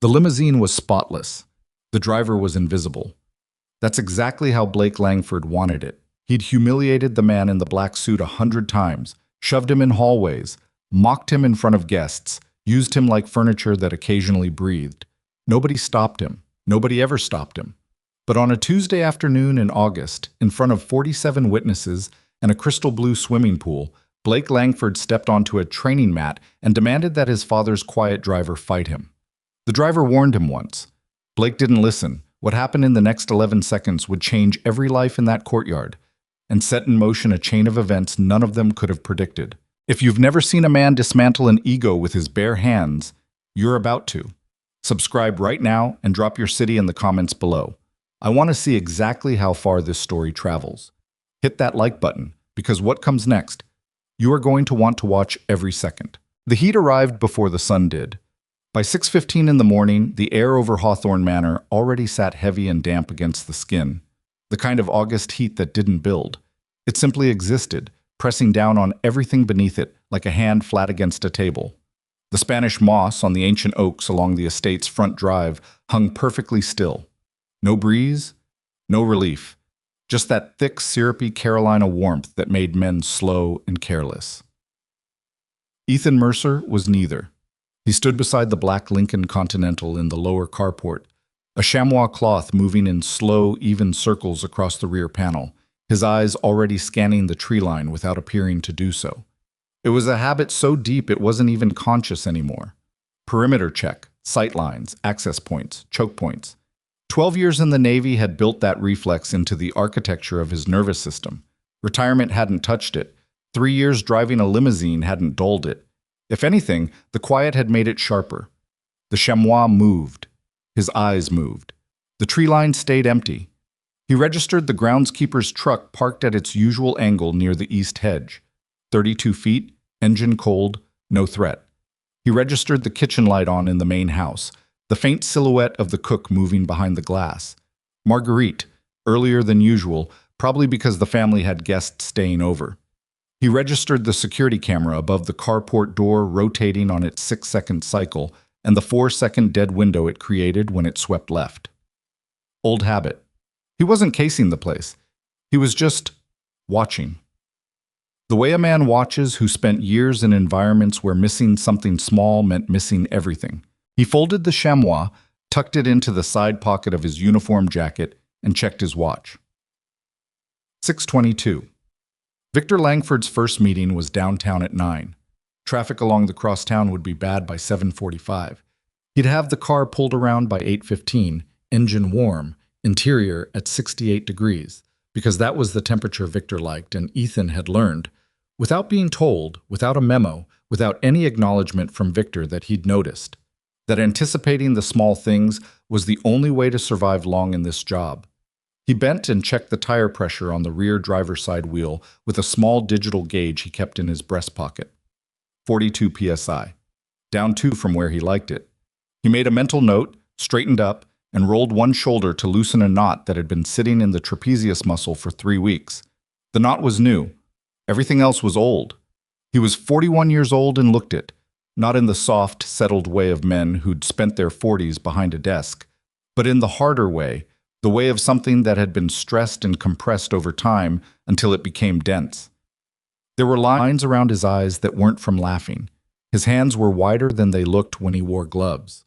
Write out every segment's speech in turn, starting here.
The limousine was spotless. The driver was invisible. That's exactly how Blake Langford wanted it. He'd humiliated the man in the black suit 100 times, shoved him in hallways, mocked him in front of guests, used him like furniture that occasionally breathed. Nobody stopped him. Nobody ever stopped him. But on a Tuesday afternoon in August, in front of 47 witnesses and a crystal blue swimming pool, Blake Langford stepped onto a training mat and demanded that his father's quiet driver fight him. The driver warned him once. Blake didn't listen. What happened in the next 11 seconds would change every life in that courtyard and set in motion a chain of events none of them could have predicted. If you've never seen a man dismantle an ego with his bare hands, you're about to. Subscribe right now and drop your city in the comments below. I want to see exactly how far this story travels. Hit that like button, because what comes next? You are going to want to watch every second. The heat arrived before the sun did. By 6:15 in the morning, the air over Hawthorne Manor already sat heavy and damp against the skin. The kind of August heat that didn't build. It simply existed, pressing down on everything beneath it like a hand flat against a table. The Spanish moss on the ancient oaks along the estate's front drive hung perfectly still. No breeze, no relief, just that thick, syrupy Carolina warmth that made men slow and careless. Ethan Mercer was neither. He stood beside the black Lincoln Continental in the lower carport, a chamois cloth moving in slow, even circles across the rear panel, his eyes already scanning the tree line without appearing to do so. It was a habit so deep it wasn't even conscious anymore. Perimeter check, sight lines, access points, choke points. 12 years in the Navy had built that reflex into the architecture of his nervous system. Retirement hadn't touched it. 3 years driving a limousine hadn't dulled it. If anything, the quiet had made it sharper. The chamois moved. His eyes moved. The tree line stayed empty. He registered the groundskeeper's truck parked at its usual angle near the east hedge. 32 feet, engine cold, no threat. He registered the kitchen light on in the main house, the faint silhouette of the cook moving behind the glass. Marguerite, earlier than usual, probably because the family had guests staying over. He registered the security camera above the carport door rotating on its 6-second cycle and the 4-second dead window it created when it swept left. Old habit. He wasn't casing the place. He was just watching. The way a man watches who spent years in environments where missing something small meant missing everything. He folded the chamois, tucked it into the side pocket of his uniform jacket, and checked his watch. 6:22. Victor Langford's first meeting was downtown at 9. Traffic along the crosstown would be bad by 7:45. He'd have the car pulled around by 8:15, engine warm, interior at 68 degrees, because that was the temperature Victor liked and Ethan had learned, without being told, without a memo, without any acknowledgement from Victor that he'd noticed, that anticipating the small things was the only way to survive long in this job. He bent and checked the tire pressure on the rear driver's side wheel with a small digital gauge he kept in his breast pocket. 42 psi. Down 2 from where he liked it. He made a mental note, straightened up, and rolled one shoulder to loosen a knot that had been sitting in the trapezius muscle for 3 weeks. The knot was new. Everything else was old. He was 41 years old and looked it, not in the soft, settled way of men who'd spent their 40s behind a desk, but in the harder way, the way of something that had been stressed and compressed over time until it became dense. There were lines around his eyes that weren't from laughing. His hands were wider than they looked when he wore gloves.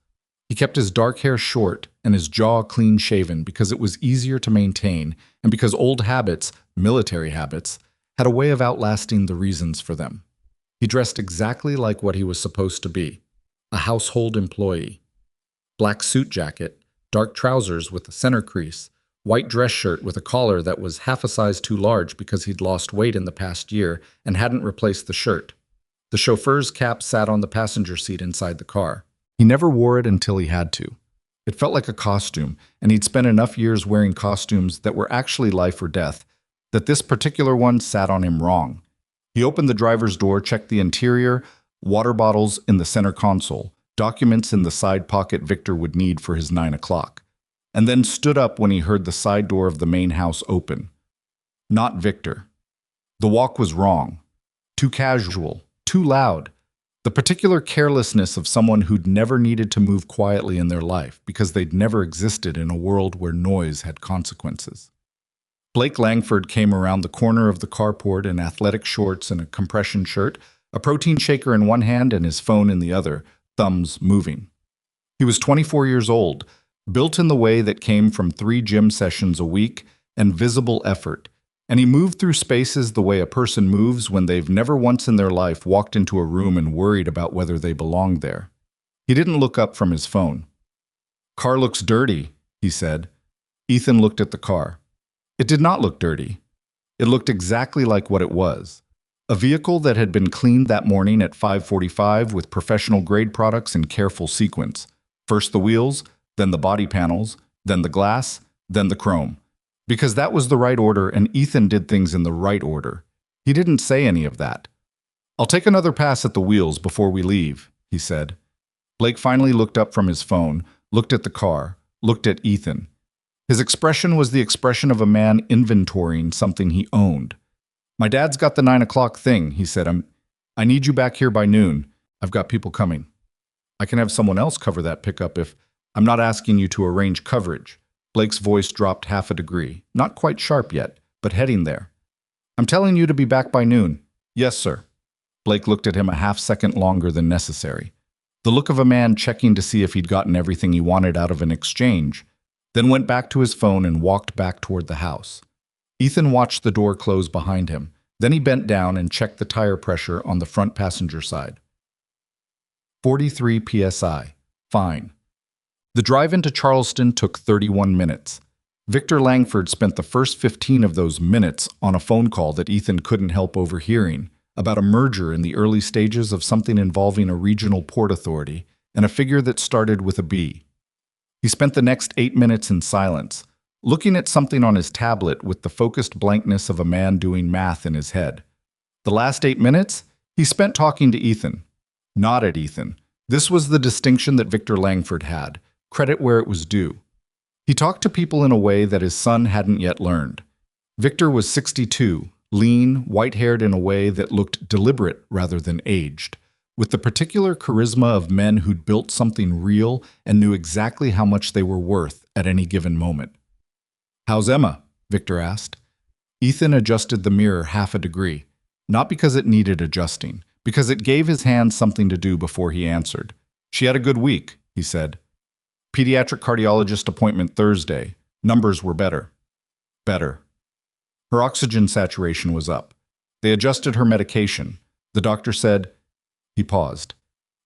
He kept his dark hair short and his jaw clean-shaven because it was easier to maintain and because old habits, military habits, had a way of outlasting the reasons for them. He dressed exactly like what he was supposed to be, a household employee. Black suit jacket, dark trousers with a center crease, white dress shirt with a collar that was half a size too large because he'd lost weight in the past year and hadn't replaced the shirt. The chauffeur's cap sat on the passenger seat inside the car. He never wore it until he had to. It felt like a costume, and he'd spent enough years wearing costumes that were actually life or death, that this particular one sat on him wrong. He opened the driver's door, checked the interior, water bottles in the center console, documents in the side pocket Victor would need for his 9 o'clock, and then stood up when he heard the side door of the main house open. Not Victor. The walk was wrong. Too casual, too loud. The particular carelessness of someone who'd never needed to move quietly in their life because they'd never existed in a world where noise had consequences. Blake Langford came around the corner of the carport in athletic shorts and a compression shirt, a protein shaker in one hand and his phone in the other, thumbs moving. He was 24 years old, built in the way that came from 3 gym sessions a week and visible effort, and he moved through spaces the way a person moves when they've never once in their life walked into a room and worried about whether they belonged there. He didn't look up from his phone. "Car looks dirty," he said. Ethan looked at the car. It did not look dirty. It looked exactly like what it was. A vehicle that had been cleaned that morning at 5:45 with professional-grade products in careful sequence. First the wheels, then the body panels, then the glass, then the chrome. Because that was the right order, and Ethan did things in the right order. He didn't say any of that. "I'll take another pass at the wheels before we leave," he said. Blake finally looked up from his phone, looked at the car, looked at Ethan. His expression was the expression of a man inventorying something he owned. "My dad's got the 9 o'clock thing," he said. I need you back here by noon. I've got people coming. I can have someone else cover that pickup if I'm not asking you to arrange coverage." Blake's voice dropped half a degree. Not quite sharp yet, but heading there. "I'm telling you to be back by noon." "Yes, sir." Blake looked at him a half-second longer than necessary. The look of a man checking to see if he'd gotten everything he wanted out of an exchange, then went back to his phone and walked back toward the house. Ethan watched the door close behind him. Then he bent down and checked the tire pressure on the front passenger side. 43 psi. Fine. The drive into Charleston took 31 minutes. Victor Langford spent the first 15 of those minutes on a phone call that Ethan couldn't help overhearing about a merger in the early stages of something involving a regional port authority and a figure that started with a B. He spent the next 8 minutes in silence, looking at something on his tablet with the focused blankness of a man doing math in his head. The last 8 minutes, he spent talking to Ethan. Not at Ethan. This was the distinction that Victor Langford had. Credit where it was due. He talked to people in a way that his son hadn't yet learned. Victor was 62, lean, white-haired in a way that looked deliberate rather than aged, with the particular charisma of men who'd built something real and knew exactly how much they were worth at any given moment. "How's Emma?" Victor asked. Ethan adjusted the mirror half a degree, not because it needed adjusting, because it gave his hand something to do before he answered. "She had a good week," he said. "Pediatric cardiologist appointment Thursday. Numbers were better." Better. Her oxygen saturation was up. They adjusted her medication. The doctor said. He paused.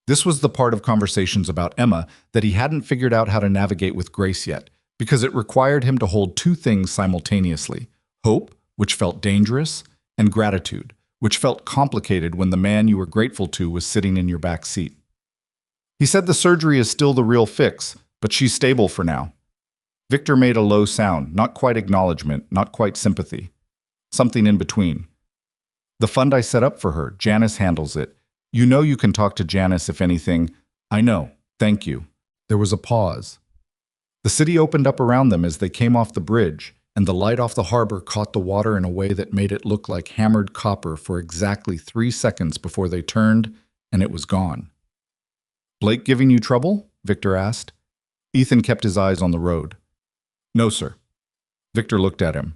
This was the part of conversations about Emma that he hadn't figured out how to navigate with grace yet, because it required him to hold 2 things simultaneously: hope, which felt dangerous, and gratitude, which felt complicated when the man you were grateful to was sitting in your back seat. He said the surgery is still the real fix, but she's stable for now. Victor made a low sound, not quite acknowledgement, not quite sympathy. Something in between. "The fund I set up for her, Janice handles it. You know you can talk to Janice if anything." "I know, thank you." There was a pause. The city opened up around them as they came off the bridge, and the light off the harbor caught the water in a way that made it look like hammered copper for exactly 3 seconds before they turned, and it was gone. "Blake giving you trouble?" Victor asked. Ethan kept his eyes on the road. "No, sir." Victor looked at him.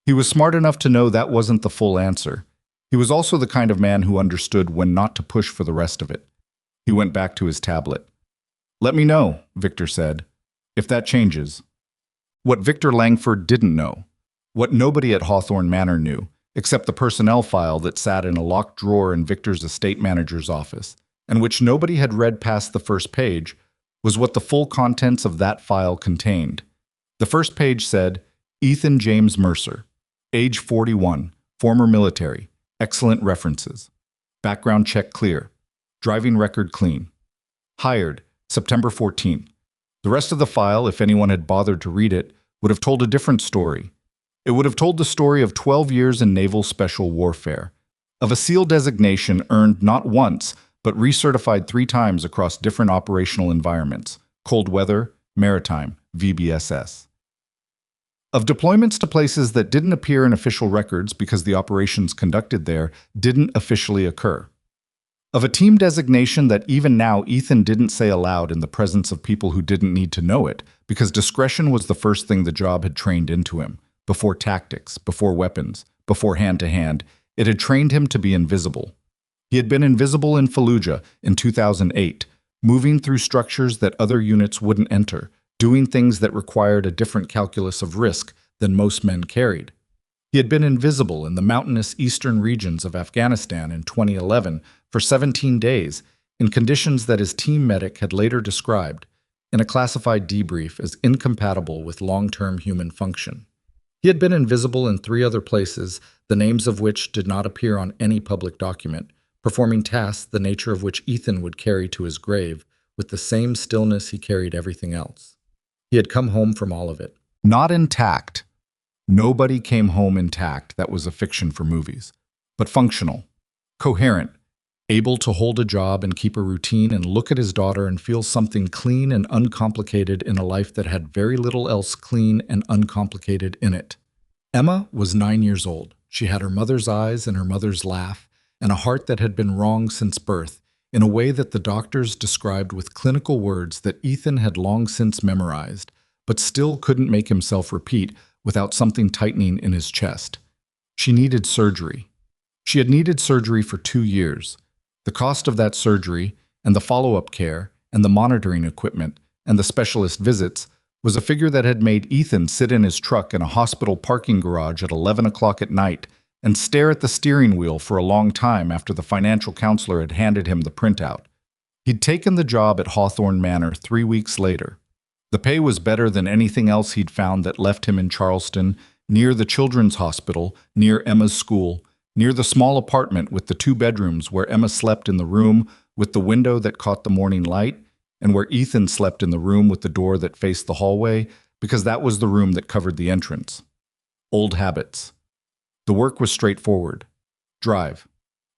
He was smart enough to know that wasn't the full answer. He was also the kind of man who understood when not to push for the rest of it. He went back to his tablet. "Let me know," Victor said, "if that changes." What Victor Langford didn't know, what nobody at Hawthorne Manor knew, except the personnel file that sat in a locked drawer in Victor's estate manager's office, and which nobody had read past the first page, was what the full contents of that file contained. The first page said, Ethan James Mercer, age 41, former military, excellent references. Background check clear. Driving record clean. Hired, September 14th. The rest of the file, if anyone had bothered to read it, would have told a different story. It would have told the story of 12 years in naval special warfare, of a SEAL designation earned not once, but recertified 3 times across different operational environments: cold weather, maritime, VBSS. Of deployments to places that didn't appear in official records because the operations conducted there didn't officially occur. Of a team designation that even now Ethan didn't say aloud in the presence of people who didn't need to know it, because discretion was the first thing the job had trained into him. Before tactics, before weapons, before hand-to-hand, it had trained him to be invisible. He had been invisible in Fallujah in 2008, moving through structures that other units wouldn't enter, doing things that required a different calculus of risk than most men carried. He had been invisible in the mountainous eastern regions of Afghanistan in 2011 for 17 days, in conditions that his team medic had later described in a classified debrief as incompatible with long-term human function. He had been invisible in 3 other places, the names of which did not appear on any public document, performing tasks the nature of which Ethan would carry to his grave with the same stillness he carried everything else. He had come home from all of it. Not intact. Nobody came home intact. That was a fiction for movies. But functional, coherent, able to hold a job and keep a routine and look at his daughter and feel something clean and uncomplicated in a life that had very little else clean and uncomplicated in it. Emma was 9 years old. She had her mother's eyes and her mother's laugh and a heart that had been wrong since birth, in a way that the doctors described with clinical words that Ethan had long since memorized, but still couldn't make himself repeat without something tightening in his chest. She needed surgery. She had needed surgery for 2 years. The cost of that surgery, and the follow-up care, and the monitoring equipment, and the specialist visits, was a figure that had made Ethan sit in his truck in a hospital parking garage at 11 o'clock at night and stare at the steering wheel for a long time after the financial counselor had handed him the printout. He'd taken the job at Hawthorne Manor 3 weeks later. The pay was better than anything else he'd found that left him in Charleston, near the children's hospital, near Emma's school, near the small apartment with the 2 bedrooms where Emma slept in the room with the window that caught the morning light, and where Ethan slept in the room with the door that faced the hallway, because that was the room that covered the entrance. Old habits. The work was straightforward. Drive.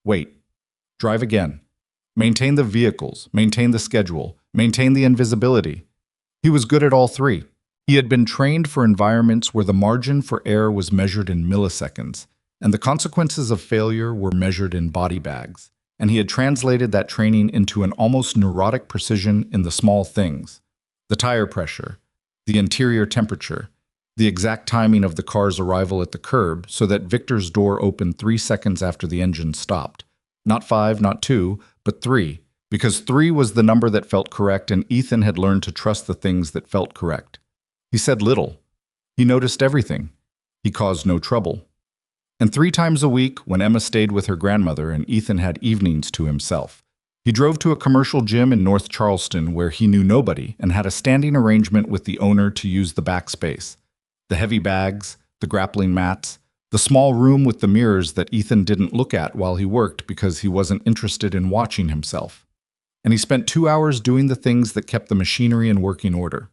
Wait. Drive again. Maintain the vehicles. Maintain the schedule. Maintain the invisibility. He was good at all 3. He had been trained for environments where the margin for error was measured in milliseconds, and the consequences of failure were measured in body bags, and he had translated that training into an almost neurotic precision in the small things: the tire pressure, the interior temperature, the exact timing of the car's arrival at the curb so that Victor's door opened 3 seconds after the engine stopped. Not 5, not 2, but 3, because 3 was the number that felt correct, and Ethan had learned to trust the things that felt correct. He said little. He noticed everything. He caused no trouble. And 3 times a week, when Emma stayed with her grandmother and Ethan had evenings to himself, he drove to a commercial gym in North Charleston where he knew nobody and had a standing arrangement with the owner to use the backspace. The heavy bags, the grappling mats, the small room with the mirrors that Ethan didn't look at while he worked because he wasn't interested in watching himself. And he spent 2 hours doing the things that kept the machinery in working order.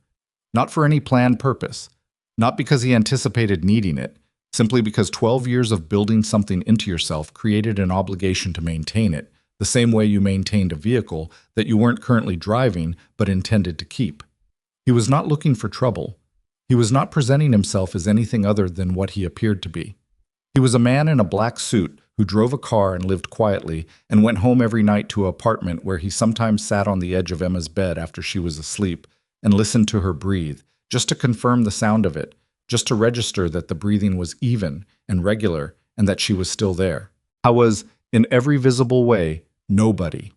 Not for any planned purpose, not because he anticipated needing it, simply because 12 years of building something into yourself created an obligation to maintain it, the same way you maintained a vehicle that you weren't currently driving but intended to keep. He was not looking for trouble. He was not presenting himself as anything other than what he appeared to be. He was a man in a black suit who drove a car and lived quietly and went home every night to an apartment where he sometimes sat on the edge of Emma's bed after she was asleep and listened to her breathe, just to confirm the sound of it, just to register that the breathing was even and regular and that she was still there. I was, in every visible way, nobody.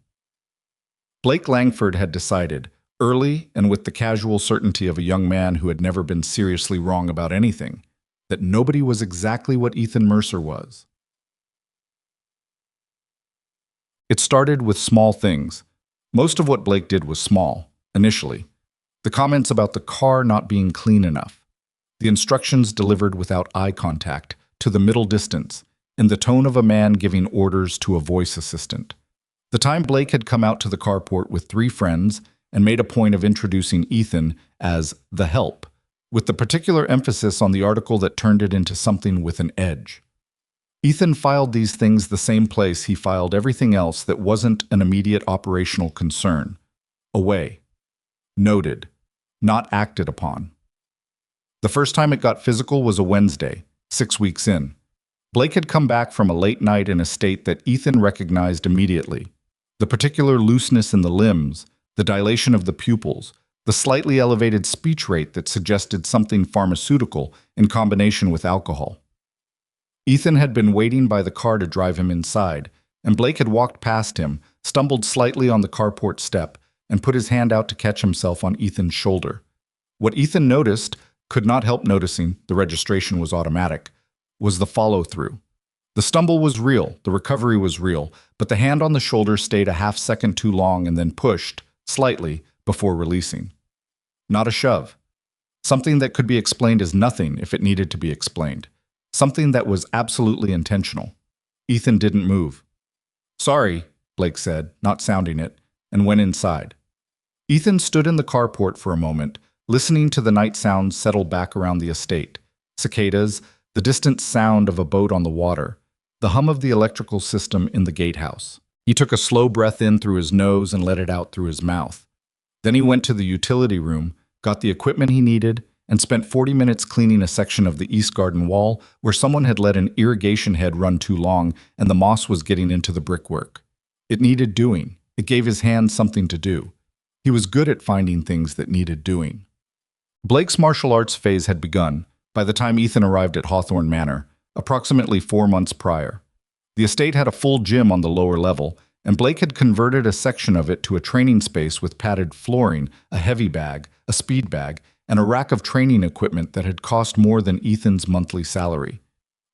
Blake Langford had decided, early and with the casual certainty of a young man who had never been seriously wrong about anything, that nobody was exactly what Ethan Mercer was. It started with small things. Most of what Blake did was small, initially. The comments about the car not being clean enough, the instructions delivered without eye contact, to the middle distance, in the tone of a man giving orders to a voice assistant. The time Blake had come out to the carport with 3 friends and made a point of introducing Ethan as the help, with the particular emphasis on the article that turned it into something with an edge. Ethan filed these things the same place he filed everything else that wasn't an immediate operational concern. Away. Noted. Not acted upon. The first time it got physical was a Wednesday, 6 weeks in. Blake had come back from a late night in a state that Ethan recognized immediately. The particular looseness in the limbs, the dilation of the pupils, the slightly elevated speech rate that suggested something pharmaceutical in combination with alcohol. Ethan had been waiting by the car to drive him inside, and Blake had walked past him, stumbled slightly on the carport step, and put his hand out to catch himself on Ethan's shoulder. What Ethan noticed, could not help noticing, the registration was automatic, was the follow-through. The stumble was real, the recovery was real, but the hand on the shoulder stayed a half second too long and then pushed, slightly, before releasing. Not a shove. Something that could be explained as nothing if it needed to be explained. Something that was absolutely intentional. Ethan didn't move. "Sorry," Blake said, not sounding it, and went inside. Ethan stood in the carport for a moment, listening to the night sounds settle back around the estate. Cicadas, the distant sound of a boat on the water, the hum of the electrical system in the gatehouse. He took a slow breath in through his nose and let it out through his mouth. Then he went to the utility room, got the equipment he needed, and spent 40 minutes cleaning a section of the east garden wall where someone had let an irrigation head run too long and the moss was getting into the brickwork. It needed doing. It gave his hands something to do. He was good at finding things that needed doing. Blake's martial arts phase had begun by the time Ethan arrived at Hawthorne Manor, approximately 4 months prior. The estate had a full gym on the lower level, and Blake had converted a section of it to a training space with padded flooring, a heavy bag, a speed bag, and a rack of training equipment that had cost more than Ethan's monthly salary.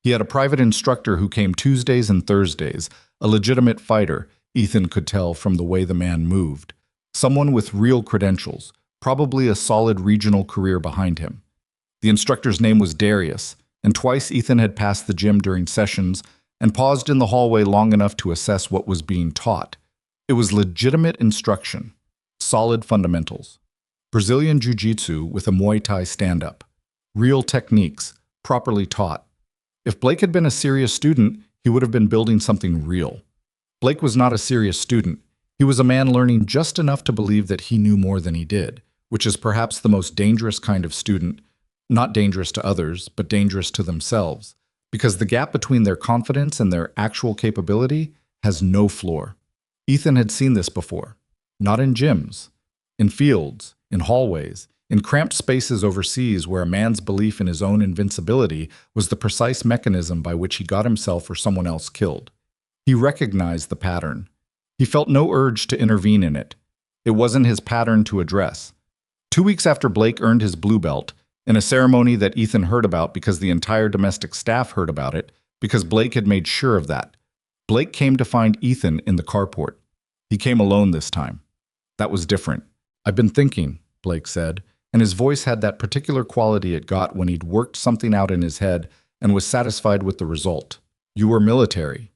He had a private instructor who came Tuesdays and Thursdays, a legitimate fighter, Ethan could tell from the way the man moved. Someone with real credentials, probably a solid regional career behind him. The instructor's name was Darius, and twice Ethan had passed the gym during sessions and paused in the hallway long enough to assess what was being taught. It was legitimate instruction, solid fundamentals. Brazilian Jiu-Jitsu with a Muay Thai stand-up. Real techniques, properly taught. If Blake had been a serious student, he would have been building something real. Blake was not a serious student. He was a man learning just enough to believe that he knew more than he did, which is perhaps the most dangerous kind of student, not dangerous to others, but dangerous to themselves, because the gap between their confidence and their actual capability has no floor. Ethan had seen this before. Not in gyms, in fields, in hallways, in cramped spaces overseas where a man's belief in his own invincibility was the precise mechanism by which he got himself or someone else killed. He recognized the pattern. He felt no urge to intervene in it. It wasn't his pattern to address. 2 weeks after Blake earned his blue belt, in a ceremony that Ethan heard about because the entire domestic staff heard about it, because Blake had made sure of that, Blake came to find Ethan in the carport. He came alone this time. That was different. "I've been thinking," Blake said, and his voice had that particular quality it got when he'd worked something out in his head and was satisfied with the result. "You were military."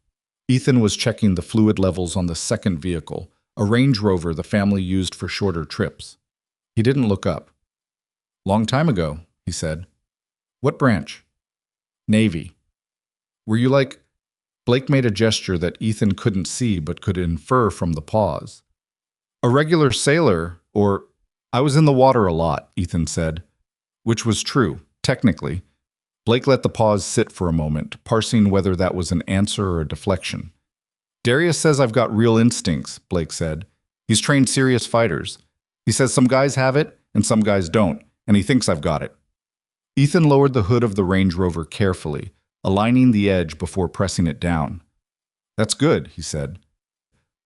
Ethan was checking the fluid levels on the second vehicle, a Range Rover the family used for shorter trips. He didn't look up. "Long time ago," he said. "What branch?" "Navy." "Were you like—" Blake made a gesture that Ethan couldn't see but could infer from the pause. "A regular sailor, or—" "I was in the water a lot," Ethan said. Which was true, technically. Blake let the pause sit for a moment, parsing whether that was an answer or a deflection. "Darius says I've got real instincts," Blake said. "He's trained serious fighters. He says some guys have it and some guys don't, and he thinks I've got it." Ethan lowered the hood of the Range Rover carefully, aligning the edge before pressing it down. "That's good," he said.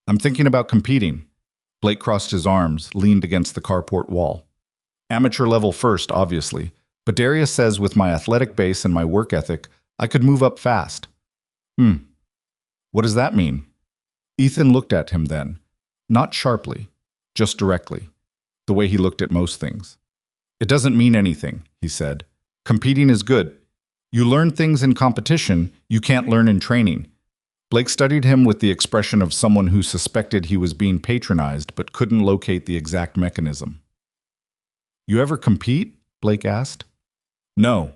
"I'm thinking about competing." Blake crossed his arms, leaned against the carport wall. "Amateur level first, obviously, but Darius says with my athletic base and my work ethic, I could move up fast." What does that mean?" Ethan looked at him then, not sharply, just directly, the way he looked at most things. "It doesn't mean anything," he said. "Competing is good. You learn things in competition you can't learn in training." Blake studied him with the expression of someone who suspected he was being patronized but couldn't locate the exact mechanism. "You ever compete?" Blake asked. "No."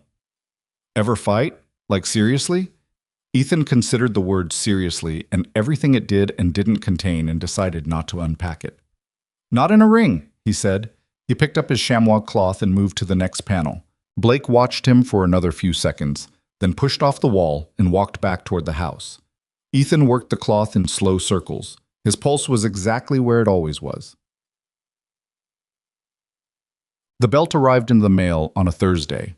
"Ever fight? Like seriously?" Ethan considered the word seriously and everything it did and didn't contain and decided not to unpack it. "Not in a ring," he said. He picked up his chamois cloth and moved to the next panel. Blake watched him for another few seconds, then pushed off the wall and walked back toward the house. Ethan worked the cloth in slow circles, His pulse was exactly where it always was. The belt arrived in the mail on a Thursday.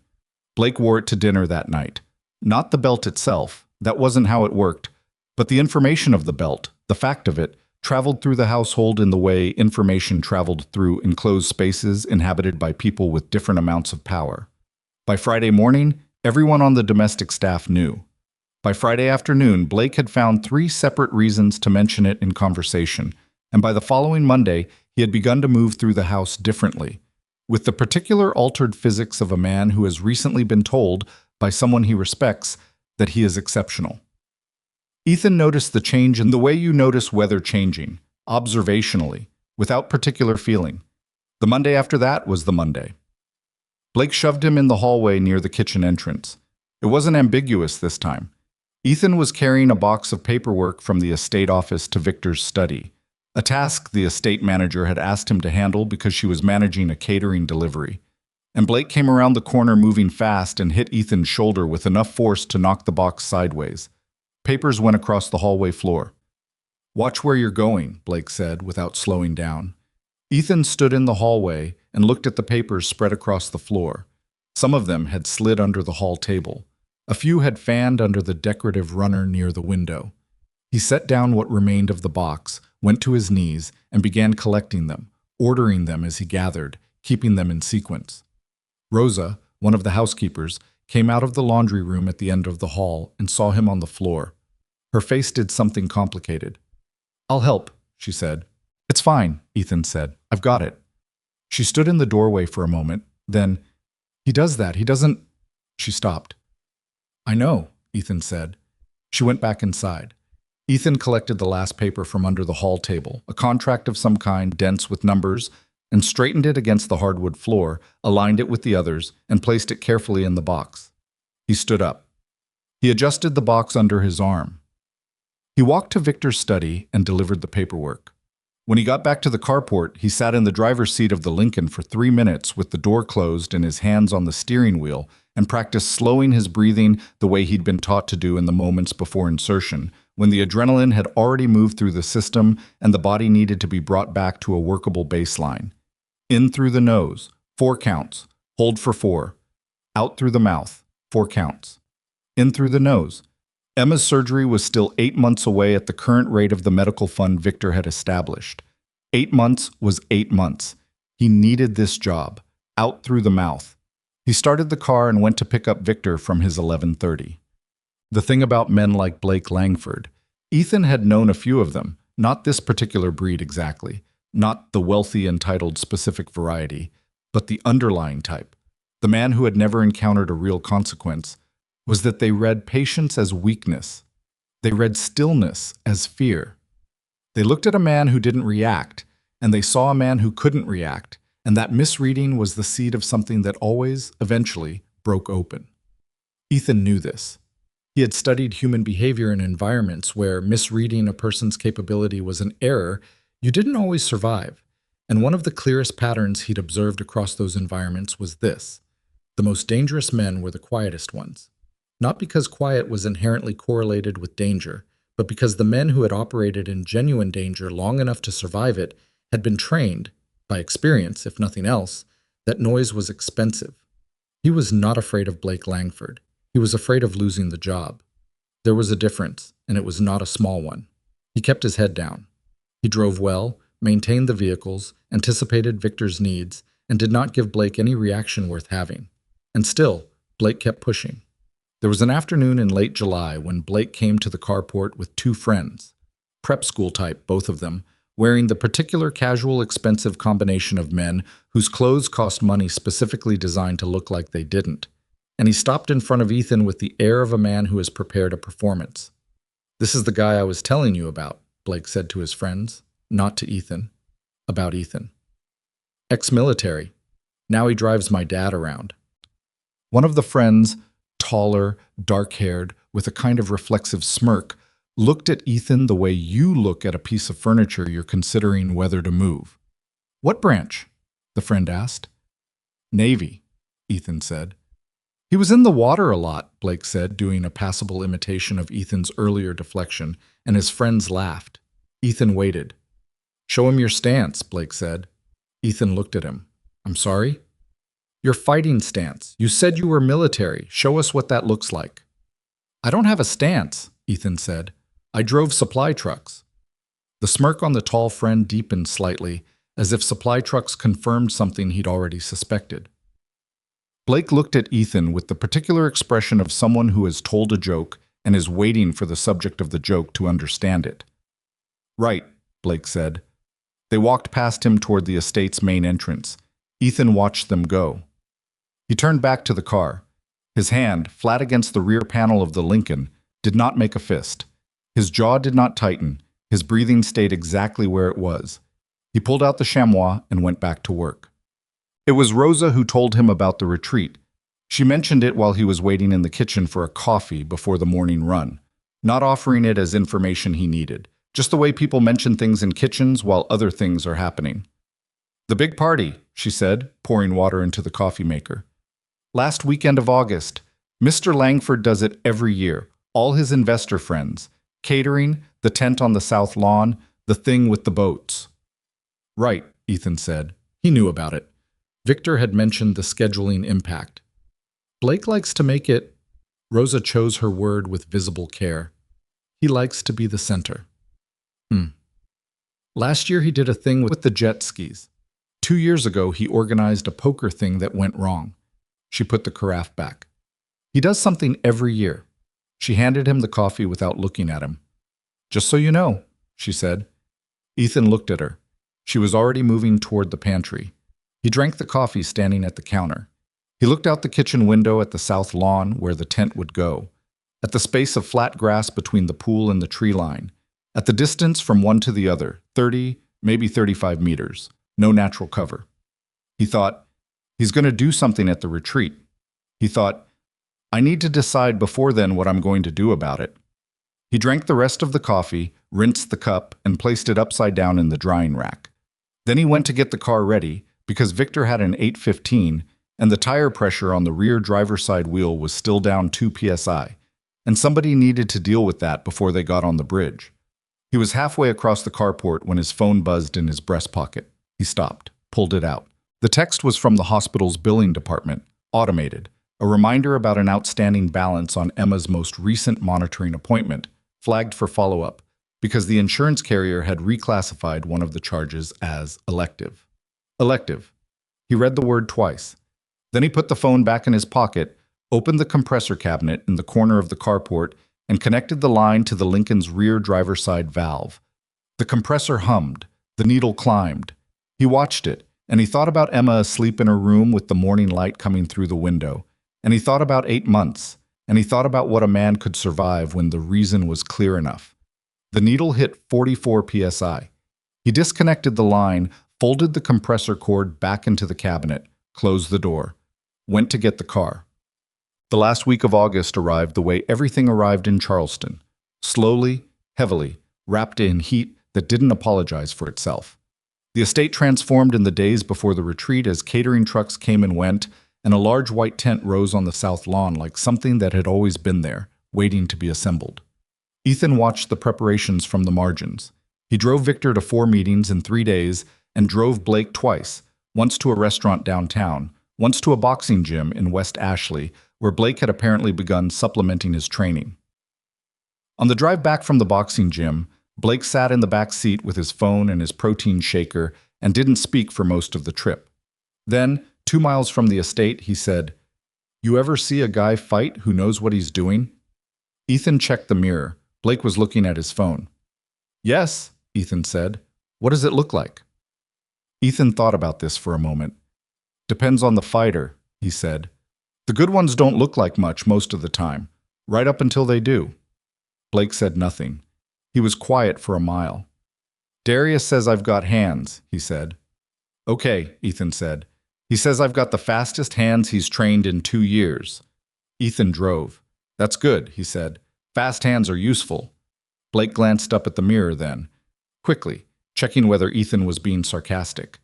Blake wore it to dinner that night. Not the belt itself, that wasn't how it worked, but the information of the belt, the fact of it, traveled through the household in the way information traveled through enclosed spaces inhabited by people with different amounts of power. By Friday morning, everyone on the domestic staff knew. By Friday afternoon, Blake had found 3 separate reasons to mention it in conversation, and by the following Monday, he had begun to move through the house differently, with the particular altered physics of a man who has recently been told by someone he respects that he is exceptional. Ethan noticed the change in the way you notice weather changing, observationally, without particular feeling. The Monday after that was the Monday. Blake shoved him in the hallway near the kitchen entrance. It wasn't ambiguous this time. Ethan was carrying a box of paperwork from the estate office to Victor's study, a task the estate manager had asked him to handle because she was managing a catering delivery. And Blake came around the corner moving fast and hit Ethan's shoulder with enough force to knock the box sideways. Papers went across the hallway floor. "Watch where you're going," Blake said, without slowing down. Ethan stood in the hallway and looked at the papers spread across the floor. Some of them had slid under the hall table. A few had fanned under the decorative runner near the window. He set down what remained of the box, went to his knees, and began collecting them, ordering them as he gathered, keeping them in sequence. Rosa, one of the housekeepers, came out of the laundry room at the end of the hall and saw him on the floor. Her face did something complicated. "I'll help," she said. "It's fine," Ethan said. "I've got it." She stood in the doorway for a moment. Then, "He does that. He doesn't—" She stopped. "I know," Ethan said. She went back inside. Ethan collected the last paper from under the hall table, a contract of some kind, dense with numbers, and straightened it against the hardwood floor, aligned it with the others, and placed it carefully in the box. He stood up. He adjusted the box under his arm. He walked to Victor's study and delivered the paperwork. When he got back to the carport, he sat in the driver's seat of the Lincoln for 3 minutes with the door closed and his hands on the steering wheel and practiced slowing his breathing the way he'd been taught to do in the moments before insertion, when the adrenaline had already moved through the system and the body needed to be brought back to a workable baseline. In through the nose, 4 counts. Hold for 4. Out through the mouth, 4 counts. In through the nose. Emma's surgery was still 8 months away at the current rate of the medical fund Victor had established. 8 months was 8 months. He needed this job. Out through the mouth. He started the car and went to pick up Victor from his 11:30. The thing about men like Blake Langford, Ethan had known a few of them, not this particular breed exactly, not the wealthy, entitled, specific variety, but the underlying type, the man who had never encountered a real consequence, was that they read patience as weakness. They read stillness as fear. They looked at a man who didn't react, and they saw a man who couldn't react, and that misreading was the seed of something that always, eventually, broke open. Ethan knew this. He had studied human behavior in environments where misreading a person's capability was an error you didn't always survive, and one of the clearest patterns he'd observed across those environments was this: the most dangerous men were the quietest ones. Not because quiet was inherently correlated with danger, but because the men who had operated in genuine danger long enough to survive it had been trained, by experience if nothing else, that noise was expensive. He was not afraid of Blake Langford. He was afraid of losing the job. There was a difference, and it was not a small one. He kept his head down. He drove well, maintained the vehicles, anticipated Victor's needs, and did not give Blake any reaction worth having. And still, Blake kept pushing. There was an afternoon in late July when Blake came to the carport with 2 friends, prep school type, both of them, wearing the particular casual, expensive combination of men whose clothes cost money specifically designed to look like they didn't. And he stopped in front of Ethan with the air of a man who has prepared a performance. "This is the guy I was telling you about," Blake said to his friends, not to Ethan, about Ethan. "Ex-military. Now he drives my dad around." One of the friends, taller, dark-haired, with a kind of reflexive smirk, looked at Ethan the way you look at a piece of furniture you're considering whether to move. "What branch?" the friend asked. "Navy," Ethan said. "He was in the water a lot," Blake said, doing a passable imitation of Ethan's earlier deflection, and his friends laughed. Ethan waited. "Show him your stance," Blake said. Ethan looked at him. "I'm sorry?" "Your fighting stance. You said you were military. Show us what that looks like." "I don't have a stance," Ethan said. "I drove supply trucks." The smirk on the tall friend deepened slightly, as if supply trucks confirmed something he'd already suspected. Blake looked at Ethan with the particular expression of someone who has told a joke and is waiting for the subject of the joke to understand it. "Right," Blake said. They walked past him toward the estate's main entrance. Ethan watched them go. He turned back to the car. His hand, flat against the rear panel of the Lincoln, did not make a fist. His jaw did not tighten. His breathing stayed exactly where it was. He pulled out the chamois and went back to work. It was Rosa who told him about the retreat. She mentioned it while he was waiting in the kitchen for a coffee before the morning run, not offering it as information he needed, just the way people mention things in kitchens while other things are happening. "The big party," she said, pouring water into the coffee maker. "Last weekend of August. Mr. Langford does it every year. All his investor friends. Catering, the tent on the south lawn, the thing with the boats." "Right," Ethan said. He knew about it. Victor had mentioned the scheduling impact. "Blake likes to make it," Rosa chose her word with visible care. "He likes to be the center." Last year he did a thing with the jet skis. 2 years ago he organized a poker thing that went wrong. She put the carafe back. "He does something every year." She handed him the coffee without looking at him. "Just so you know," she said. Ethan looked at her. She was already moving toward the pantry. He drank the coffee standing at the counter. He looked out the kitchen window at the south lawn where the tent would go, at the space of flat grass between the pool and the tree line, at the distance from one to the other, 30, maybe 35 meters, no natural cover. He thought, he's going to do something at the retreat. He thought, I need to decide before then what I'm going to do about it. He drank the rest of the coffee, rinsed the cup, and placed it upside down in the drying rack. Then he went to get the car ready, because Victor had an 815, and the tire pressure on the rear driver's side wheel was still down 2 psi, and somebody needed to deal with that before they got on the bridge. He was halfway across the carport when his phone buzzed in his breast pocket. He stopped, pulled it out. The text was from the hospital's billing department, automated, a reminder about an outstanding balance on Emma's most recent monitoring appointment, flagged for follow-up, because the insurance carrier had reclassified one of the charges as elective. Elective. He read the word twice. Then he put the phone back in his pocket, opened the compressor cabinet in the corner of the carport, and connected the line to the Lincoln's rear driver's side valve. The compressor hummed. The needle climbed. He watched it, and he thought about Emma asleep in her room with the morning light coming through the window. And he thought about 8 months, and he thought about what a man could survive when the reason was clear enough. The needle hit 44 psi. He disconnected the line, folded the compressor cord back into the cabinet, closed the door, went to get the car. The last week of August arrived the way everything arrived in Charleston, slowly, heavily, wrapped in heat that didn't apologize for itself. The estate transformed in the days before the retreat as catering trucks came and went, and a large white tent rose on the south lawn like something that had always been there, waiting to be assembled. Ethan watched the preparations from the margins. He drove Victor to 4 meetings in 3 days and drove Blake twice, once to a restaurant downtown, once to a boxing gym in West Ashley, where Blake had apparently begun supplementing his training. On the drive back from the boxing gym, Blake sat in the back seat with his phone and his protein shaker and didn't speak for most of the trip. Then, 2 miles from the estate, he said, "You ever see a guy fight who knows what he's doing?" Ethan checked the mirror. Blake was looking at his phone. "Yes," Ethan said. "What does it look like?" Ethan thought about this for a moment. "Depends on the fighter," he said. "The good ones don't look like much most of the time, right up until they do." Blake said nothing. He was quiet for a mile. "Darius says I've got hands," he said. "Okay," Ethan said. "He says I've got the fastest hands he's trained in 2 years." Ethan drove. "That's good," he said. "Fast hands are useful." Blake glanced up at the mirror then, quickly, checking whether Ethan was being sarcastic.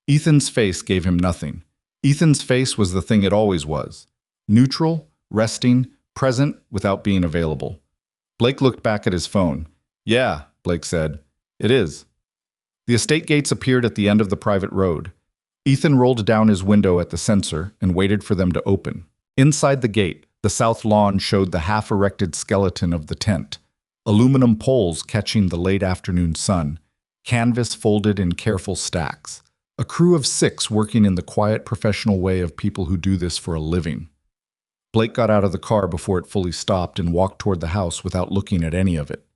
Ethan's face gave him nothing. Ethan's face was the thing it always was. Neutral, resting, present without being available. Blake looked back at his phone. "Yeah," Blake said. It is. The estate gates appeared at the end of the private road. Ethan rolled down his window at the sensor and waited for them to open. Inside the gate, the south lawn showed the half-erected skeleton of the tent, aluminum poles catching the late afternoon sun, canvas folded in careful stacks. A crew of 6 working in the quiet professional way of people who do this for a living. Blake got out of the car before it fully stopped and walked toward the house without looking at any of it.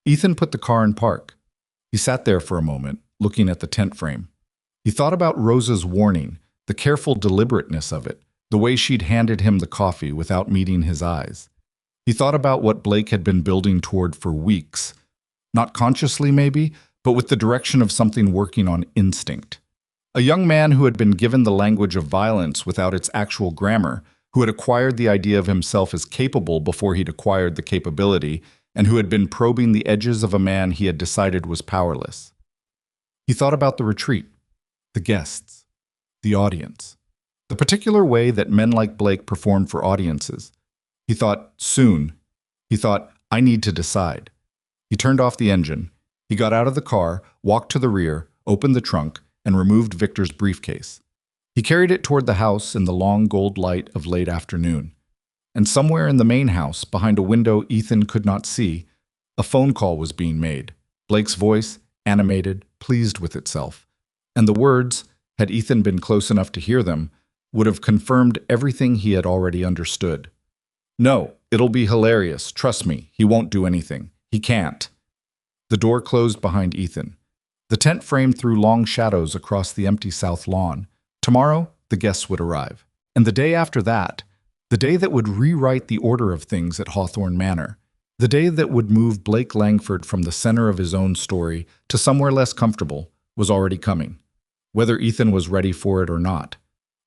Ethan put the car in park. He sat there for a moment, looking at the tent frame. He thought about Rosa's warning, the careful deliberateness of it, the way she'd handed him the coffee without meeting his eyes. He thought about what Blake had been building toward for weeks. Not consciously, maybe, but with the direction of something working on instinct. A young man who had been given the language of violence without its actual grammar, who had acquired the idea of himself as capable before he'd acquired the capability, and who had been probing the edges of a man he had decided was powerless. He thought about the retreat, the guests, the audience, the particular way that men like Blake performed for audiences. He thought, soon. He thought, I need to decide. He turned off the engine. He got out of the car, walked to the rear, opened the trunk, and removed Victor's briefcase. He carried it toward the house in the long gold light of late afternoon. And somewhere in the main house, behind a window Ethan could not see, a phone call was being made. Blake's voice, animated, pleased with itself. And the words, had Ethan been close enough to hear them, would have confirmed everything he had already understood. No, it'll be hilarious. Trust me, he won't do anything. He can't. The door closed behind Ethan. The tent frame threw long shadows across the empty south lawn. Tomorrow, the guests would arrive. And the day after that, the day that would rewrite the order of things at Hawthorne Manor, the day that would move Blake Langford from the center of his own story to somewhere less comfortable, was already coming. Whether Ethan was ready for it or not.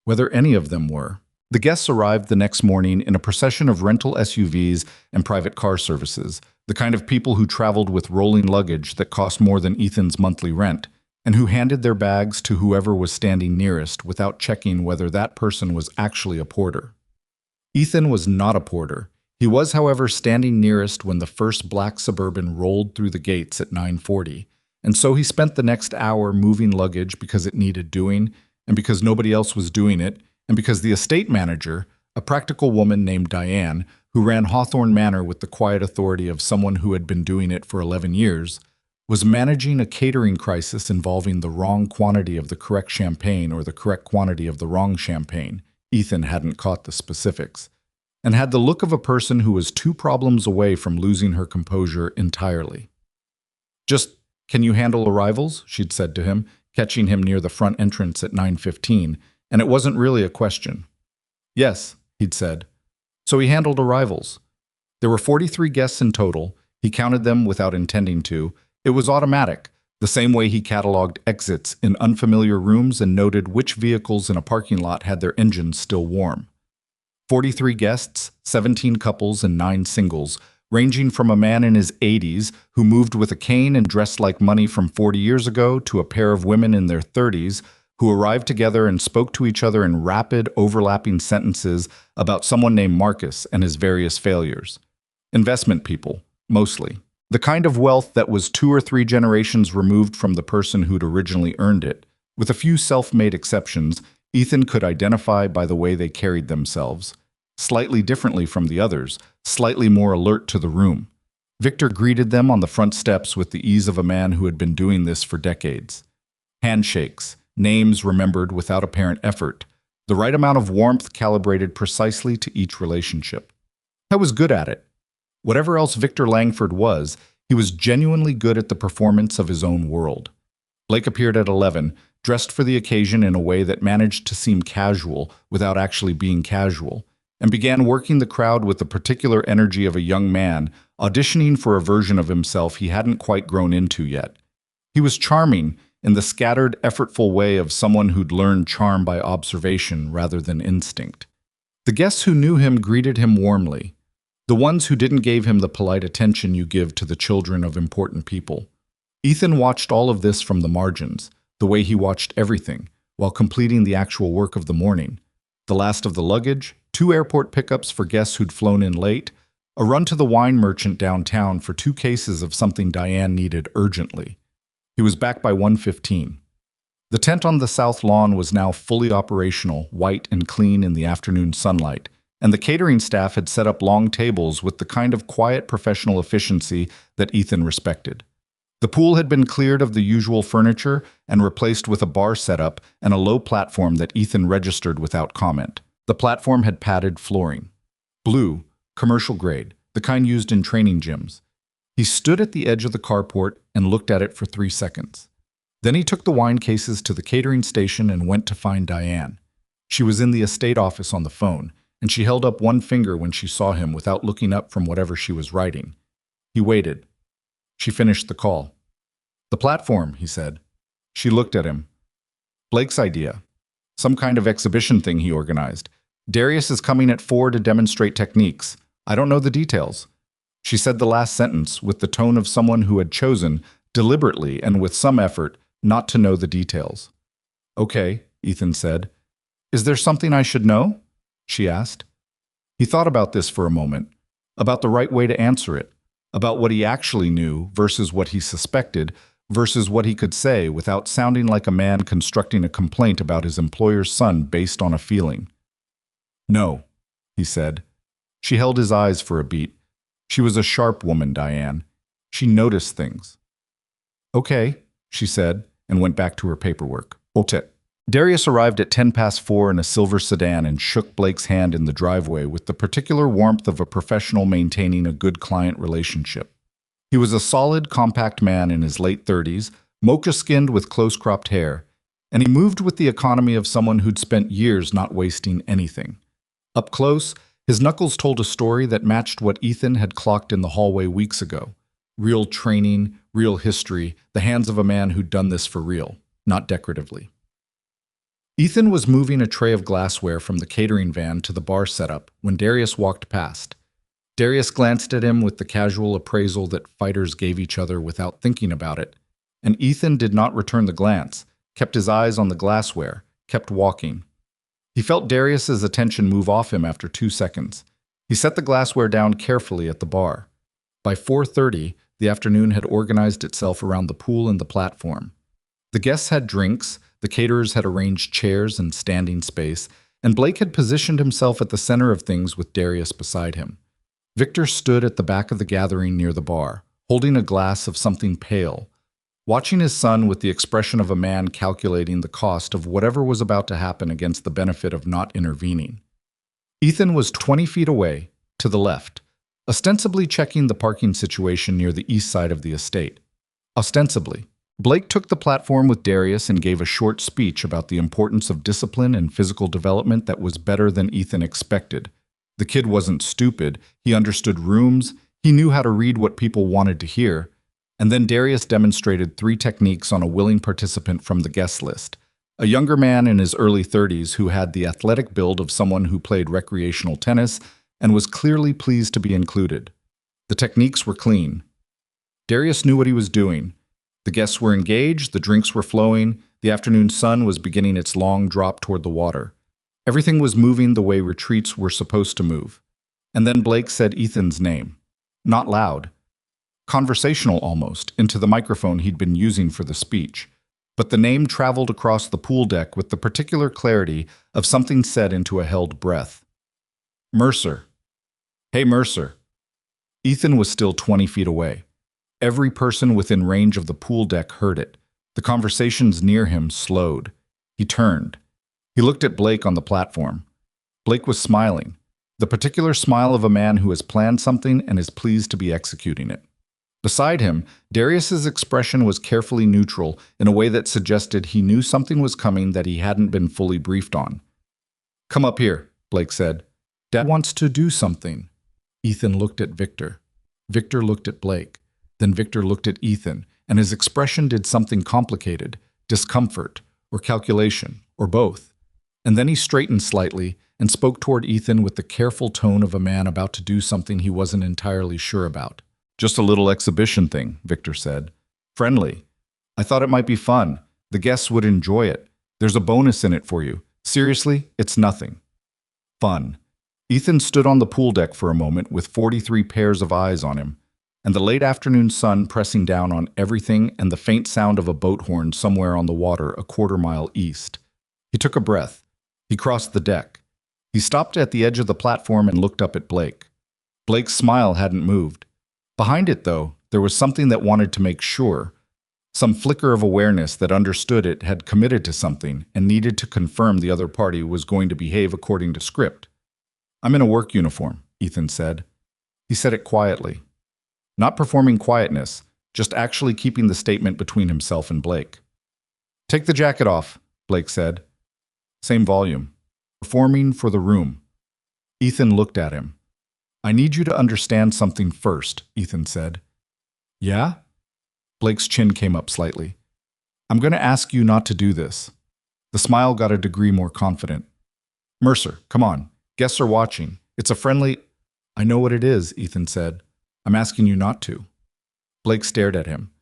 Whether any of them were. The guests arrived the next morning in a procession of rental SUVs and private car services, the kind of people who traveled with rolling luggage that cost more than Ethan's monthly rent, and who handed their bags to whoever was standing nearest without checking whether that person was actually a porter. Ethan was not a porter. He was, however, standing nearest when the first black Suburban rolled through the gates at 9:40, and so he spent the next hour moving luggage because it needed doing, and because nobody else was doing it, and because the estate manager, a practical woman named Diane, who ran Hawthorne Manor with the quiet authority of someone who had been doing it for 11 years, was managing a catering crisis involving the wrong quantity of the correct champagne or the correct quantity of the wrong champagne. Ethan hadn't caught the specifics, and had the look of a person who was 2 problems away from losing her composure entirely. Just, can you handle arrivals? She'd said to him, catching him near the front entrance at 9:15, and it wasn't really a question. Yes, he'd said. So he handled arrivals. There were 43 guests in total. He counted them without intending to. It was automatic, the same way he cataloged exits in unfamiliar rooms and noted which vehicles in a parking lot had their engines still warm. 43 guests, 17 couples and 9 singles, ranging from a man in his 80s who moved with a cane and dressed like money from 40 years ago to a pair of women in their 30s who arrived together and spoke to each other in rapid, overlapping sentences about someone named Marcus and his various failures. Investment people, mostly. The kind of wealth that was 2 or 3 generations removed from the person who'd originally earned it. With a few self-made exceptions, Ethan could identify by the way they carried themselves. Slightly differently from the others, slightly more alert to the room. Victor greeted them on the front steps with the ease of a man who had been doing this for decades. Handshakes, names remembered without apparent effort, the right amount of warmth calibrated precisely to each relationship. I was good at it. Whatever else Victor Langford was, he was genuinely good at the performance of his own world. Blake appeared at 11, dressed for the occasion in a way that managed to seem casual without actually being casual, and began working the crowd with the particular energy of a young man auditioning for a version of himself he hadn't quite grown into yet. He was charming in the scattered, effortful way of someone who'd learned charm by observation rather than instinct. The guests who knew him greeted him warmly. The ones who didn't gave him the polite attention you give to the children of important people. Ethan watched all of this from the margins, the way he watched everything, while completing the actual work of the morning. The last of the luggage, 2 airport pickups for guests who'd flown in late, a run to the wine merchant downtown for 2 cases of something Diane needed urgently. He was back by 1:15. The tent on the south lawn was now fully operational, white and clean in the afternoon sunlight, and the catering staff had set up long tables with the kind of quiet professional efficiency that Ethan respected. The pool had been cleared of the usual furniture and replaced with a bar setup and a low platform that Ethan registered without comment. The platform had padded flooring. Blue, commercial grade, the kind used in training gyms. He stood at the edge of the carport and looked at it for 3 seconds. Then he took the wine cases to the catering station and went to find Diane. She was in the estate office on the phone, and she held up one finger when she saw him without looking up from whatever she was writing. He waited. She finished the call. "The platform," he said. She looked at him. "Blake's idea. Some kind of exhibition thing he organized. Darius is coming at 4 to demonstrate techniques. I don't know the details." She said the last sentence with the tone of someone who had chosen, deliberately and with some effort, not to know the details. "Okay," Ethan said. "Is there something I should know?" she asked. He thought about this for a moment, about the right way to answer it, about what he actually knew versus what he suspected versus what he could say without sounding like a man constructing a complaint about his employer's son based on a feeling. "No," he said. She held his eyes for a beat. She was a sharp woman, Diane. She noticed things. "Okay," she said, and went back to her paperwork. "Okay." Darius arrived at 4:10 in a silver sedan and shook Blake's hand in the driveway with the particular warmth of a professional maintaining a good client relationship. He was a solid, compact man in his late 30s, mocha-skinned with close-cropped hair, and he moved with the economy of someone who'd spent years not wasting anything. Up close, his knuckles told a story that matched what Ethan had clocked in the hallway weeks ago. Real training, real history, the hands of a man who'd done this for real, not decoratively. Ethan was moving a tray of glassware from the catering van to the bar setup when Darius walked past. Darius glanced at him with the casual appraisal that fighters gave each other without thinking about it, and Ethan did not return the glance, kept his eyes on the glassware, kept walking. He felt Darius's attention move off him after 2 seconds. He set the glassware down carefully at the bar. By 4:30, the afternoon had organized itself around the pool and the platform. The guests had drinks, the caterers had arranged chairs and standing space, and Blake had positioned himself at the center of things with Darius beside him. Victor stood at the back of the gathering near the bar, holding a glass of something pale, watching his son with the expression of a man calculating the cost of whatever was about to happen against the benefit of not intervening. Ethan was 20 feet away, to the left, ostensibly checking the parking situation near the east side of the estate. Ostensibly. Blake took the platform with Darius and gave a short speech about the importance of discipline and physical development that was better than Ethan expected. The kid wasn't stupid, he understood rooms, he knew how to read what people wanted to hear, and then Darius demonstrated 3 techniques on a willing participant from the guest list. A younger man in his early 30s who had the athletic build of someone who played recreational tennis and was clearly pleased to be included. The techniques were clean. Darius knew what he was doing. The guests were engaged, the drinks were flowing, the afternoon sun was beginning its long drop toward the water. Everything was moving the way retreats were supposed to move. And then Blake said Ethan's name. Not loud. Conversational almost, into the microphone he'd been using for the speech. But the name traveled across the pool deck with the particular clarity of something said into a held breath. Mercer. "Hey, Mercer." Ethan was still 20 feet away. Every person within range of the pool deck heard it. The conversations near him slowed. He turned. He looked at Blake on the platform. Blake was smiling, the particular smile of a man who has planned something and is pleased to be executing it. Beside him, Darius's expression was carefully neutral in a way that suggested he knew something was coming that he hadn't been fully briefed on. "Come up here," Blake said. "Dad wants to do something." Ethan looked at Victor. Victor looked at Blake. Then Victor looked at Ethan, and his expression did something complicated, discomfort, or calculation, or both. And then he straightened slightly and spoke toward Ethan with the careful tone of a man about to do something he wasn't entirely sure about. "Just a little exhibition thing," Victor said. "Friendly. I thought it might be fun. The guests would enjoy it. There's a bonus in it for you. Seriously, it's nothing." Fun. Ethan stood on the pool deck for a moment with 43 pairs of eyes on him. and the late afternoon sun pressing down on everything and the faint sound of a boat horn somewhere on the water a quarter-mile east. He took a breath. He crossed the deck. He stopped at the edge of the platform and looked up at Blake. Blake's smile hadn't moved. Behind it, though, there was something that wanted to make sure. Some flicker of awareness that understood it had committed to something and needed to confirm the other party was going to behave according to script. "I'm in a work uniform," Ethan said. He said it quietly. Not performing quietness, just actually keeping the statement between himself and Blake. "Take the jacket off," Blake said. Same volume. "Performing for the room." Ethan looked at him. "I need you to understand something first," Ethan said. "Yeah?" Blake's chin came up slightly. "I'm going to ask you not to do this." The smile got a degree more confident. "Mercer, come on. Guests are watching. It's a friendly—" "I know what it is," Ethan said. "I'm asking you not to." Blake stared at him.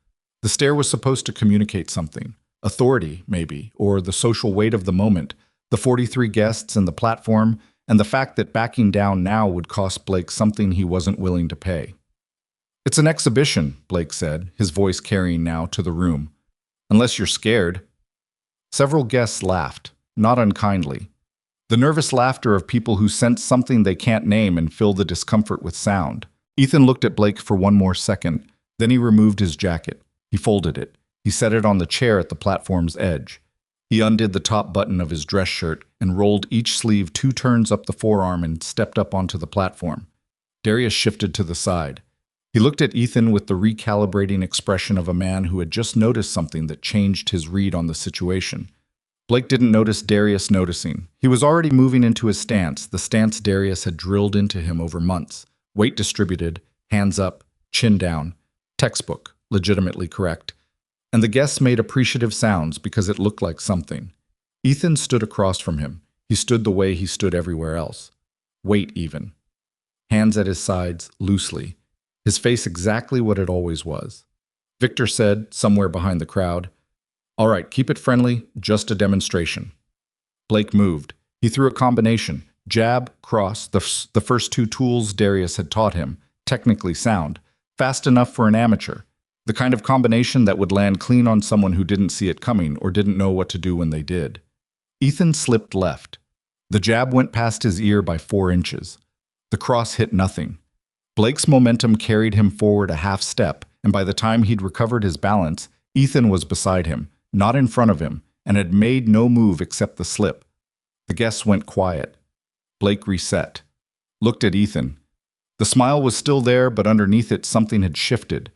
The stare was supposed to communicate something. Authority, maybe, or the social weight of the moment, the 43 guests and the platform, and the fact that backing down now would cost Blake something he wasn't willing to pay. "It's an exhibition," Blake said, his voice carrying now to the room. "Unless you're scared." Several guests laughed, not unkindly. The nervous laughter of people who sense something they can't name and fill the discomfort with sound. Ethan looked at Blake for one more second, then he removed his jacket. He folded it. He set it on the chair at the platform's edge. He undid the top button of his dress shirt and rolled each sleeve 2 turns up the forearm and stepped up onto the platform. Darius shifted to the side. He looked at Ethan with the recalibrating expression of a man who had just noticed something that changed his read on the situation. Blake didn't notice Darius noticing. He was already moving into his stance, the stance Darius had drilled into him over months. Weight distributed, hands up, chin down. Textbook, legitimately correct. And the guests made appreciative sounds because it looked like something. Ethan stood across from him. He stood the way he stood everywhere else. Weight even. Hands at his sides, loosely. His face exactly what it always was. Victor said, somewhere behind the crowd, "All right, keep it friendly, just a demonstration." Blake moved. He threw a combination. Jab, cross, the first 2 tools Darius had taught him, technically sound, fast enough for an amateur. The kind of combination that would land clean on someone who didn't see it coming or didn't know what to do when they did. Ethan slipped left. The jab went past his ear by 4 inches. The cross hit nothing. Blake's momentum carried him forward a half step, and by the time he'd recovered his balance, Ethan was beside him, not in front of him, and had made no move except the slip. The guests went quiet. Blake reset. Looked at Ethan. The smile was still there, but underneath it something had shifted.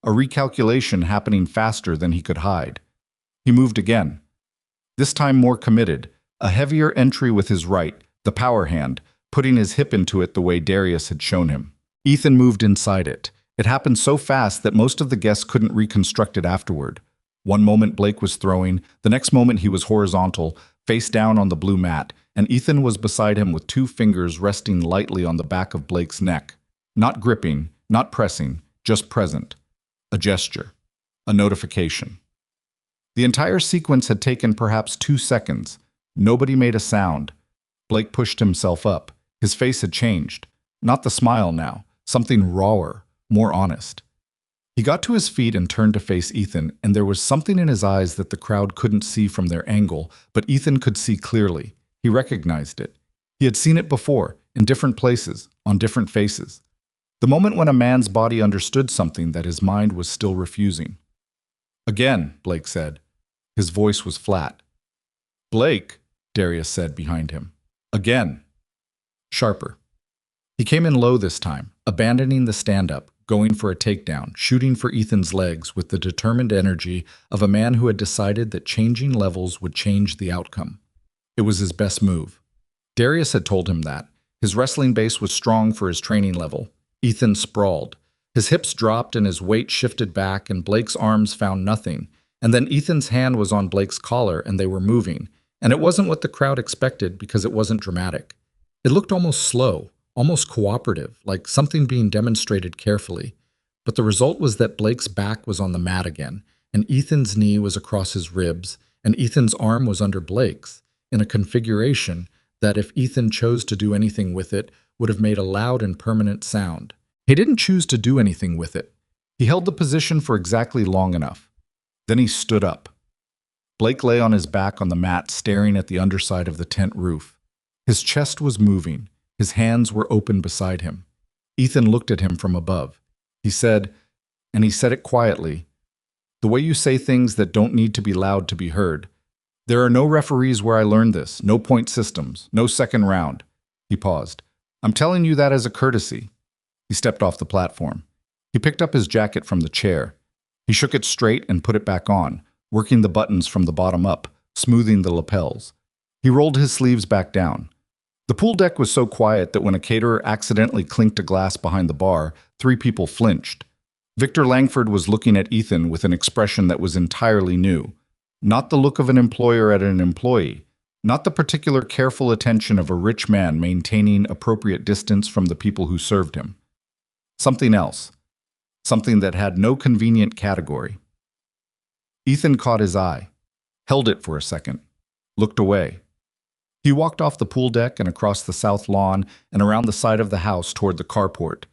A recalculation happening faster than he could hide. He moved again. This time more committed, a heavier entry with his right, the power hand, putting his hip into it the way Darius had shown him. Ethan moved inside it. It happened so fast that most of the guests couldn't reconstruct it afterward. One moment Blake was throwing, the next moment he was horizontal, face down on the blue mat, and Ethan was beside him with 2 fingers resting lightly on the back of Blake's neck. Not gripping, not pressing, just present. A gesture. A notification. The entire sequence had taken perhaps 2 seconds. Nobody made a sound. Blake pushed himself up. His face had changed. Not the smile now. Something rawer, more honest. He got to his feet and turned to face Ethan, and there was something in his eyes that the crowd couldn't see from their angle, but Ethan could see clearly. He recognized it. He had seen it before, in different places, on different faces. The moment when a man's body understood something that his mind was still refusing. "Again," Blake said. His voice was flat. "Blake," Darius said behind him. "Again." Sharper. He came in low this time, abandoning the stand-up, going for a takedown, shooting for Ethan's legs with the determined energy of a man who had decided that changing levels would change the outcome. It was his best move. Darius had told him that. His wrestling base was strong for his training level. Ethan sprawled. His hips dropped and his weight shifted back, and Blake's arms found nothing. And then Ethan's hand was on Blake's collar and they were moving. And it wasn't what the crowd expected because it wasn't dramatic. It looked almost slow, almost cooperative, like something being demonstrated carefully. But the result was that Blake's back was on the mat again, and Ethan's knee was across his ribs, and Ethan's arm was under Blake's, in a configuration that, if Ethan chose to do anything with it, would have made a loud and permanent sound. He didn't choose to do anything with it. He held the position for exactly long enough. Then he stood up. Blake lay on his back on the mat, staring at the underside of the tent roof. His chest was moving. His hands were open beside him. Ethan looked at him from above. He said, and he said it quietly, "The way you say things that don't need to be loud to be heard. There are no referees where I learned this, no point systems, no second round." He paused. "I'm telling you that as a courtesy." He stepped off the platform. He picked up his jacket from the chair. He shook it straight and put it back on, working the buttons from the bottom up, smoothing the lapels. He rolled his sleeves back down. The pool deck was so quiet that when a caterer accidentally clinked a glass behind the bar, 3 people flinched. Victor Langford was looking at Ethan with an expression that was entirely new. Not the look of an employer at an employee, not the particular careful attention of a rich man maintaining appropriate distance from the people who served him. Something else. Something that had no convenient category. Ethan caught his eye, held it for a second, looked away. He walked off the pool deck and across the south lawn and around the side of the house toward the carport.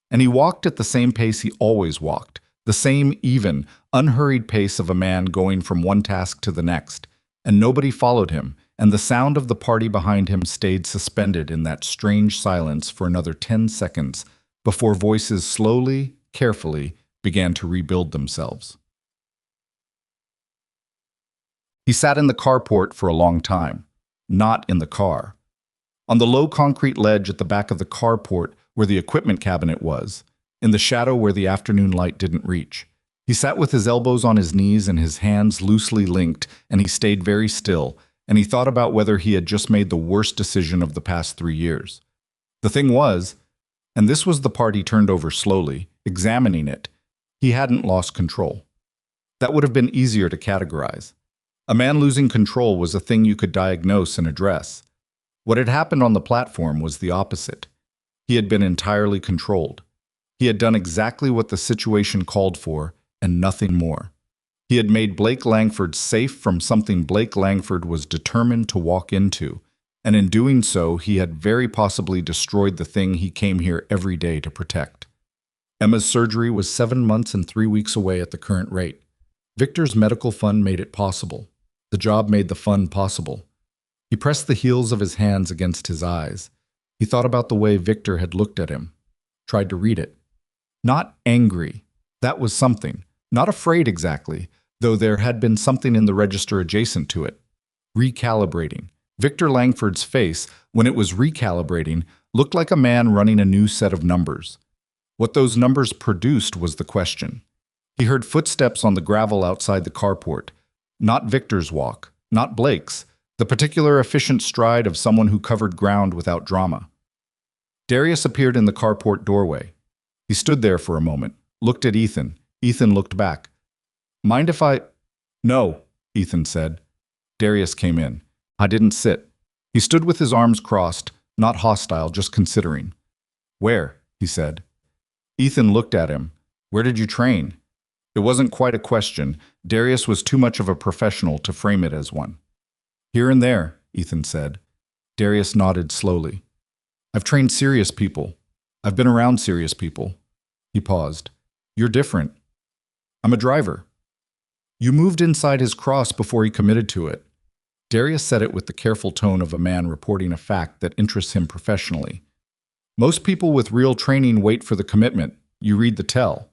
And he walked at the same pace he always walked, the same even, unhurried pace of a man going from one task to the next. And nobody followed him, and the sound of the party behind him stayed suspended in that strange silence for another 10 seconds before voices slowly, carefully, began to rebuild themselves. He sat in the carport for a long time. Not in the car. On the low concrete ledge at the back of the carport where the equipment cabinet was, in the shadow where the afternoon light didn't reach. He sat with his elbows on his knees and his hands loosely linked, and he stayed very still, and he thought about whether he had just made the worst decision of the past 3 years. The thing was, and this was the part he turned over slowly, examining it, he hadn't lost control. That would have been easier to categorize. A man losing control was a thing you could diagnose and address. What had happened on the platform was the opposite. He had been entirely controlled. He had done exactly what the situation called for, and nothing more. He had made Blake Langford safe from something Blake Langford was determined to walk into, and in doing so, he had very possibly destroyed the thing he came here every day to protect. Emma's surgery was 7 months and 3 weeks away at the current rate. Victor's medical fund made it possible. The job made the fun possible. He pressed the heels of his hands against his eyes. He thought about the way Victor had looked at him, tried to read it. Not angry. That was something. Not afraid exactly, though there had been something in the register adjacent to it. Recalibrating. Victor Langford's face, when it was recalibrating, looked like a man running a new set of numbers. What those numbers produced was the question. He heard footsteps on the gravel outside the carport. Not Victor's walk, not Blake's, the particular efficient stride of someone who covered ground without drama. Darius appeared in the carport doorway. He stood there for a moment, looked at Ethan. Ethan looked back. "Mind if I—" "No," Ethan said. Darius came in. "I didn't sit." He stood with his arms crossed, not hostile, just considering. "Where?" he said. Ethan looked at him. "Where did you train?" It wasn't quite a question. Darius was too much of a professional to frame it as one. "Here and there," Ethan said. Darius nodded slowly. "I've trained serious people. I've been around serious people." He paused. "You're different." "I'm a driver." You moved inside his cross before he committed to it. Darius said it with the careful tone of a man reporting a fact that interests him professionally. "Most people with real training wait for the commitment. You read the tell."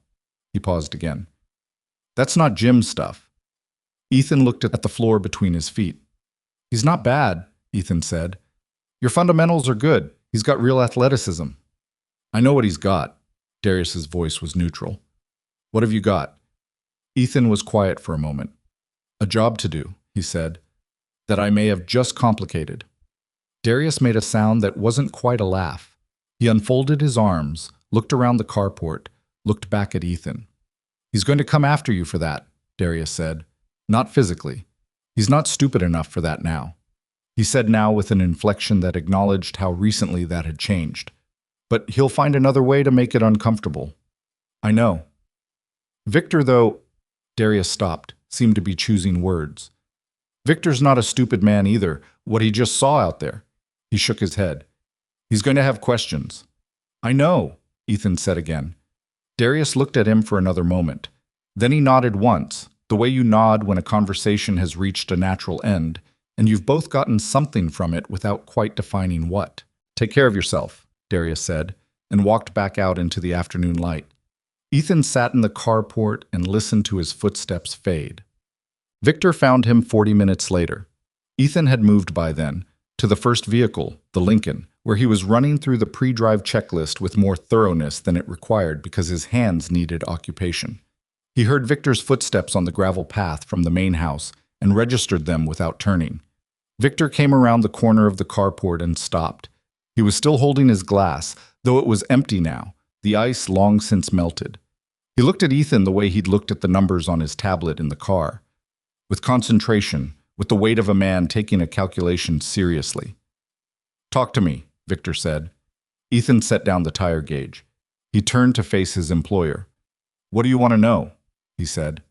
He paused again. "That's not gym stuff." Ethan looked at the floor between his feet. "He's not bad," Ethan said. "Your fundamentals are good. He's got real athleticism." "I know what he's got." Darius's voice was neutral. "What have you got?" Ethan was quiet for a moment. "A job to do," he said, "that I may have just complicated." Darius made a sound that wasn't quite a laugh. He unfolded his arms, looked around the carport, looked back at Ethan. "He's going to come after you for that," Darius said. "Not physically. He's not stupid enough for that now." He said now with an inflection that acknowledged how recently that had changed. "But he'll find another way to make it uncomfortable." "I know." "Victor, though—" Darius stopped, seemed to be choosing words. "Victor's not a stupid man either, what he just saw out there." He shook his head. "He's going to have questions." "I know," Ethan said again. Darius looked at him for another moment. Then he nodded once, the way you nod when a conversation has reached a natural end, and you've both gotten something from it without quite defining what. Take care of yourself, Darius said, and walked back out into the afternoon light. Ethan sat in the carport and listened to his footsteps fade. Victor found him 40 minutes later. Ethan had moved by then to the first vehicle, the Lincoln, where he was running through the pre-drive checklist with more thoroughness than it required because his hands needed occupation. He heard Victor's footsteps on the gravel path from the main house and registered them without turning. Victor came around the corner of the carport and stopped. He was still holding his glass, though it was empty now, the ice long since melted. He looked at Ethan the way he'd looked at the numbers on his tablet in the car, with concentration, with the weight of a man taking a calculation seriously. "Talk to me," Victor said. Ethan set down the tire gauge. He turned to face his employer. "What do you want to know?" he said.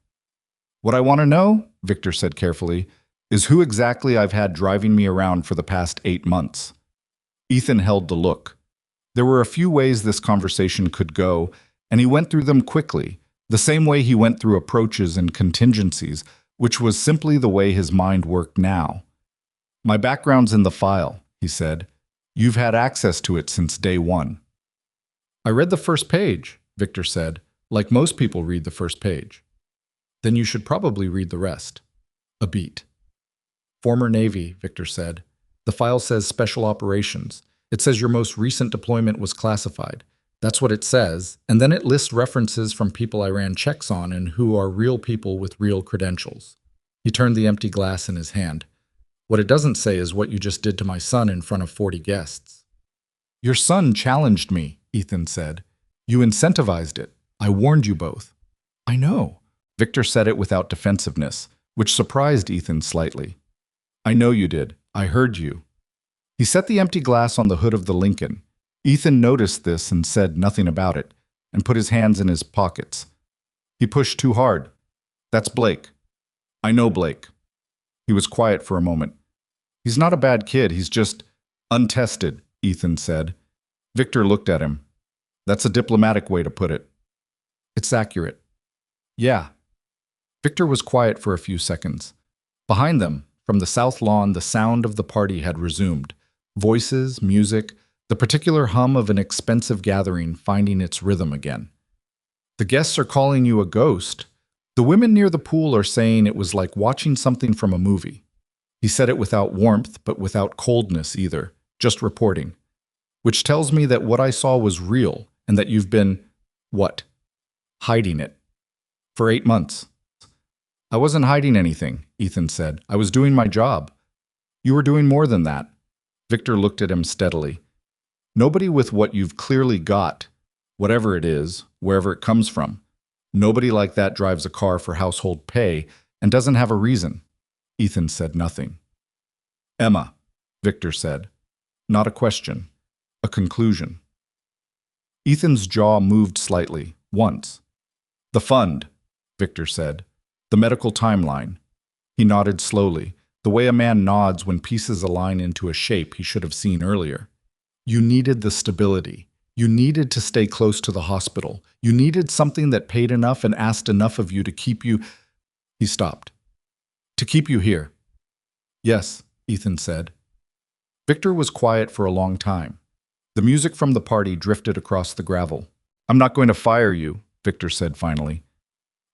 "What I want to know," Victor said carefully, "is who exactly I've had driving me around for the past 8 months. Ethan held the look. There were a few ways this conversation could go, and he went through them quickly, the same way he went through approaches and contingencies, which was simply the way his mind worked now. "My background's in the file," he said. "You've had access to it since day one." "I read the first page," Victor said, "like most people read the first page." "Then you should probably read the rest." A beat. "Former Navy," Victor said. "The file says Special Operations. It says your most recent deployment was classified. That's what it says, and then it lists references from people I ran checks on and who are real people with real credentials." He turned the empty glass in his hand. "What it doesn't say is what you just did to my son in front of 40 guests." "Your son challenged me," Ethan said. "You incentivized it. I warned you both." "I know." Victor said it without defensiveness, which surprised Ethan slightly. "I know you did. I heard you." He set the empty glass on the hood of the Lincoln. Ethan noticed this and said nothing about it, and put his hands in his pockets. He pushed too hard. "That's Blake." "I know Blake." He was quiet for a moment. "He's not a bad kid, he's just untested," Ethan said. Victor looked at him. "That's a diplomatic way to put it." "It's accurate." "Yeah." Victor was quiet for a few seconds. Behind them, from the south lawn, the sound of the party had resumed. Voices, music, the particular hum of an expensive gathering finding its rhythm again. "The guests are calling you a ghost. The women near the pool are saying it was like watching something from a movie." He said it without warmth, but without coldness either, just reporting. "Which tells me that what I saw was real, and that you've been, what? Hiding it. For 8 months. "I wasn't hiding anything," Ethan said. "I was doing my job." "You were doing more than that." Victor looked at him steadily. "Nobody with what you've clearly got, whatever it is, wherever it comes from, nobody like that drives a car for household pay and doesn't have a reason." Ethan said nothing. "Emma," Victor said. Not a question, a conclusion. Ethan's jaw moved slightly, once. "The fund," Victor said. "The medical timeline." He nodded slowly, the way a man nods when pieces align into a shape he should have seen earlier. "You needed the stability. You needed to stay close to the hospital. You needed something that paid enough and asked enough of you to keep you—" He stopped. "To keep you here." "Yes," Ethan said. Victor was quiet for a long time. The music from the party drifted across the gravel. "I'm not going to fire you," Victor said finally.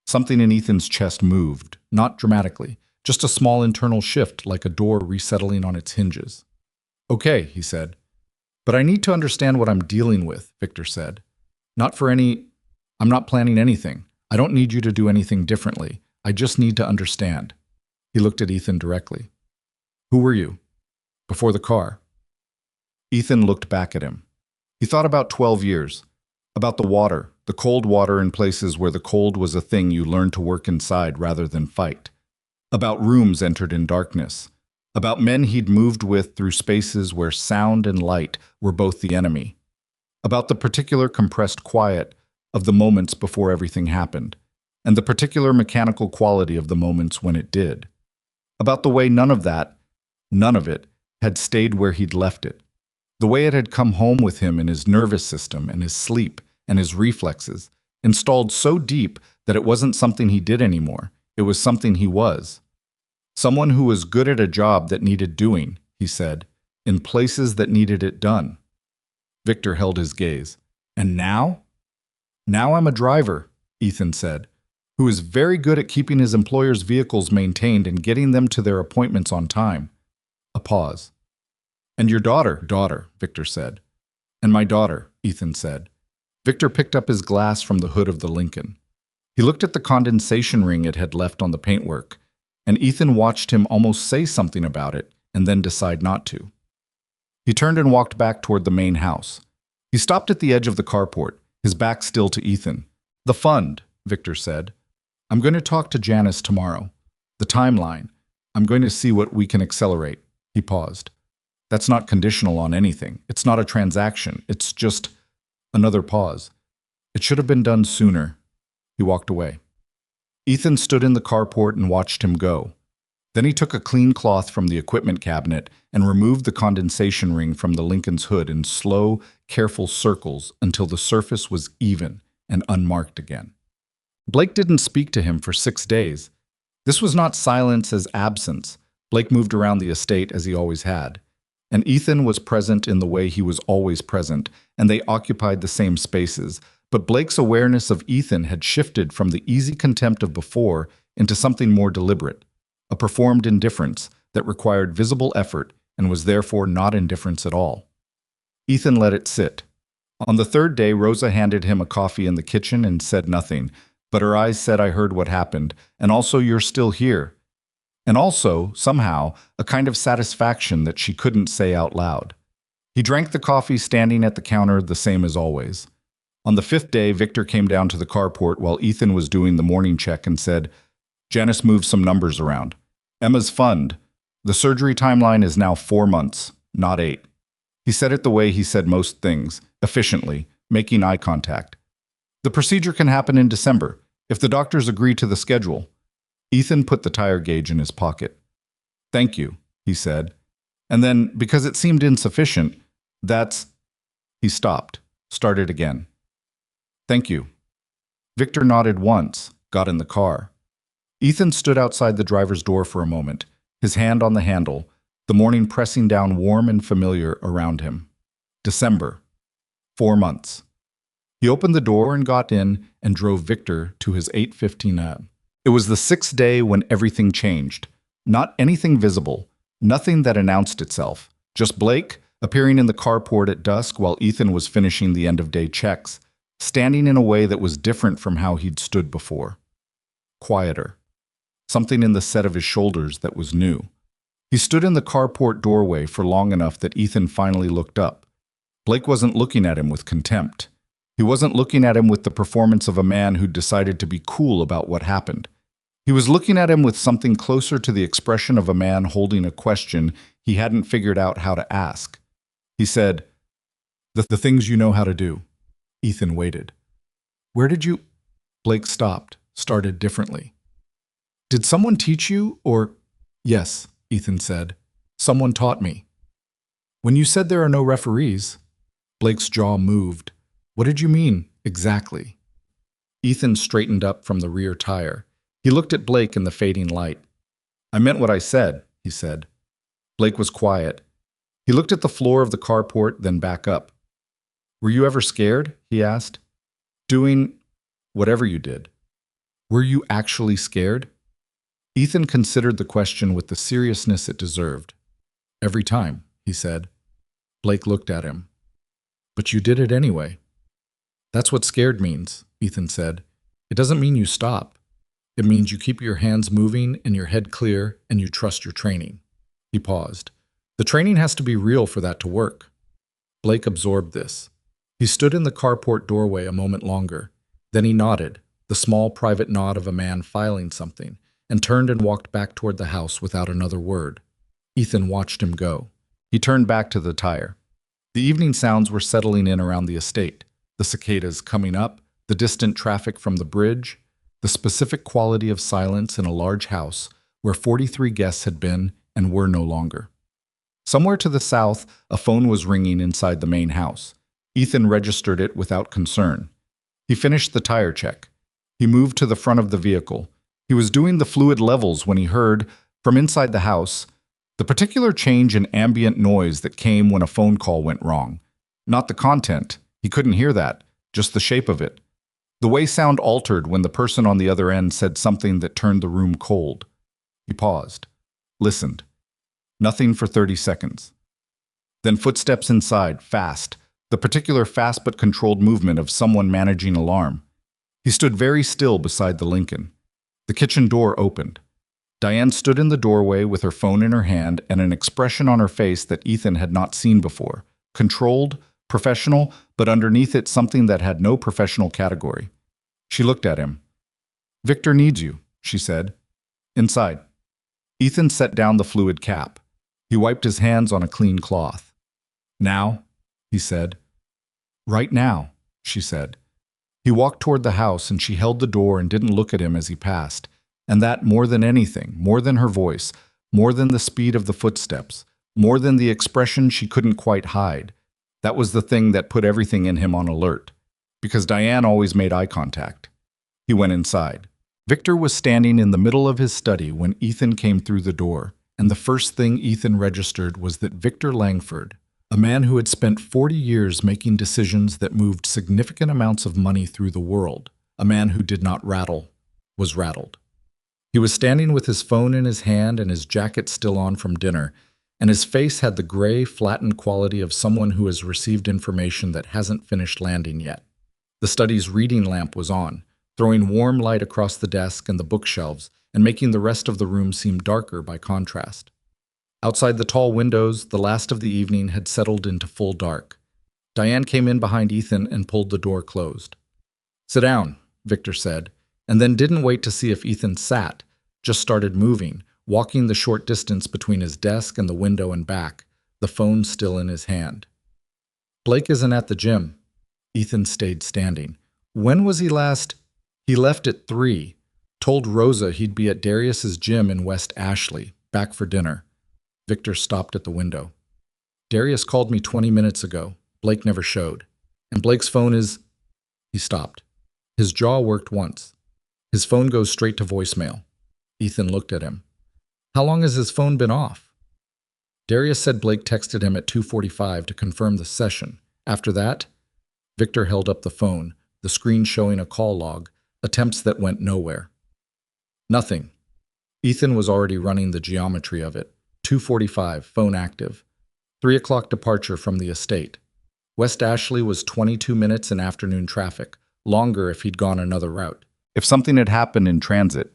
Something in Ethan's chest moved, not dramatically, just a small internal shift like a door resettling on its hinges. "Okay," he said. "But I need to understand what I'm dealing with," Victor said. I'm not planning anything. I don't need you to do anything differently. I just need to understand." He looked at Ethan directly. "Who were you? Before the car?" Ethan looked back at him. He thought about 12 years. About the water, the cold water in places where the cold was a thing you learned to work inside rather than fight. About rooms entered in darkness. About men he'd moved with through spaces where sound and light were both the enemy. About the particular compressed quiet of the moments before everything happened, and the particular mechanical quality of the moments when it did. About the way none of it, had stayed where he'd left it. The way it had come home with him in his nervous system and his sleep and his reflexes, installed so deep that it wasn't something he did anymore. It was something he was. Someone who was good at a job that needed doing, he said, in places that needed it done. Victor held his gaze. And now? Now I'm a driver, Ethan said, who is very good at keeping his employer's vehicles maintained and getting them to their appointments on time. A pause. And your daughter, Victor said. And my daughter, Ethan said. Victor picked up his glass from the hood of the Lincoln. He looked at the condensation ring it had left on the paintwork, and Ethan watched him almost say something about it and then decide not to. He turned and walked back toward the main house. He stopped at the edge of the carport, his back still to Ethan. The fund, Victor said. I'm going to talk to Janice tomorrow. The timeline. I'm going to see what we can accelerate. He paused. That's not conditional on anything. It's not a transaction. It's just another pause. It should have been done sooner. He walked away. Ethan stood in the carport and watched him go. Then he took a clean cloth from the equipment cabinet and removed the condensation ring from the Lincoln's hood in slow, careful circles until the surface was even and unmarked again. Blake didn't speak to him for 6 days. This was not silence as absence. Blake moved around the estate as he always had. And Ethan was present in the way he was always present, and they occupied the same spaces. But Blake's awareness of Ethan had shifted from the easy contempt of before into something more deliberate, a performed indifference that required visible effort and was therefore not indifference at all. Ethan let it sit. On the third day, Rosa handed him a coffee in the kitchen and said nothing, but her eyes said, I heard what happened, and also you're still here. And also, somehow, a kind of satisfaction that she couldn't say out loud. He drank the coffee standing at the counter the same as always. On the 5th day, Victor came down to the carport while Ethan was doing the morning check and said, Janice moved some numbers around. Emma's fund. The surgery timeline is now 4 months, not 8. He said it the way he said most things, efficiently, making eye contact. The procedure can happen in December, if the doctors agree to the schedule. Ethan put the tire gauge in his pocket. Thank you, he said. And then, because it seemed insufficient, He stopped, started again. Thank you. Victor nodded once, got in the car. Ethan stood outside the driver's door for a moment, his hand on the handle, the morning pressing down warm and familiar around him. December. 4 months. He opened the door and got in and drove Victor to his 8:15 a.m. It was the 6th day when everything changed. Not anything visible, nothing that announced itself. Just Blake, appearing in the carport at dusk while Ethan was finishing the end-of-day checks, standing in a way that was different from how he'd stood before. Quieter. Something in the set of his shoulders that was new. He stood in the carport doorway for long enough that Ethan finally looked up. Blake wasn't looking at him with contempt. He wasn't looking at him with the performance of a man who'd decided to be cool about what happened. He was looking at him with something closer to the expression of a man holding a question he hadn't figured out how to ask. He said, The things you know how to do. Ethan waited. Where did you... Blake stopped, started differently. Did someone teach you, or... Yes, Ethan said. Someone taught me. When you said there are no referees... Blake's jaw moved. What did you mean, exactly? Ethan straightened up from the rear tire. He looked at Blake in the fading light. I meant what I said, he said. Blake was quiet. He looked at the floor of the carport, then back up. Were you ever scared? He asked. Doing whatever you did. Were you actually scared? Ethan considered the question with the seriousness it deserved. Every time, he said. Blake looked at him. But you did it anyway. That's what scared means, Ethan said. It doesn't mean you stop. It means you keep your hands moving and your head clear and you trust your training. He paused. The training has to be real for that to work. Blake absorbed this. He stood in the carport doorway a moment longer. Then he nodded, the small private nod of a man filing something, and turned and walked back toward the house without another word. Ethan watched him go. He turned back to the tire. The evening sounds were settling in around the estate. The cicadas coming up, the distant traffic from the bridge, the specific quality of silence in a large house where 43 guests had been and were no longer. Somewhere to the south, a phone was ringing inside the main house. Ethan registered it without concern. He finished the tire check. He moved to the front of the vehicle. He was doing the fluid levels when he heard, from inside the house, the particular change in ambient noise that came when a phone call went wrong. Not the content. He couldn't hear that, just the shape of it. The way sound altered when the person on the other end said something that turned the room cold. He paused, listened. Nothing for 30 seconds. Then footsteps inside, fast, the particular fast but controlled movement of someone managing alarm. He stood very still beside the Lincoln. The kitchen door opened. Diane stood in the doorway with her phone in her hand and an expression on her face that Ethan had not seen before. Controlled, professional, but underneath it something that had no professional category. She looked at him. "Victor needs you," she said. "Inside." Ethan set down the fluid cap. He wiped his hands on a clean cloth. "Now?" he said. "Right now," she said. He walked toward the house and she held the door and didn't look at him as he passed. And that, more than anything, more than her voice, more than the speed of the footsteps, more than the expression she couldn't quite hide, that was the thing that put everything in him on alert. Because Diane always made eye contact. He went inside. Victor was standing in the middle of his study when Ethan came through the door, and the first thing Ethan registered was that Victor Langford, a man who had spent 40 years making decisions that moved significant amounts of money through the world, a man who did not rattle, was rattled. He was standing with his phone in his hand and his jacket still on from dinner, and his face had the gray, flattened quality of someone who has received information that hasn't finished landing yet. The study's reading lamp was on, throwing warm light across the desk and the bookshelves and making the rest of the room seem darker by contrast. Outside the tall windows, the last of the evening had settled into full dark. Diane came in behind Ethan and pulled the door closed. "Sit down," Victor said, and then didn't wait to see if Ethan sat, just started moving, walking the short distance between his desk and the window and back, the phone still in his hand. "Blake isn't at the gym." Ethan stayed standing. "When was he last?" "He left at 3. Told Rosa he'd be at Darius's gym in West Ashley, back for dinner." Victor stopped at the window. "Darius called me 20 minutes ago. Blake never showed. And Blake's phone is—" He stopped. His jaw worked once. "His phone goes straight to voicemail." Ethan looked at him. "How long has his phone been off?" Darius said Blake texted him at 2:45 to confirm the session. After that, Victor held up the phone, the screen showing a call log, attempts that went nowhere. Nothing. Ethan was already running the geometry of it. 2:45, phone active. 3 o'clock departure from the estate. West Ashley was 22 minutes in afternoon traffic, longer if he'd gone another route. If something had happened in transit.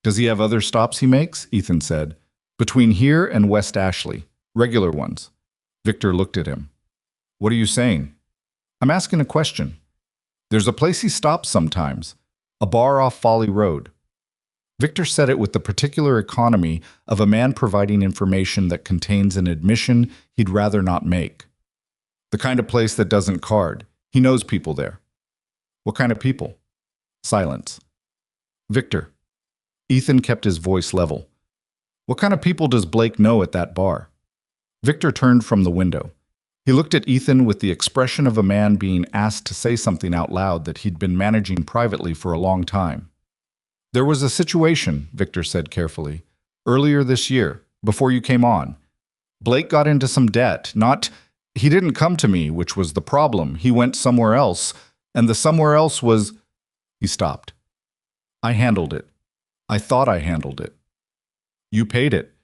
"Does he have other stops he makes?" Ethan said. "Between here and West Ashley. Regular ones." Victor looked at him. "What are you saying?" "I'm asking a question. There's a place he stops sometimes. A bar off Folly Road." Victor said it with the particular economy of a man providing information that contains an admission he'd rather not make. "The kind of place that doesn't card. He knows people there." "What kind of people?" Silence. "Victor." Ethan kept his voice level. "What kind of people does Blake know at that bar?" Victor turned from the window. He looked at Ethan with the expression of a man being asked to say something out loud that he'd been managing privately for a long time. "There was a situation," Victor said carefully, "earlier this year, before you came on. Blake got into some debt. He didn't come to me, which was the problem. He went somewhere else, and the somewhere else was—" He stopped. "I handled it. I thought I handled it." "You paid it."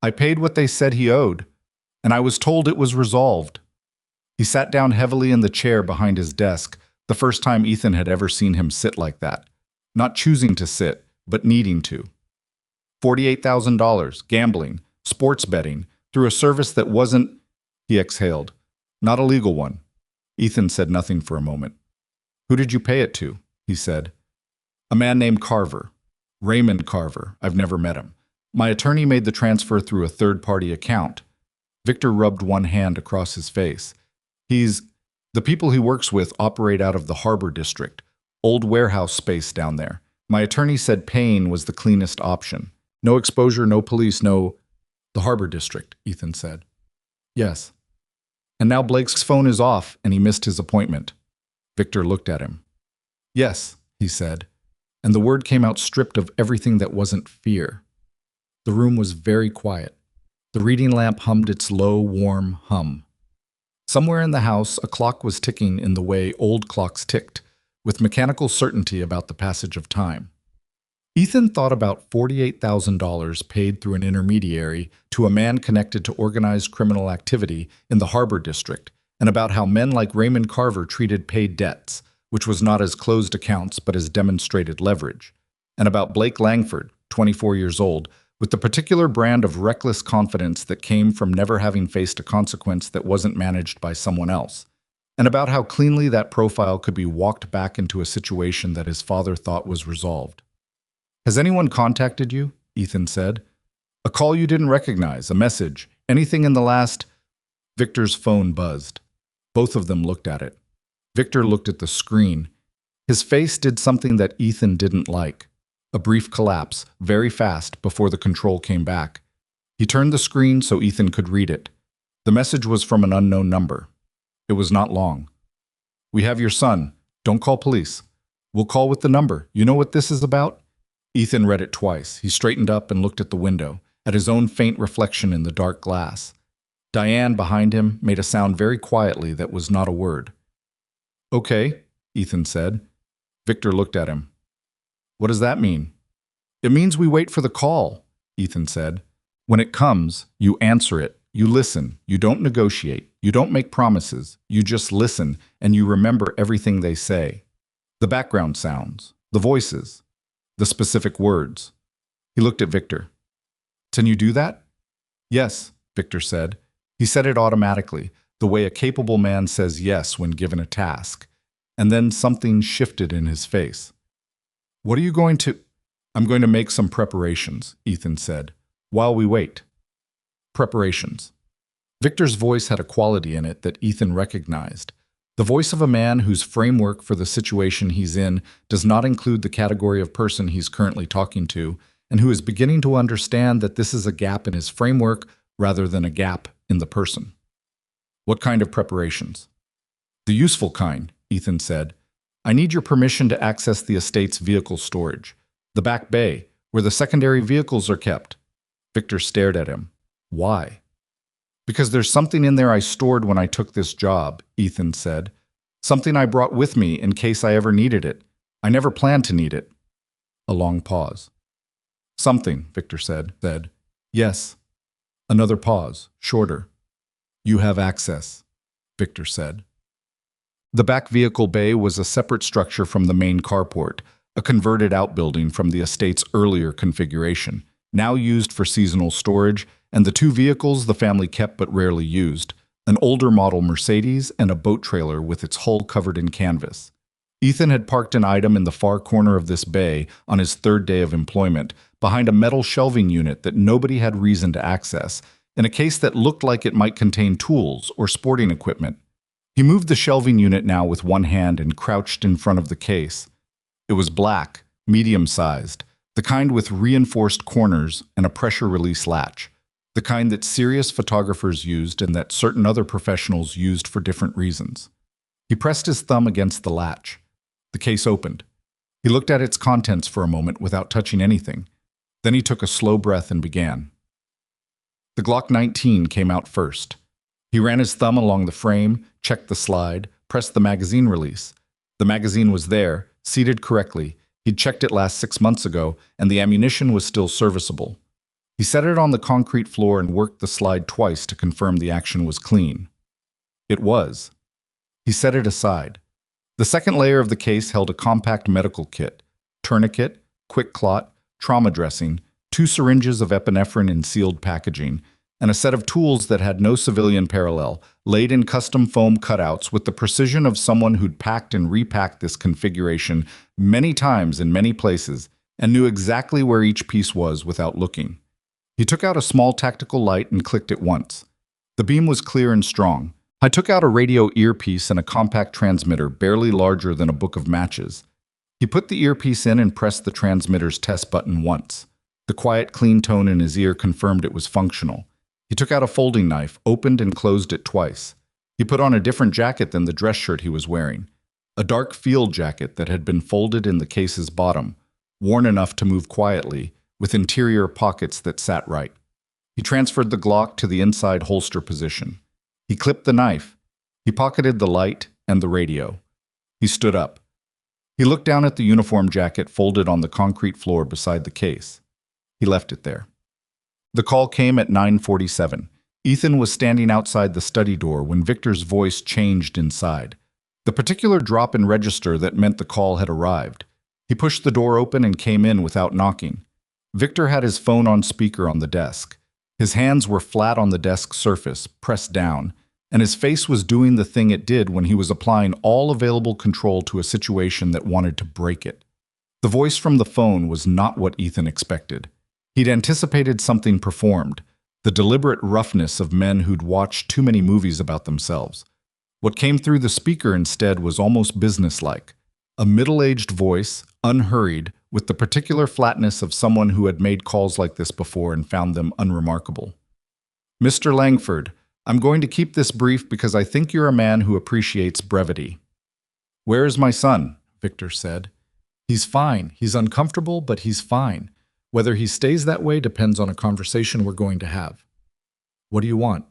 "I paid what they said he owed, and I was told it was resolved." He sat down heavily in the chair behind his desk, the first time Ethan had ever seen him sit like that. Not choosing to sit, but needing to. $48,000, gambling, sports betting, through a service that wasn't— He exhaled. "Not a legal one." Ethan said nothing for a moment. "Who did you pay it to?" he said. "A man named Carver. Raymond Carver. I've never met him. My attorney made the transfer through a third-party account." Victor rubbed one hand across his face. The people he works with operate out of the Harbor District. Old warehouse space down there. My attorney said paying was the cleanest option. No exposure, no police, no—" "The Harbor District," Ethan said. "Yes." "And now Blake's phone is off and he missed his appointment." Victor looked at him. Yes, he said, and the word came out stripped of everything that wasn't fear. The room was very quiet. The reading lamp hummed its low, warm hum. Somewhere in the house, a clock was ticking in the way old clocks ticked, with mechanical certainty about the passage of time. Ethan thought about $48,000 paid through an intermediary to a man connected to organized criminal activity in the Harbor District, and about how men like Raymond Carver treated paid debts, which was not as closed accounts but as demonstrated leverage, and about Blake Langford, 24 years old, with the particular brand of reckless confidence that came from never having faced a consequence that wasn't managed by someone else, and about how cleanly that profile could be walked back into a situation that his father thought was resolved. Has anyone contacted you? Ethan said. A call you didn't recognize, a message, anything in the last… Victor's phone buzzed. Both of them looked at it. Victor looked at the screen. His face did something that Ethan didn't like. A brief collapse, very fast, before the control came back. He turned the screen so Ethan could read it. The message was from an unknown number. It was not long. We have your son. Don't call police. We'll call with the number. You know what this is about? Ethan read it twice. He straightened up and looked at the window, at his own faint reflection in the dark glass. Diane, behind him, made a sound very quietly that was not a word. Okay, Ethan said. Victor looked at him. What does that mean? It means we wait for the call, Ethan said. When it comes, you answer it. You listen. You don't negotiate. You don't make promises. You just listen, and you remember everything they say. The background sounds, the voices, the specific words. He looked at Victor. Can you do that? Yes, Victor said. He said it automatically, the way a capable man says yes when given a task. And then something shifted in his face. What are you going to… I'm going to make some preparations, Ethan said, while we wait. Preparations. Victor's voice had a quality in it that Ethan recognized. The voice of a man whose framework for the situation he's in does not include the category of person he's currently talking to, and who is beginning to understand that this is a gap in his framework rather than a gap in the person. What kind of preparations? The useful kind, Ethan said. I need your permission to access the estate's vehicle storage, the back bay, where the secondary vehicles are kept. Victor stared at him. Why? Because there's something in there I stored when I took this job, Ethan said. Something I brought with me in case I ever needed it. I never planned to need it. A long pause. Something, Victor said. Yes. Another pause, shorter. You have access, Victor said. The back vehicle bay was a separate structure from the main carport, a converted outbuilding from the estate's earlier configuration, now used for seasonal storage, and the two vehicles the family kept but rarely used, an older model Mercedes and a boat trailer with its hull covered in canvas. Ethan had parked an item in the far corner of this bay on his third day of employment, behind a metal shelving unit that nobody had reason to access, in a case that looked like it might contain tools or sporting equipment. He moved the shelving unit now with one hand and crouched in front of the case. It was black, medium-sized, the kind with reinforced corners and a pressure-release latch, the kind that serious photographers used and that certain other professionals used for different reasons. He pressed his thumb against the latch. The case opened. He looked at its contents for a moment without touching anything. Then he took a slow breath and began. The Glock 19 came out first. He ran his thumb along the frame, checked the slide, pressed the magazine release. The magazine was there, seated correctly. He'd checked it last 6 months ago, and the ammunition was still serviceable. He set it on the concrete floor and worked the slide twice to confirm the action was clean. It was. He set it aside. The second layer of the case held a compact medical kit, tourniquet, quick clot, trauma dressing, 2 syringes of epinephrine in sealed packaging, and a set of tools that had no civilian parallel, laid in custom foam cutouts with the precision of someone who'd packed and repacked this configuration many times in many places and knew exactly where each piece was without looking. He took out a small tactical light and clicked it once. The beam was clear and strong. I took out a radio earpiece and a compact transmitter barely larger than a book of matches. He put the earpiece in and pressed the transmitter's test button once. The quiet, clean tone in his ear confirmed it was functional. He took out a folding knife, opened and closed it twice. He put on a different jacket than the dress shirt he was wearing. a dark field jacket that had been folded in the case's bottom, worn enough to move quietly, with interior pockets that sat right. He transferred the Glock to the inside holster position. He clipped the knife. He pocketed the light and the radio. He stood up. He looked down at the uniform jacket folded on the concrete floor beside the case. He left it there. The call came at 9:47. Ethan was standing outside the study door when Victor's voice changed inside. The particular drop in register that meant the call had arrived. He pushed the door open and came in without knocking. Victor had his phone on speaker on the desk. His hands were flat on the desk surface, pressed down, and his face was doing the thing it did when he was applying all available control to a situation that wanted to break it. The voice from the phone was not what Ethan expected. He'd anticipated something performed, the deliberate roughness of men who'd watched too many movies about themselves. What came through the speaker instead was almost businesslike. A middle-aged voice, unhurried, with the particular flatness of someone who had made calls like this before and found them unremarkable. "Mr. Langford, I'm going to keep this brief because I think you're a man who appreciates brevity." "Where is my son?" Victor said. "He's fine. He's uncomfortable, but he's fine. Whether he stays that way depends on a conversation we're going to have." "What do you want?"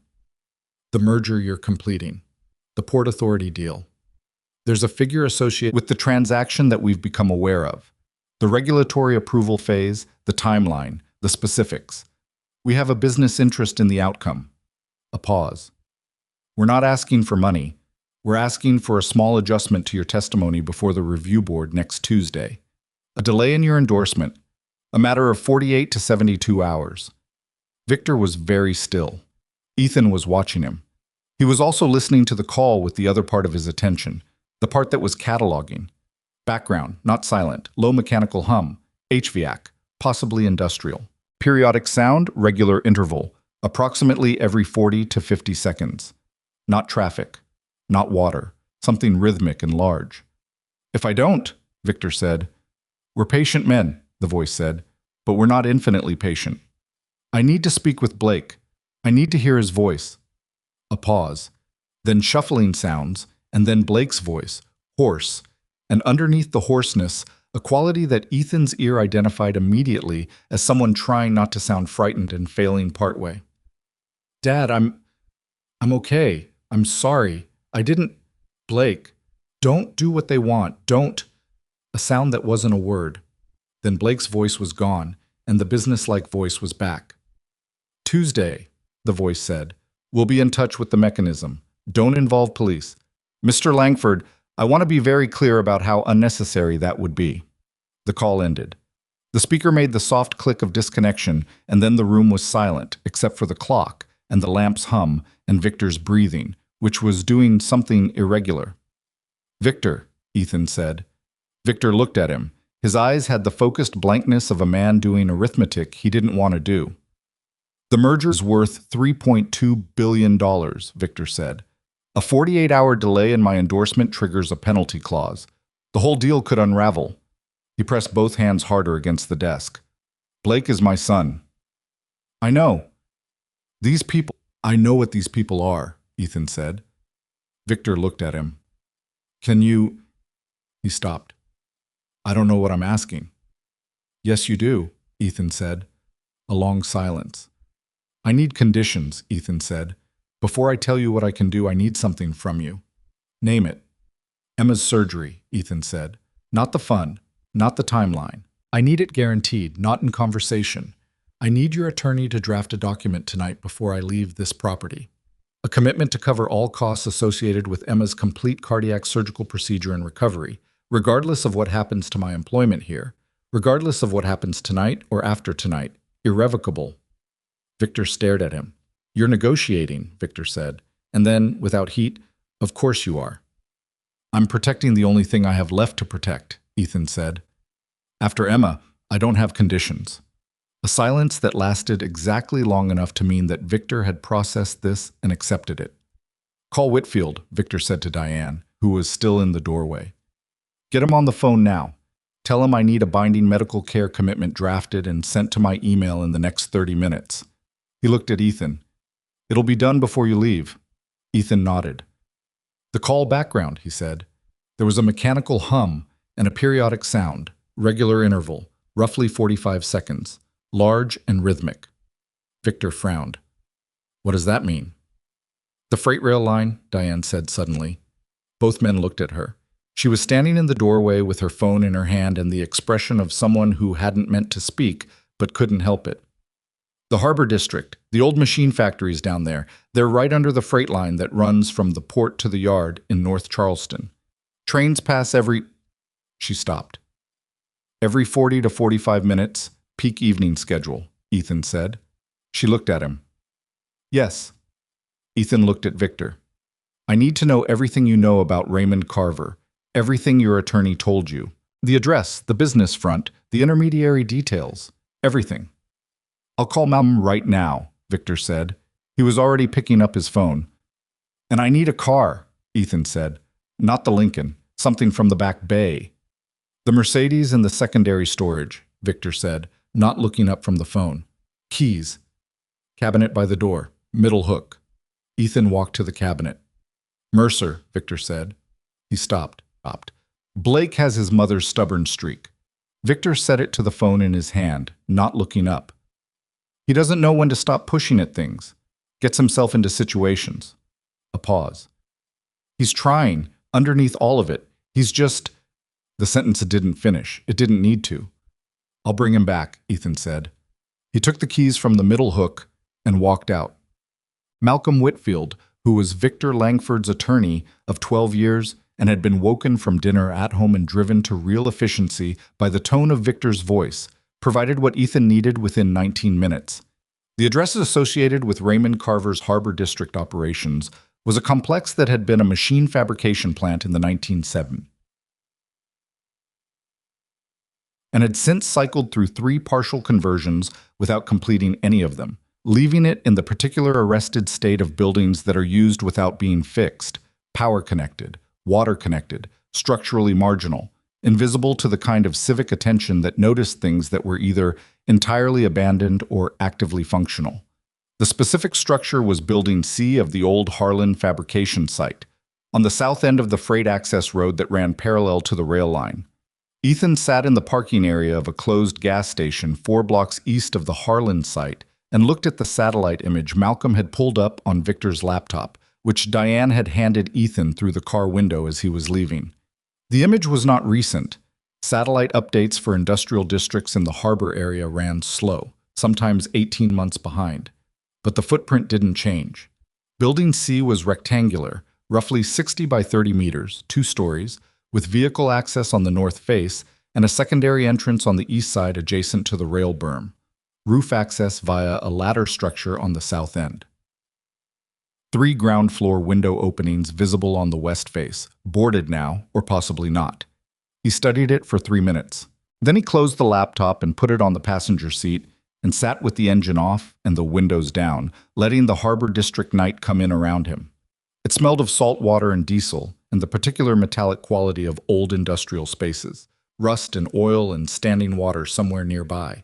"The merger you're completing. The Port Authority deal. There's a figure associated with the transaction that we've become aware of. The regulatory approval phase, the timeline, the specifics. We have a business interest in the outcome." A pause. "We're not asking for money. We're asking for a small adjustment to your testimony before the review board next Tuesday. A delay in your endorsement. A matter of 48 to 72 hours. Victor was very still. Ethan was watching him. He was also listening to the call with the other part of his attention, the part that was cataloging. Background, not silent, low mechanical hum, HVAC, possibly industrial. Periodic sound, regular interval, approximately every 40 to 50 seconds. Not traffic, not water, something rhythmic and large. "If I don't," Victor said. "We're patient men," the voice said, "but we're not infinitely patient. I need to speak with Blake. I need to hear his voice." A pause, then shuffling sounds, and then Blake's voice, hoarse, and underneath the hoarseness, a quality that Ethan's ear identified immediately as someone trying not to sound frightened and failing partway. "Dad, I'm okay. I'm sorry. I didn't... Blake, don't do what they want. Don't..." A sound that wasn't a word. Then Blake's voice was gone, and the businesslike voice was back. "Tuesday," the voice said. "We'll be in touch with the mechanism. Don't involve police. Mr. Langford, I want to be very clear about how unnecessary that would be." The call ended. The speaker made the soft click of disconnection, and then the room was silent, except for the clock, and the lamp's hum, and Victor's breathing, which was doing something irregular. "Victor," Ethan said. Victor looked at him. His eyes had the focused blankness of a man doing arithmetic he didn't want to do. "The merger's worth $3.2 billion, Victor said. "A 48-hour delay in my endorsement triggers a penalty clause. The whole deal could unravel." He pressed both hands harder against the desk. "Blake is my son." "I know. I know what these people are," Ethan said. Victor looked at him. "Can you..." He stopped. "I don't know what I'm asking." "Yes, you do," Ethan said. A long silence. "I need conditions," Ethan said. "Before I tell you what I can do, I need something from you." "Name it." "Emma's surgery," Ethan said. "Not the fund, not the timeline. I need it guaranteed, not in conversation. I need your attorney to draft a document tonight before I leave this property. A commitment to cover all costs associated with Emma's complete cardiac surgical procedure and recovery, regardless of what happens to my employment here, regardless of what happens tonight or after tonight, irrevocable." Victor stared at him. "You're negotiating," Victor said, and then, without heat, "Of course you are." "I'm protecting the only thing I have left to protect," Ethan said. "After Emma, I don't have conditions." A silence that lasted exactly long enough to mean that Victor had processed this and accepted it. "Call Whitfield," Victor said to Diane, who was still in the doorway. "Get him on the phone now. Tell him I need a binding medical care commitment drafted and sent to my email in the next 30 minutes. He looked at Ethan. "It'll be done before you leave." Ethan nodded. "The call background," he said. There was a mechanical hum and a periodic sound, regular interval, roughly 45 seconds, large and rhythmic. Victor frowned. What does that mean? The freight rail line, Diane said suddenly. Both men looked at her. She was standing in the doorway with her phone in her hand and the expression of someone who hadn't meant to speak but couldn't help it. The Harbor District, the old machine factories down there, they're right under the freight line that runs from the port to the yard in North Charleston. Trains pass every... She stopped. Every 40 to 45 minutes, peak evening schedule, Ethan said. She looked at him. Yes. Ethan looked at Victor. I need to know everything you know about Raymond Carver, everything your attorney told you. The address, the business front, the intermediary details, everything. I'll call Malcolm right now, Victor said. He was already picking up his phone. And I need a car, Ethan said. Not the Lincoln, something from the back bay. The Mercedes in the secondary storage, Victor said, not looking up from the phone. Keys. Cabinet by the door, middle hook. Ethan walked to the cabinet. Mercer, Victor said. He stopped. Blake has his mother's stubborn streak. Victor set it to the phone in his hand, not looking up. He doesn't know when to stop pushing at things. Gets himself into situations. A pause. He's trying, underneath all of it. He's just... The sentence didn't finish. It didn't need to. I'll bring him back, Ethan said. He took the keys from the middle hook and walked out. Malcolm Whitfield, who was Victor Langford's attorney of 12 years and had been woken from dinner at home and driven to real efficiency by the tone of Victor's voice, provided what Ethan needed within 19 minutes. The address associated with Raymond Carver's Harbor District operations was a complex that had been a machine fabrication plant in the 1970s and had since cycled through 3 partial conversions without completing any of them, leaving it in the particular arrested state of buildings that are used without being fixed, power-connected, water-connected, structurally marginal, invisible to the kind of civic attention that noticed things that were either entirely abandoned or actively functional. The specific structure was Building C of the old Harlan fabrication site, on the south end of the freight access road that ran parallel to the rail line. Ethan sat in the parking area of a closed gas station 4 blocks east of the Harlan site and looked at the satellite image Malcolm had pulled up on Victor's laptop, which Diane had handed Ethan through the car window as he was leaving. The image was not recent. Satellite updates for industrial districts in the harbor area ran slow, sometimes 18 months behind. But the footprint didn't change. Building C was rectangular, roughly 60 by 30 meters, 2 stories, with vehicle access on the north face and a secondary entrance on the east side adjacent to the rail berm. Roof access via a ladder structure on the south end. 3 ground floor window openings visible on the west face, boarded now, or possibly not. He studied it for 3 minutes. Then he closed the laptop and put it on the passenger seat and sat with the engine off and the windows down, letting the Harbor District night come in around him. It smelled of salt water and diesel and the particular metallic quality of old industrial spaces, rust and oil and standing water somewhere nearby.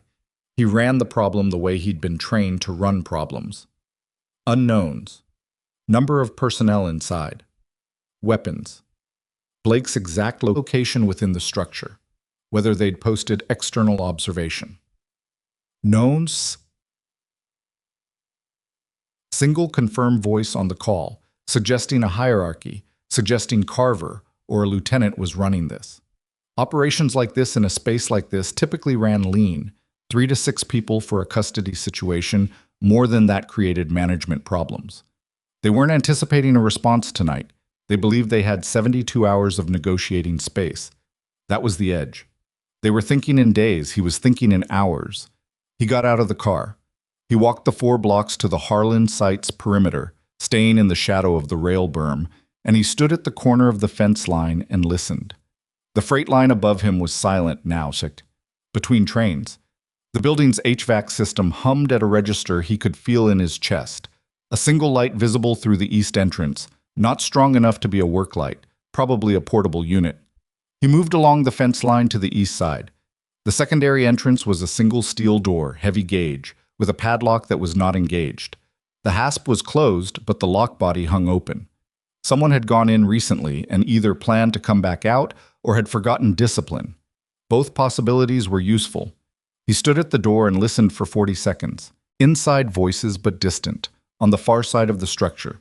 He ran the problem the way he'd been trained to run problems. Unknowns. Number of personnel inside. Weapons. Blake's exact location within the structure. Whether they'd posted external observation. Knowns. Single confirmed voice on the call, suggesting a hierarchy, suggesting Carver or a lieutenant was running this. Operations like this in a space like this typically ran lean, 3 to 6 people for a custody situation. More than that created management problems. They weren't anticipating a response tonight. They believed they had 72 hours of negotiating space. That was the edge. They were thinking in days. He was thinking in hours. He got out of the car. He walked the 4 blocks to the Harlan site's perimeter, staying in the shadow of the rail berm, and he stood at the corner of the fence line and listened. The freight line above him was silent now, between trains. The building's HVAC system hummed at a register he could feel in his chest. A single light visible through the east entrance, not strong enough to be a work light, probably a portable unit. He moved along the fence line to the east side. The secondary entrance was a single steel door, heavy gauge, with a padlock that was not engaged. The hasp was closed, but the lock body hung open. Someone had gone in recently and either planned to come back out or had forgotten discipline. Both possibilities were useful. He stood at the door and listened for 40 seconds. Inside voices but distant, on the far side of the structure.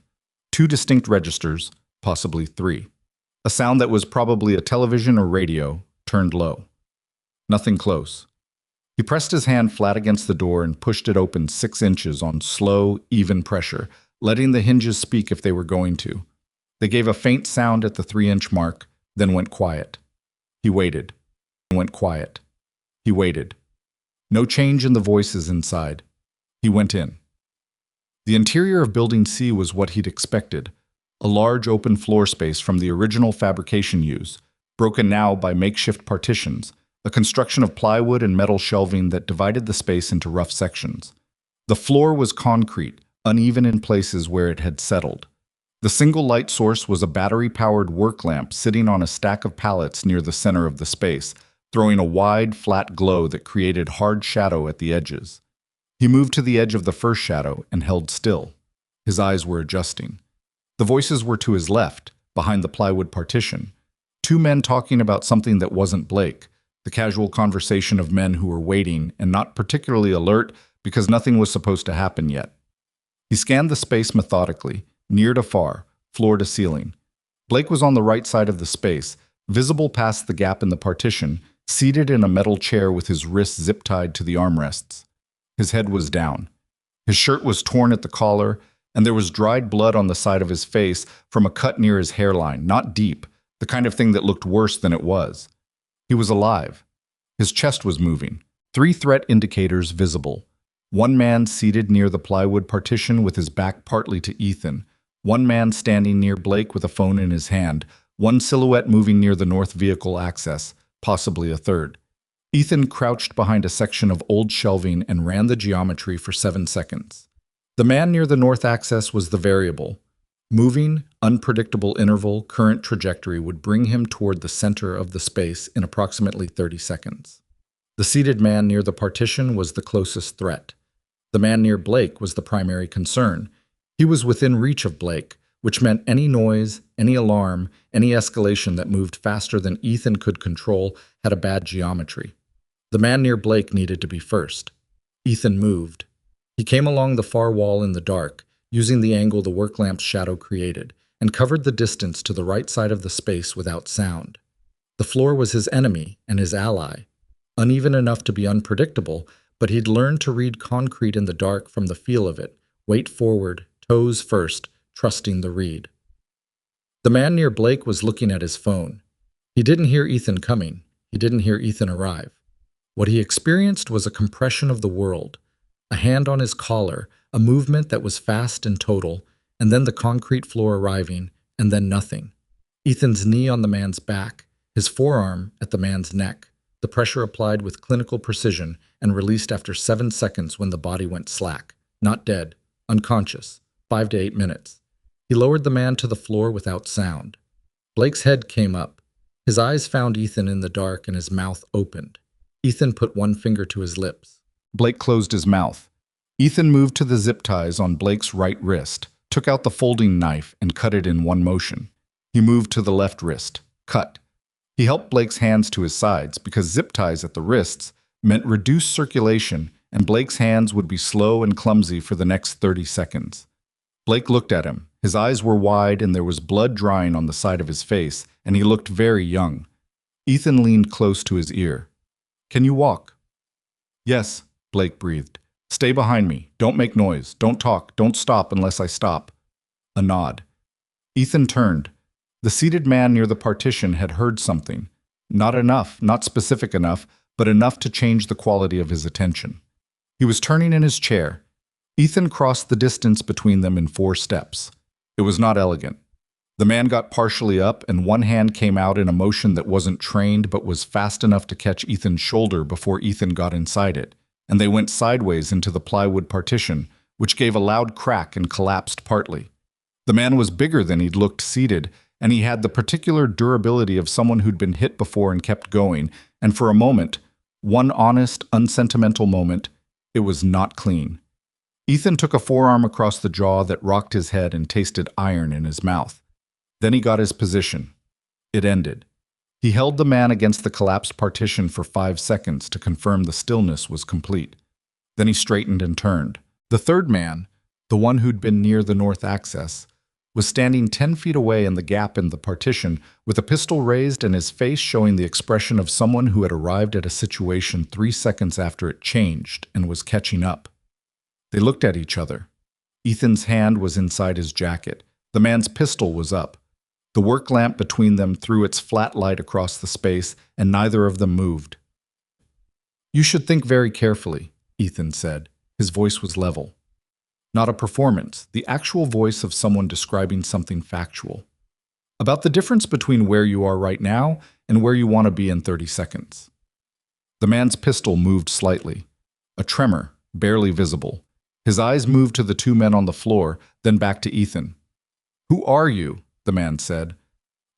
2 distinct registers, possibly 3. A sound that was probably a television or radio, turned low. Nothing close. He pressed his hand flat against the door and pushed it open 6 inches on slow, even pressure, letting the hinges speak if they were going to. They gave a faint sound at the 3-inch mark, then went quiet. He waited. Went quiet. He waited. No change in the voices inside. He went in. The interior of Building C was what he'd expected, a large open floor space from the original fabrication use, broken now by makeshift partitions, a construction of plywood and metal shelving that divided the space into rough sections. The floor was concrete, uneven in places where it had settled. The single light source was a battery-powered work lamp sitting on a stack of pallets near the center of the space, throwing a wide, flat glow that created hard shadow at the edges. He moved to the edge of the first shadow and held still. His eyes were adjusting. The voices were to his left, behind the plywood partition. 2 men talking about something that wasn't Blake, the casual conversation of men who were waiting and not particularly alert because nothing was supposed to happen yet. He scanned the space methodically, near to far, floor to ceiling. Blake was on the right side of the space, visible past the gap in the partition, seated in a metal chair with his wrists zip-tied to the armrests. His head was down. His shirt was torn at the collar, and there was dried blood on the side of his face from a cut near his hairline, not deep, the kind of thing that looked worse than it was. He was alive. His chest was moving. 3 threat indicators visible. 1 man seated near the plywood partition with his back partly to Ethan. 1 man standing near Blake with a phone in his hand. 1 silhouette moving near the north vehicle access, possibly a 3rd. Ethan crouched behind a section of old shelving and ran the geometry for 7 seconds. The man near the north access was the variable. Moving, unpredictable interval, current trajectory would bring him toward the center of the space in approximately 30 seconds. The seated man near the partition was the closest threat. The man near Blake was the primary concern. He was within reach of Blake, which meant any noise, any alarm, any escalation that moved faster than Ethan could control had a bad geometry. The man near Blake needed to be first. Ethan moved. He came along the far wall in the dark, using the angle the work lamp's shadow created, and covered the distance to the right side of the space without sound. The floor was his enemy and his ally. Uneven enough to be unpredictable, but he'd learned to read concrete in the dark from the feel of it, weight forward, toes first, trusting the read. The man near Blake was looking at his phone. He didn't hear Ethan coming. He didn't hear Ethan arrive. What he experienced was a compression of the world, a hand on his collar, a movement that was fast and total, and then the concrete floor arriving, and then nothing. Ethan's knee on the man's back, his forearm at the man's neck, the pressure applied with clinical precision and released after 7 seconds when the body went slack, not dead, unconscious, 5 to 8 minutes. He lowered the man to the floor without sound. Blake's head came up. His eyes found Ethan in the dark and his mouth opened. Ethan put 1 finger to his lips. Blake closed his mouth. Ethan moved to the zip ties on Blake's right wrist, took out the folding knife and cut it in one motion. He moved to the left wrist. Cut. He helped Blake's hands to his sides because zip ties at the wrists meant reduced circulation and Blake's hands would be slow and clumsy for the next 30 seconds. Blake looked at him. His eyes were wide and there was blood drying on the side of his face, and he looked very young. Ethan leaned close to his ear. "Can you walk?" "Yes," Blake breathed. "Stay behind me. Don't make noise. Don't talk. Don't stop unless I stop." A nod. Ethan turned. The seated man near the partition had heard something. Not enough, not specific enough, but enough to change the quality of his attention. He was turning in his chair. Ethan crossed the distance between them in 4 steps. It was not elegant. The man got partially up and one hand came out in a motion that wasn't trained but was fast enough to catch Ethan's shoulder before Ethan got inside it, and they went sideways into the plywood partition, which gave a loud crack and collapsed partly. The man was bigger than he'd looked seated, and he had the particular durability of someone who'd been hit before and kept going, and for a moment, one honest, unsentimental moment, it was not clean. Ethan took a forearm across the jaw that rocked his head and tasted iron in his mouth. Then he got his position. It ended. He held the man against the collapsed partition for 5 seconds to confirm the stillness was complete. Then he straightened and turned. The third man, the one who'd been near the north access, was standing 10 feet away in the gap in the partition with a pistol raised and his face showing the expression of someone who had arrived at a situation 3 seconds after it changed and was catching up. They looked at each other. Ethan's hand was inside his jacket. The man's pistol was up. The work lamp between them threw its flat light across the space, and neither of them moved. "You should think very carefully," Ethan said. His voice was level. Not a performance, the actual voice of someone describing something factual. About the difference between where you are right now and where you want to be in 30 seconds. The man's pistol moved slightly. A tremor, barely visible. His eyes moved to the two men on the floor, then back to Ethan. "Who are you?" the man said.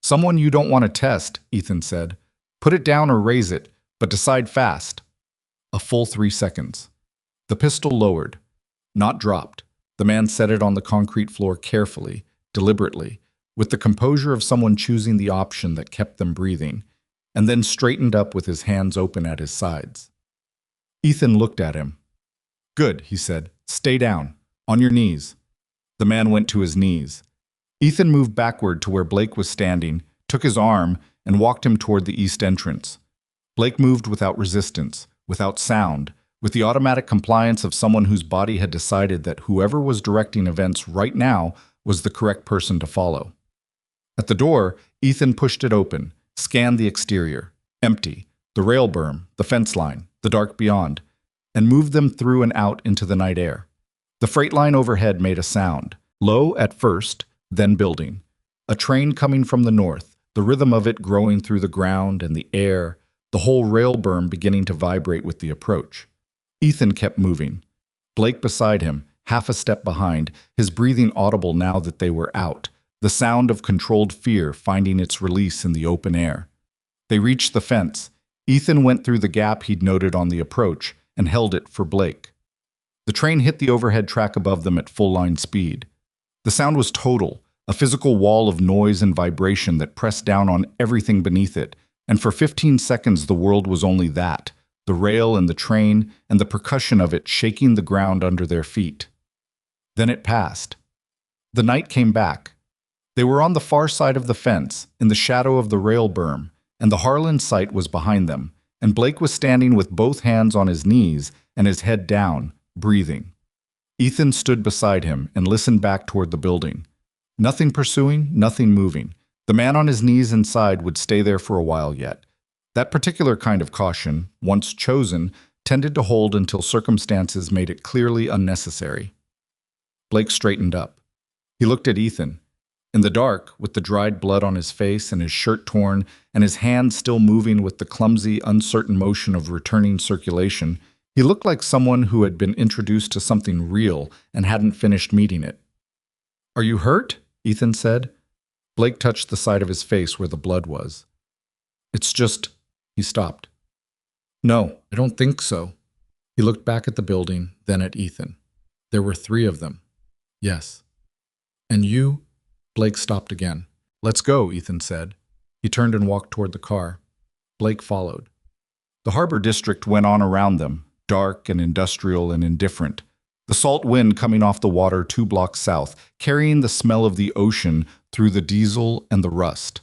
"Someone you don't want to test," Ethan said. "Put it down or raise it, but decide fast." A full 3 seconds. The pistol lowered, not dropped. The man set it on the concrete floor carefully, deliberately, with the composure of someone choosing the option that kept them breathing, and then straightened up with his hands open at his sides. Ethan looked at him. "Good," he said. "Stay down. On your knees." The man went to his knees. Ethan moved backward to where Blake was standing, took his arm, and walked him toward the east entrance. Blake moved without resistance, without sound, with the automatic compliance of someone whose body had decided that whoever was directing events right now was the correct person to follow. At the door, Ethan pushed it open, scanned the exterior, empty, the rail berm, the fence line, the dark beyond, and moved them through and out into the night air. The freight line overhead made a sound, low at first, then building. A train coming from the north, the rhythm of it growing through the ground and the air, the whole rail berm beginning to vibrate with the approach. Ethan kept moving. Blake beside him, half a step behind, his breathing audible now that they were out, the sound of controlled fear finding its release in the open air. They reached the fence. Ethan went through the gap he'd noted on the approach and held it for Blake. The train hit the overhead track above them at full-line speed. The sound was total, a physical wall of noise and vibration that pressed down on everything beneath it, and for 15 seconds the world was only that, the rail and the train and the percussion of it shaking the ground under their feet. Then it passed. The night came back. They were on the far side of the fence, in the shadow of the rail berm, and the Harlan site was behind them, and Blake was standing with both hands on his knees and his head down, breathing. Ethan stood beside him and listened back toward the building. Nothing pursuing, nothing moving. The man on his knees inside would stay there for a while yet. That particular kind of caution, once chosen, tended to hold until circumstances made it clearly unnecessary. Blake straightened up. He looked at Ethan. In the dark, with the dried blood on his face and his shirt torn and his hand still moving with the clumsy, uncertain motion of returning circulation, he looked like someone who had been introduced to something real and hadn't finished meeting it. "Are you hurt?" Ethan said. Blake touched the side of his face where the blood was. "It's just—" He stopped. "No, I don't think so." He looked back at the building, then at Ethan. There were 3 of them. "Yes." "And you?" Blake stopped again. "Let's go," Ethan said. He turned and walked toward the car. Blake followed. The harbor district went on around them, dark and industrial and indifferent. The salt wind coming off the water 2 blocks south, carrying the smell of the ocean through the diesel and the rust.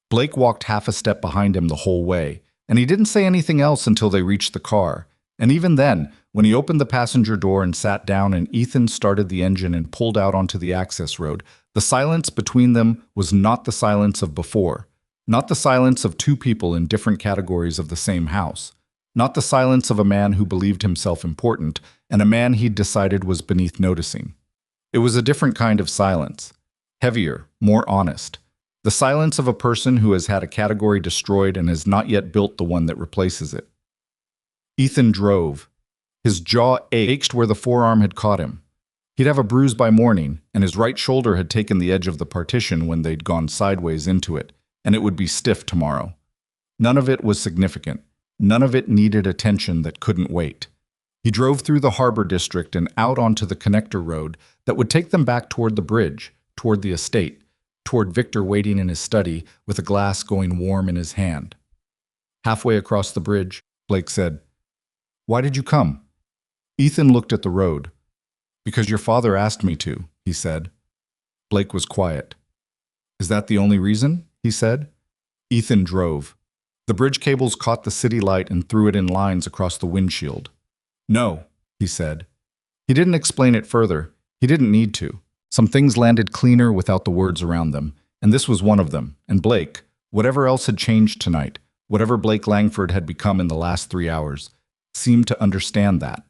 Blake walked half a step behind him the whole way, and he didn't say anything else until they reached the car. And even then, when he opened the passenger door and sat down and Ethan started the engine and pulled out onto the access road, the silence between them was not the silence of before, not the silence of 2 people in different categories of the same house, not the silence of a man who believed himself important and a man he'd decided was beneath noticing. It was a different kind of silence, heavier, more honest, the silence of a person who has had a category destroyed and has not yet built the one that replaces it. Ethan drove. His jaw ached where the forearm had caught him. He'd have a bruise by morning, and his right shoulder had taken the edge of the partition when they'd gone sideways into it, and it would be stiff tomorrow. None of it was significant. None of it needed attention that couldn't wait. He drove through the harbor district and out onto the connector road that would take them back toward the bridge, toward the estate. toward Victor waiting in his study with a glass going warm in his hand. Halfway across the bridge, Blake said, "Why did you come?" Ethan looked at the road. "Because your father asked me to," he said. Blake was quiet. "Is that the only reason?" he said. Ethan drove. The bridge cables caught the city light and threw it in lines across the windshield. "No," he said. He didn't explain it further. He didn't need to. Some things landed cleaner without the words around them, and this was one of them. And Blake, whatever else had changed tonight, whatever Blake Langford had become in the last 3 hours, seemed to understand that.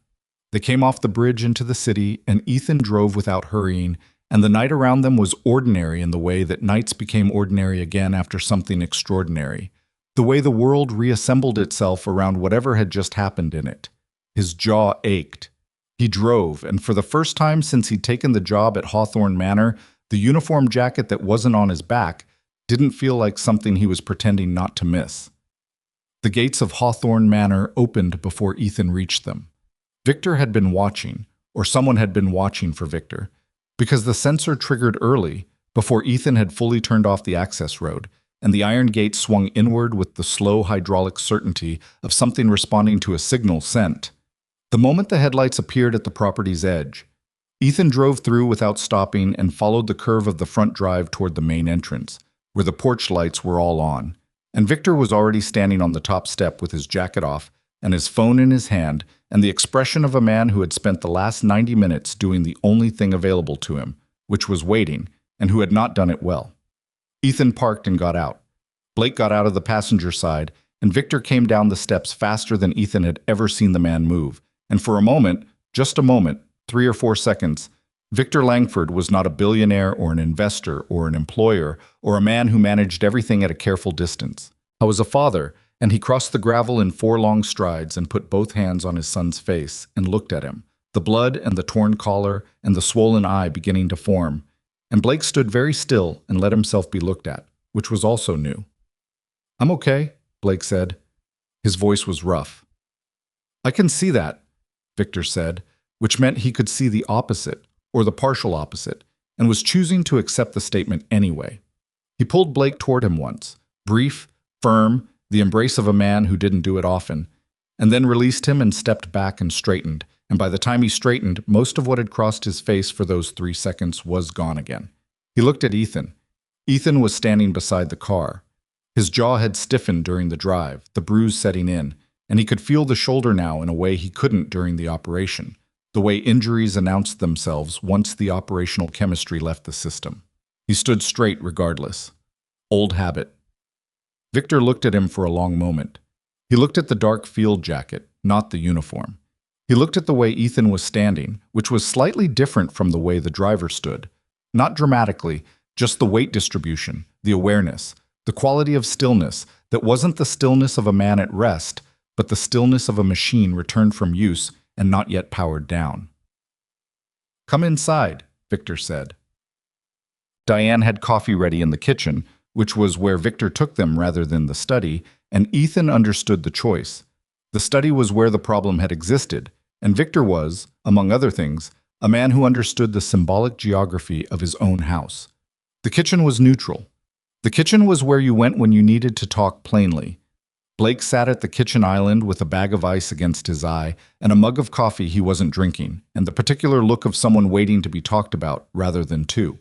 They came off the bridge into the city, and Ethan drove without hurrying, and the night around them was ordinary in the way that nights became ordinary again after something extraordinary, the way the world reassembled itself around whatever had just happened in it. His jaw ached. He drove, and for the first time since he'd taken the job at Hawthorne Manor, the uniform jacket that wasn't on his back didn't feel like something he was pretending not to miss. The gates of Hawthorne Manor opened before Ethan reached them. Victor had been watching, or someone had been watching for Victor, because the sensor triggered early, before Ethan had fully turned off the access road, and the iron gate swung inward with the slow hydraulic certainty of something responding to a signal sent. The moment the headlights appeared at the property's edge, Ethan drove through without stopping and followed the curve of the front drive toward the main entrance, where the porch lights were all on, and Victor was already standing on the top step with his jacket off and his phone in his hand and the expression of a man who had spent the last 90 minutes doing the only thing available to him, which was waiting, and who had not done it well. Ethan parked and got out. Blake got out of the passenger side, and Victor came down the steps faster than Ethan had ever seen the man move. And for a moment, just a moment, 3 or 4 seconds, Victor Langford was not a billionaire or an investor or an employer or a man who managed everything at a careful distance. I was a father, and he crossed the gravel in 4 long strides and put both hands on his son's face and looked at him, the blood and the torn collar and the swollen eye beginning to form. And Blake stood very still and let himself be looked at, which was also new. "I'm okay," Blake said. His voice was rough. "I can see that," Victor said, which meant he could see the opposite, or the partial opposite, and was choosing to accept the statement anyway. He pulled Blake toward him once, brief, firm, the embrace of a man who didn't do it often, and then released him and stepped back and straightened, and by the time he straightened, most of what had crossed his face for those 3 seconds was gone again. He looked at Ethan. Ethan was standing beside the car. His jaw had stiffened during the drive, the bruise setting in, and he could feel the shoulder now in a way he couldn't during the operation, the way injuries announced themselves once the operational chemistry left the system. He stood straight regardless. Old habit. Victor looked at him for a long moment. He looked at the dark field jacket, not the uniform. He looked at the way Ethan was standing, which was slightly different from the way the driver stood. Not dramatically, just the weight distribution, the awareness, the quality of stillness that wasn't the stillness of a man at rest, but the stillness of a machine returned from use and not yet powered down. "Come inside," Victor said. Diane had coffee ready in the kitchen, which was where Victor took them rather than the study, and Ethan understood the choice. The study was where the problem had existed, and Victor was, among other things, a man who understood the symbolic geography of his own house. The kitchen was neutral. The kitchen was where you went when you needed to talk plainly. Blake sat at the kitchen island with a bag of ice against his eye and a mug of coffee he wasn't drinking, and the particular look of someone waiting to be talked about rather than to.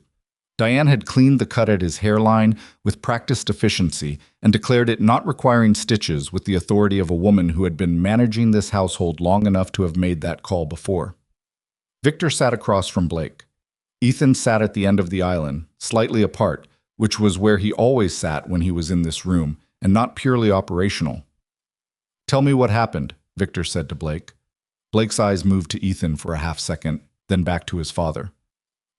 Diane had cleaned the cut at his hairline with practiced efficiency and declared it not requiring stitches with the authority of a woman who had been managing this household long enough to have made that call before. Victor sat across from Blake. Ethan sat at the end of the island, slightly apart, which was where he always sat when he was in this room, and not purely operational. "Tell me what happened," Victor said to Blake. Blake's eyes moved to Ethan for a half second, then back to his father.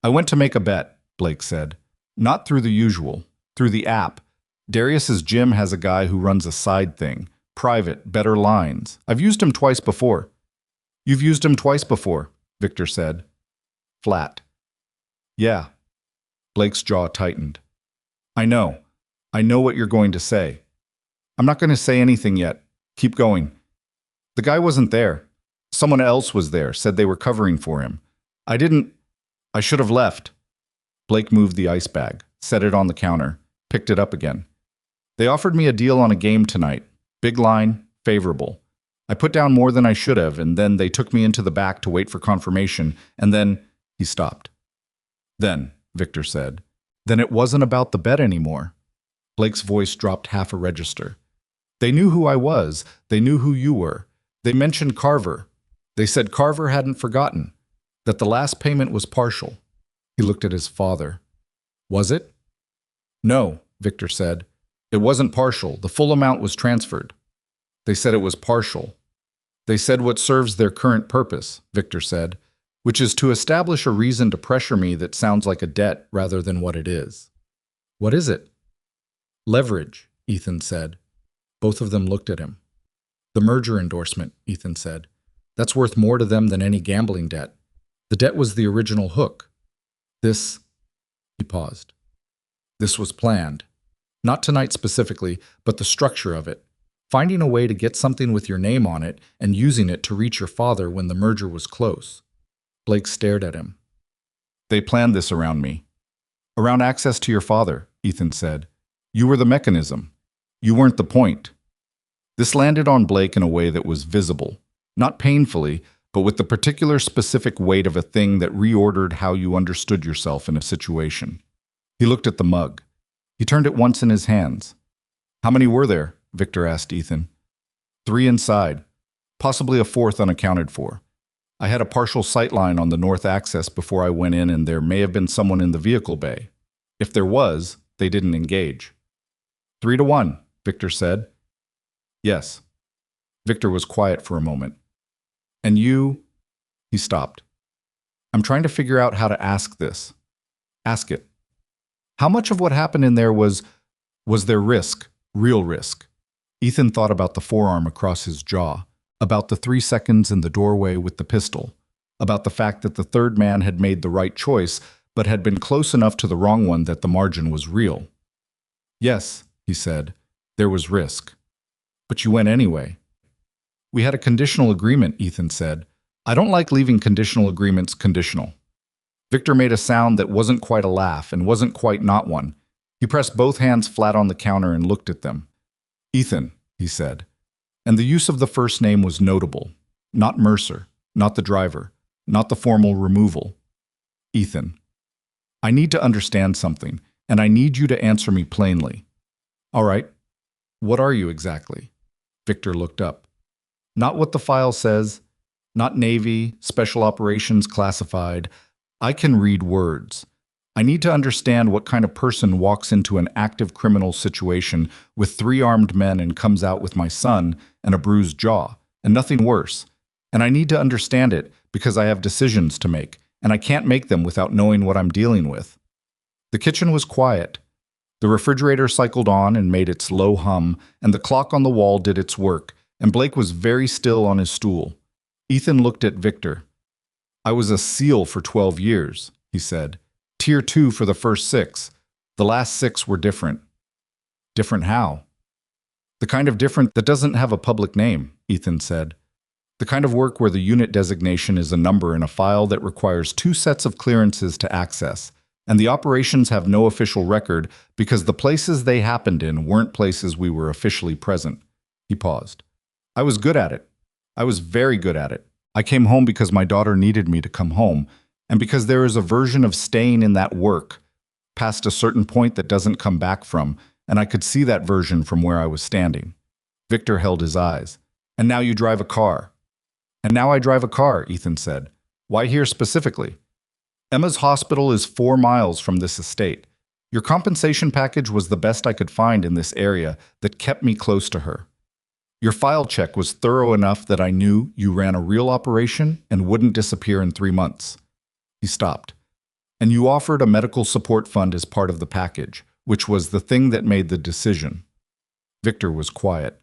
"I went to make a bet," Blake said. "Not through the usual, through the app. Darius's gym has a guy who runs a side thing, private, better lines. I've used him twice before." "You've used him twice before," Victor said. Flat. "Yeah." Blake's jaw tightened. I know what you're going to say." "I'm not going to say anything yet. Keep going." "The guy wasn't there. Someone else was there, said they were covering for him. I should have left." Blake moved the ice bag, set it on the counter, picked it up again. They offered me a deal on a game tonight. Big line, favorable. I put down more than I should have, and then they took me into the back to wait for confirmation, and then he stopped. Then, Victor said, then it wasn't about the bet anymore. Blake's voice dropped half a register. They knew who I was. They knew who you were. They mentioned Carver. They said Carver hadn't forgotten, that the last payment was partial. He looked at his father. Was it? No, Victor said. It wasn't partial. The full amount was transferred. They said it was partial. They said what serves their current purpose, Victor said, which is to establish a reason to pressure me that sounds like a debt rather than what it is. What is it? Leverage, Ethan said. Both of them looked at him. The merger endorsement, Ethan said. That's worth more to them than any gambling debt. The debt was the original hook. This, he paused. This was planned. Not tonight specifically, but the structure of it. Finding a way to get something with your name on it and using it to reach your father when the merger was close. Blake stared at him. They planned this around me. Around access to your father, Ethan said. You were the mechanism. You weren't the point. This landed on Blake in a way that was visible. Not painfully, but with the particular specific weight of a thing that reordered how you understood yourself in a situation. He looked at the mug. He turned it once in his hands. How many were there? Victor asked Ethan. 3 inside, possibly a 4th unaccounted for. I had a partial sightline on the north access before I went in, and there may have been someone in the vehicle bay. If there was, they didn't engage. 3-1, Victor said. Yes. Victor was quiet for a moment. And you? He stopped. I'm trying to figure out how to ask this. Ask it. How much of what happened in there was there risk, real risk? Ethan thought about the forearm across his jaw, about the 3 seconds in the doorway with the pistol, about the fact that the third man had made the right choice, but had been close enough to the wrong one that the margin was real. Yes, he said, there was risk. But you went anyway. We had a conditional agreement, Ethan said. I don't like leaving conditional agreements conditional. Victor made a sound that wasn't quite a laugh and wasn't quite not one. He pressed both hands flat on the counter and looked at them. Ethan, he said. And the use of the first name was notable. Not Mercer, not the driver, not the formal removal. Ethan. I need to understand something, and I need you to answer me plainly. All right. What are you exactly? Victor looked up. Not what the file says, not Navy, Special Operations Classified. I can read words. I need to understand what kind of person walks into an active criminal situation with 3 armed men and comes out with my son and a bruised jaw, and nothing worse. And I need to understand it because I have decisions to make, and I can't make them without knowing what I'm dealing with. The kitchen was quiet. The refrigerator cycled on and made its low hum, and the clock on the wall did its work, and Blake was very still on his stool. Ethan looked at Victor. I was a SEAL for 12 years, he said. Tier 2 for the first 6. The last 6 were different. Different how? The kind of different that doesn't have a public name, Ethan said. The kind of work where the unit designation is a number in a file that requires 2 sets of clearances to access, and the operations have no official record because the places they happened in weren't places we were officially present. He paused. I was good at it. I was very good at it. I came home because my daughter needed me to come home, and because there is a version of staying in that work, past a certain point that doesn't come back from, and I could see that version from where I was standing. Victor held his eyes. And now you drive a car. And now I drive a car, Ethan said. Why here specifically? Emma's hospital is 4 miles from this estate. Your compensation package was the best I could find in this area that kept me close to her. Your file check was thorough enough that I knew you ran a real operation and wouldn't disappear in 3 months. He stopped. And you offered a medical support fund as part of the package, which was the thing that made the decision. Victor was quiet.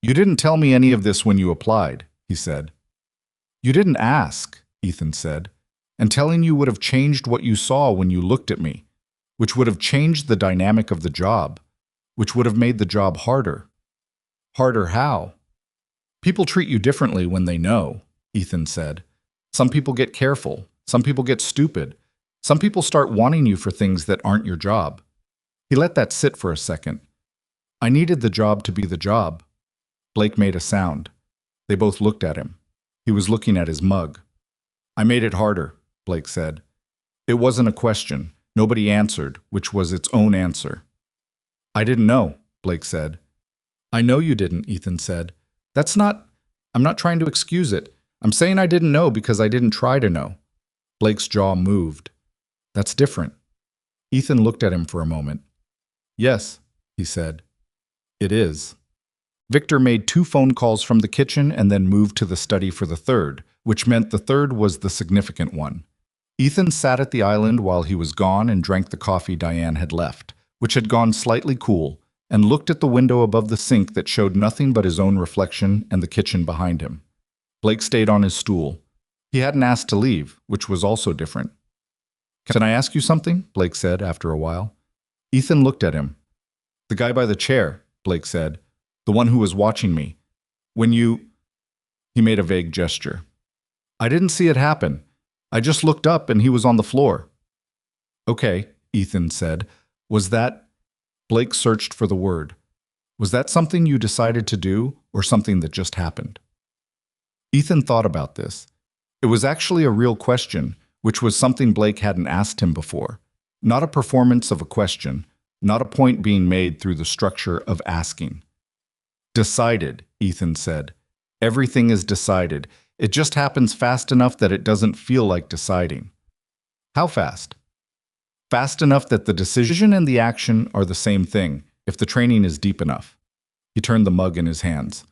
You didn't tell me any of this when you applied, he said. You didn't ask, Ethan said. And telling you would have changed what you saw when you looked at me, which would have changed the dynamic of the job, which would have made the job harder. Harder how? People treat you differently when they know, Ethan said. Some people get careful. Some people get stupid. Some people start wanting you for things that aren't your job. He let that sit for a second. I needed the job to be the job. Blake made a sound. They both looked at him. He was looking at his mug. I made it harder, Blake said. It wasn't a question. Nobody answered, which was its own answer. I didn't know, Blake said. I know you didn't, Ethan said. I'm not trying to excuse it. I'm saying I didn't know because I didn't try to know. Blake's jaw moved. That's different. Ethan looked at him for a moment. Yes, he said. It is. Victor made 2 phone calls from the kitchen and then moved to the study for the third, which meant the third was the significant one. Ethan sat at the island while he was gone and drank the coffee Diane had left, which had gone slightly cool, and looked at the window above the sink that showed nothing but his own reflection and the kitchen behind him. Blake stayed on his stool. He hadn't asked to leave, which was also different. Can I ask you something? Blake said after a while. Ethan looked at him. The guy by the chair, Blake said. The one who was watching me. He made a vague gesture. I didn't see it happen. I just looked up and he was on the floor. Okay, Ethan said. Was that... Blake searched for the word. Was that something you decided to do or something that just happened? Ethan thought about this. It was actually a real question, which was something Blake hadn't asked him before. Not a performance of a question, not a point being made through the structure of asking. Decided, Ethan said. Everything is decided. It just happens fast enough that it doesn't feel like deciding. How fast? Fast enough that the decision and the action are the same thing, if the training is deep enough. He turned the mug in his hands.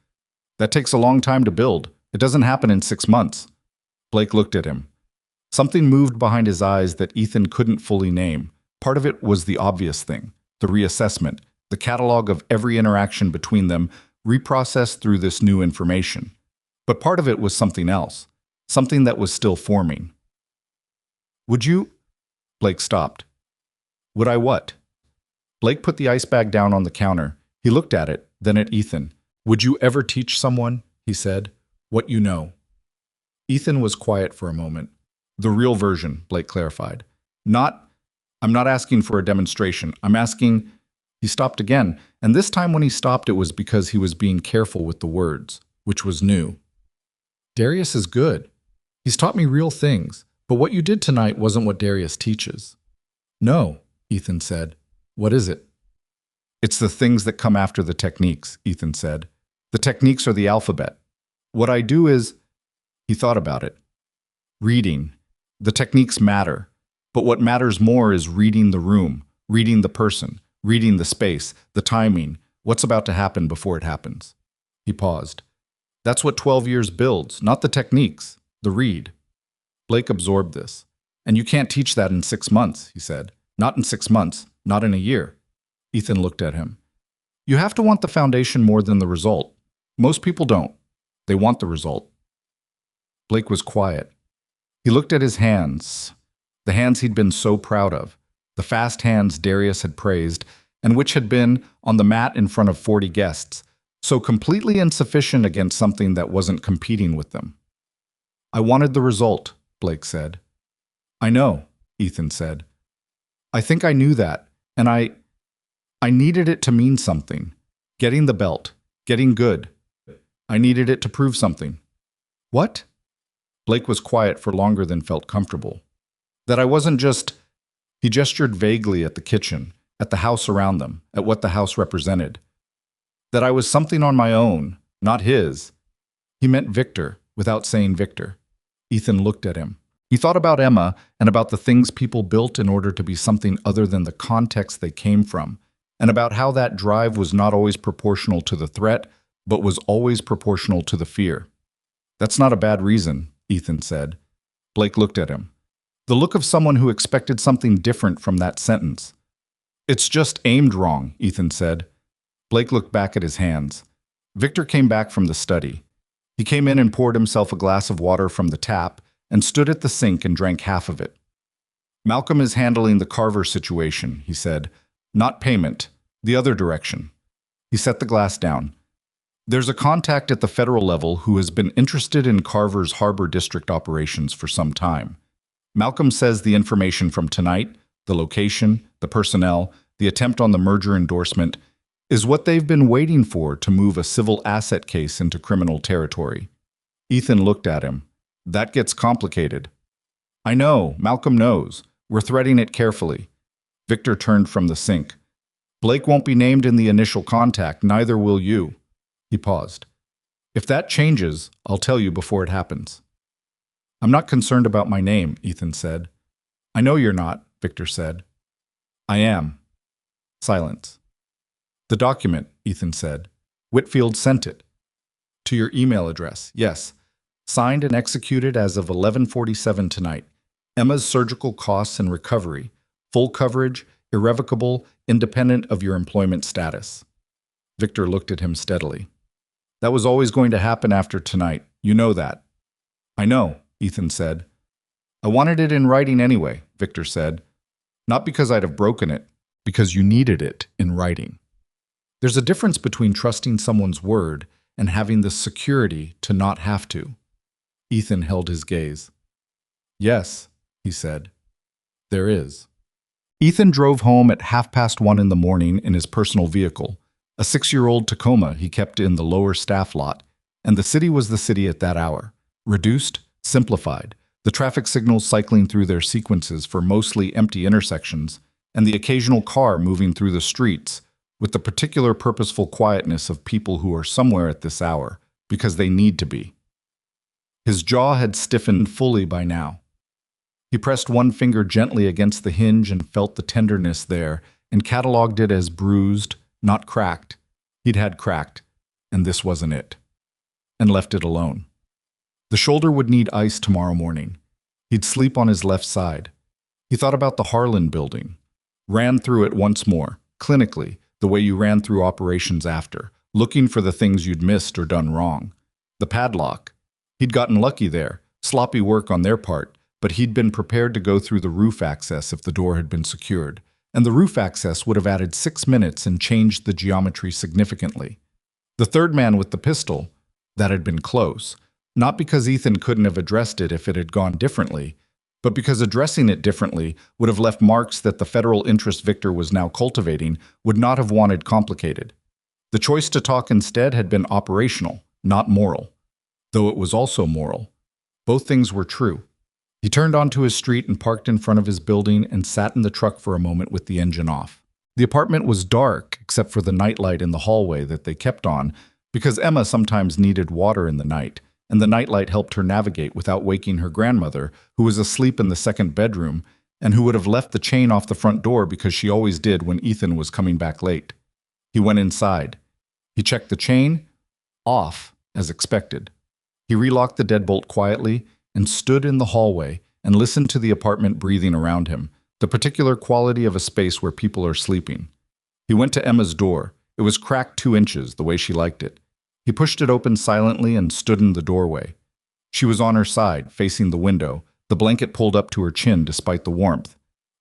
That takes a long time to build. It doesn't happen in 6 months. Blake looked at him. Something moved behind his eyes that Ethan couldn't fully name. Part of it was the obvious thing, the reassessment, the catalog of every interaction between them, reprocessed through this new information. But part of it was something else, something that was still forming. Would you? Blake stopped. Would I what? Blake put the ice bag down on the counter. He looked at it, then at Ethan. Would you ever teach someone, he said, what you know? Ethan was quiet for a moment. The real version, Blake clarified. I'm not asking for a demonstration. I'm asking... He stopped again, and this time when he stopped it was because he was being careful with the words, which was new. Darius is good. He's taught me real things, but what you did tonight wasn't what Darius teaches. No, Ethan said. What is it? It's the things that come after the techniques, Ethan said. The techniques are the alphabet. What I do is... He thought about it. Reading. The techniques matter, but what matters more is reading the room, reading the person, reading the space, the timing, what's about to happen before it happens. He paused. That's what 12 years builds, not the techniques, the read. Blake absorbed this. And you can't teach that in 6 months, he said. Not in 6 months, not in a year. Ethan looked at him. You have to want the foundation more than the result. Most people don't. They want the result. Blake was quiet. He looked at his hands, the hands he'd been so proud of, the fast hands Darius had praised, and which had been, on the mat in front of 40 guests, so completely insufficient against something that wasn't competing with them. I wanted the result, Blake said. I know, Ethan said. I think I knew that, and I needed it to mean something. Getting the belt, getting good. I needed it to prove something. What? Blake was quiet for longer than felt comfortable. That I wasn't just... He gestured vaguely at the kitchen, at the house around them, at what the house represented. That I was something on my own, not his. He meant Victor, without saying Victor. Ethan looked at him. He thought about Emma and about the things people built in order to be something other than the context they came from, and about how that drive was not always proportional to the threat, but was always proportional to the fear. That's not a bad reason, Ethan said. Blake looked at him. The look of someone who expected something different from that sentence. It's just aimed wrong, Ethan said. Blake looked back at his hands. Victor came back from the study. He came in and poured himself a glass of water from the tap and stood at the sink and drank half of it. Malcolm is handling the Carver situation, he said. Not payment, the other direction. He set the glass down. There's a contact at the federal level who has been interested in Carver's Harbor District operations for some time. Malcolm says the information from tonight, the location, the personnel, the attempt on the merger endorsement, is what they've been waiting for to move a civil asset case into criminal territory. Ethan looked at him. That gets complicated. I know, Malcolm knows. We're threading it carefully. Victor turned from the sink. Blake won't be named in the initial contact, neither will you. He paused. If that changes, I'll tell you before it happens. I'm not concerned about my name, Ethan said. I know you're not, Victor said. I am. Silence. The document, Ethan said. Whitfield sent it. To your email address, yes. Signed and executed as of 11:47 tonight. Emma's surgical costs and recovery. Full coverage, irrevocable, independent of your employment status. Victor looked at him steadily. That was always going to happen after tonight. You know that. I know, Ethan said. I wanted it in writing anyway, Victor said. Not because I'd have broken it, because you needed it in writing. There's a difference between trusting someone's word and having the security to not have to. Ethan held his gaze. Yes, he said. There is. Ethan drove home at 1:30 in the morning in his personal vehicle, a 6-year-old Tacoma he kept in the lower staff lot, and the city was the city at that hour. Reduced, simplified, the traffic signals cycling through their sequences for mostly empty intersections, and the occasional car moving through the streets, with the particular purposeful quietness of people who are somewhere at this hour, because they need to be. His jaw had stiffened fully by now. He pressed one finger gently against the hinge and felt the tenderness there, and catalogued it as bruised, not cracked. He'd had cracked, and this wasn't it. And left it alone. The shoulder would need ice tomorrow morning. He'd sleep on his left side. He thought about the Harlan building. Ran through it once more, clinically, the way you ran through operations after, looking for the things you'd missed or done wrong. The padlock. He'd gotten lucky there, sloppy work on their part, but he'd been prepared to go through the roof access if the door had been secured, and the roof access would have added 6 minutes and changed the geometry significantly. The third man with the pistol, that had been close, not because Ethan couldn't have addressed it if it had gone differently, but because addressing it differently would have left marks that the federal interest Victor was now cultivating would not have wanted complicated. The choice to talk instead had been operational, not moral, though it was also moral. Both things were true. He turned onto his street and parked in front of his building and sat in the truck for a moment with the engine off. The apartment was dark, except for the nightlight in the hallway that they kept on, because Emma sometimes needed water in the night, and the nightlight helped her navigate without waking her grandmother, who was asleep in the second bedroom, and who would have left the chain off the front door because she always did when Ethan was coming back late. He went inside. He checked the chain, off, as expected. He relocked the deadbolt quietly and stood in the hallway and listened to the apartment breathing around him, the particular quality of a space where people are sleeping. He went to Emma's door. It was cracked 2 inches, the way she liked it. He pushed it open silently and stood in the doorway. She was on her side, facing the window, the blanket pulled up to her chin despite the warmth.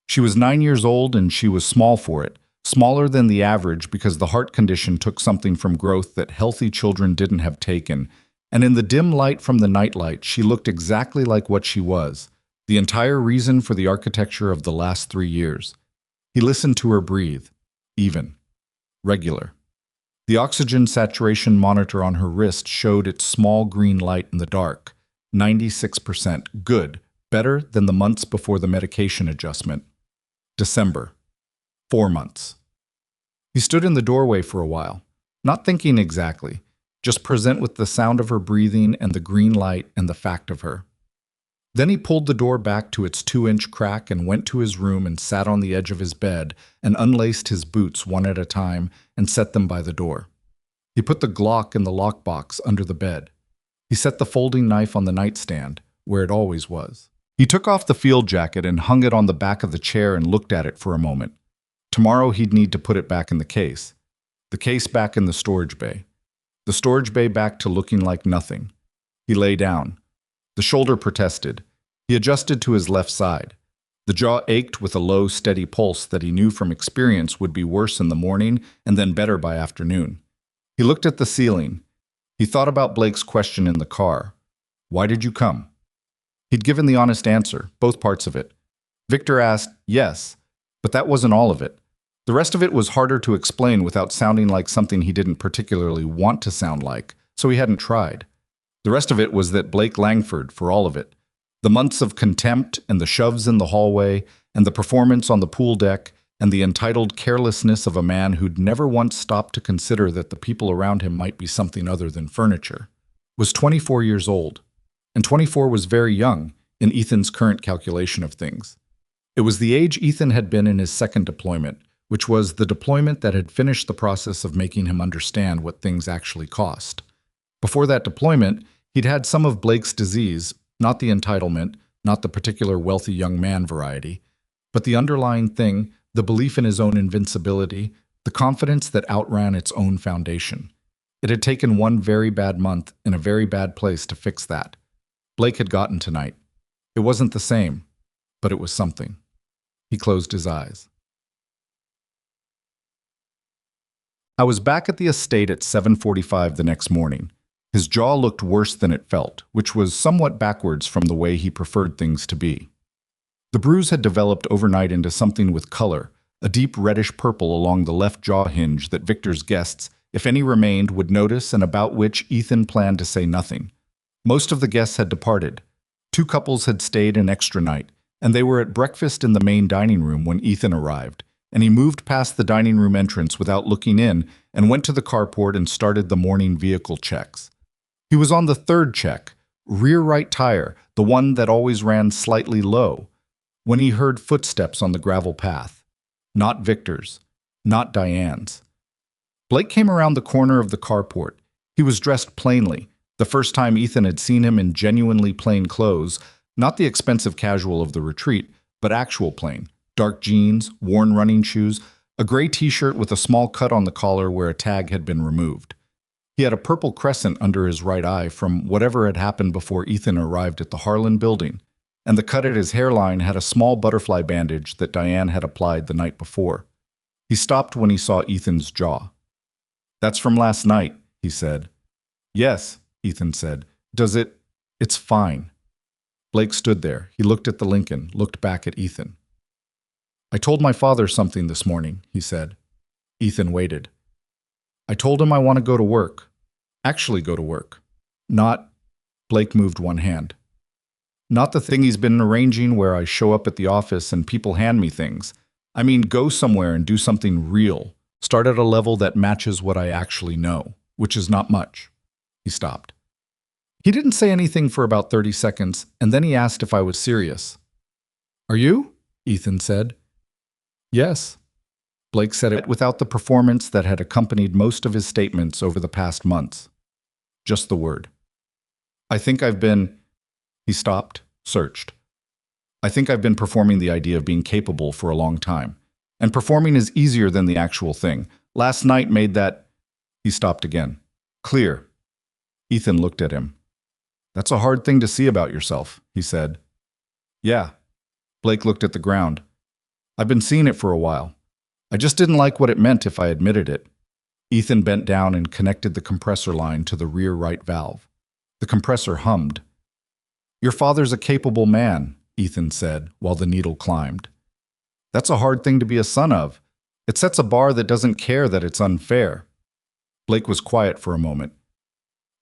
She was 9 years old and she was small for it, smaller than the average because the heart condition took something from growth that healthy children didn't have taken, and in the dim light from the nightlight she looked exactly like what she was, the entire reason for the architecture of the last 3 years. He listened to her breathe, even, regular. The oxygen saturation monitor on her wrist showed its small green light in the dark, 96%, good, better than the months before the medication adjustment. December, 4 months. He stood in the doorway for a while, not thinking exactly, just present with the sound of her breathing and the green light and the fact of her. Then he pulled the door back to its 2-inch crack and went to his room and sat on the edge of his bed and unlaced his boots one at a time and set them by the door. He put the Glock in the lockbox under the bed. He set the folding knife on the nightstand, where it always was. He took off the field jacket and hung it on the back of the chair and looked at it for a moment. Tomorrow he'd need to put it back in the case back in the storage bay. The storage bay back to looking like nothing. He lay down. The shoulder protested. He adjusted to his left side. The jaw ached with a low, steady pulse that he knew from experience would be worse in the morning and then better by afternoon. He looked at the ceiling. He thought about Blake's question in the car. Why did you come? He'd given the honest answer, both parts of it. Victor asked, yes, but that wasn't all of it. The rest of it was harder to explain without sounding like something he didn't particularly want to sound like, so he hadn't tried. The rest of it was that Blake Langford, for all of it, the months of contempt and the shoves in the hallway and the performance on the pool deck and the entitled carelessness of a man who'd never once stopped to consider that the people around him might be something other than furniture, was 24 years old. And 24 was very young in Ethan's current calculation of things. It was the age Ethan had been in his second deployment, which was the deployment that had finished the process of making him understand what things actually cost. Before that deployment, he'd had some of Blake's disease, not the entitlement, not the particular wealthy young man variety, but the underlying thing, the belief in his own invincibility, the confidence that outran its own foundation. It had taken one very bad month in a very bad place to fix that. Blake had gotten tonight. It wasn't the same, but it was something. He closed his eyes. I was back at the estate at 7:45 the next morning. His jaw looked worse than it felt, which was somewhat backwards from the way he preferred things to be. The bruise had developed overnight into something with color, a deep reddish purple along the left jaw hinge that Victor's guests, if any remained, would notice and about which Ethan planned to say nothing. Most of the guests had departed. 2 couples had stayed an extra night, and they were at breakfast in the main dining room when Ethan arrived, and he moved past the dining room entrance without looking in and went to the carport and started the morning vehicle checks. He was on the 3rd check, rear right tire, the one that always ran slightly low, when he heard footsteps on the gravel path. Not Victor's, not Diane's. Blake came around the corner of the carport. He was dressed plainly, the first time Ethan had seen him in genuinely plain clothes, not the expensive casual of the retreat, but actual plain. Dark jeans, worn running shoes, a gray t-shirt with a small cut on the collar where a tag had been removed. He had a purple crescent under his right eye from whatever had happened before Ethan arrived at the Harlan building, and the cut at his hairline had a small butterfly bandage that Diane had applied the night before. He stopped when he saw Ethan's jaw. "That's from last night," he said. "Yes," Ethan said. "Does it? It's fine." Blake stood there. He looked at the Lincoln, looked back at Ethan. "I told my father something this morning," he said. Ethan waited. "I told him I want to go to work. Actually go to work. Not," Blake moved one hand, "not the thing he's been arranging where I show up at the office and people hand me things. I mean, go somewhere and do something real. Start at a level that matches what I actually know, which is not much." He stopped. He didn't say anything for about 30 seconds, and then he asked if I was serious. "Are you?" Ethan said. "Yes." Blake said it without the performance that had accompanied most of his statements over the past months. Just the word. "I think I've been..." He stopped, searched. "I think I've been performing the idea of being capable for a long time. And performing is easier than the actual thing. Last night made that..." He stopped again. "Clear." Ethan looked at him. "That's a hard thing to see about yourself," he said. "Yeah." Blake looked at the ground. "I've been seeing it for a while. I just didn't like what it meant if I admitted it." Ethan bent down and connected the compressor line to the rear right valve. The compressor hummed. "Your father's a capable man," Ethan said, while the needle climbed. "That's a hard thing to be a son of. It sets a bar that doesn't care that it's unfair." Blake was quiet for a moment.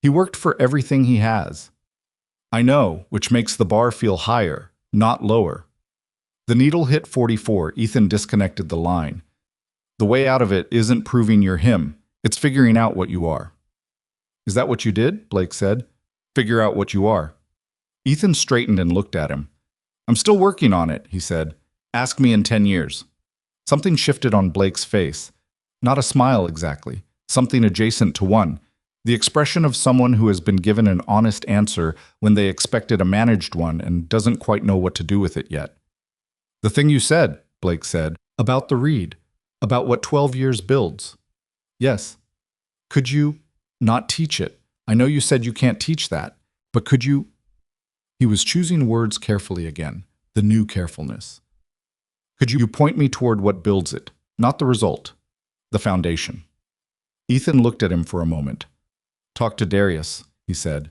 "He worked for everything he has." "I know, which makes the bar feel higher, not lower." The needle hit 44. Ethan disconnected the line. "The way out of it isn't proving you're him. It's figuring out what you are." "Is that what you did?" Blake said. "Figure out what you are." Ethan straightened and looked at him. "I'm still working on it," he said. "Ask me in 10 years. Something shifted on Blake's face. Not a smile exactly. Something adjacent to one. The expression of someone who has been given an honest answer when they expected a managed one and doesn't quite know what to do with it yet. "The thing you said," Blake said, "about the read. About what 12 years builds." "Yes." "Could you not teach it? I know you said you can't teach that, but could you..." He was choosing words carefully again, the new carefulness. "Could you point me toward what builds it? Not the result. The foundation." Ethan looked at him for a moment. "Talk to Darius," he said.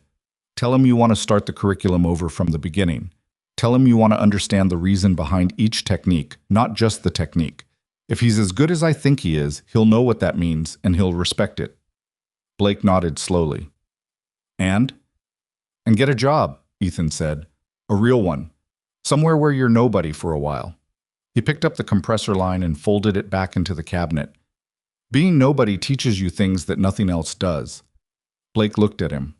Tell him you want to start the curriculum over from the beginning. Tell him you want to understand the reason behind each technique, not just the technique. If he's as good as I think he is, he'll know what that means and he'll respect it." Blake nodded slowly. And get a job," Ethan said. "A real one. Somewhere where you're nobody for a while." He picked up the compressor line and folded it back into the cabinet. "Being nobody teaches you things that nothing else does." Blake looked at him.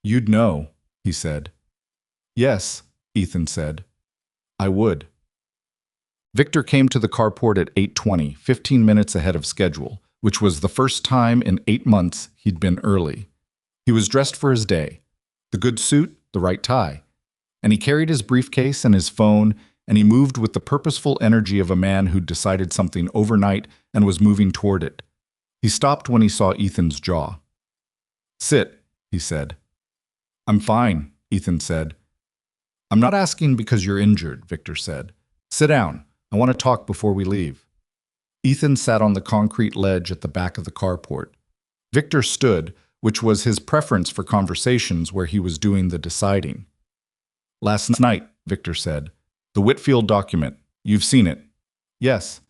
"You'd know," he said. "Yes," Ethan said. "I would." Victor came to the carport at 8:20, 15 minutes ahead of schedule, which was the first time in 8 months he'd been early. He was dressed for his day, the good suit, the right tie, and he carried his briefcase and his phone, and he moved with the purposeful energy of a man who'd decided something overnight and was moving toward it. He stopped when he saw Ethan's jaw. "Sit," he said. "I'm fine," Ethan said. "I'm not asking because you're injured," Victor said. "Sit down. I want to talk before we leave." Ethan sat on the concrete ledge at the back of the carport. Victor stood, which was his preference for conversations where he was doing the deciding. "Last night," Victor said. "The Whitfield document. You've seen it." "Yes."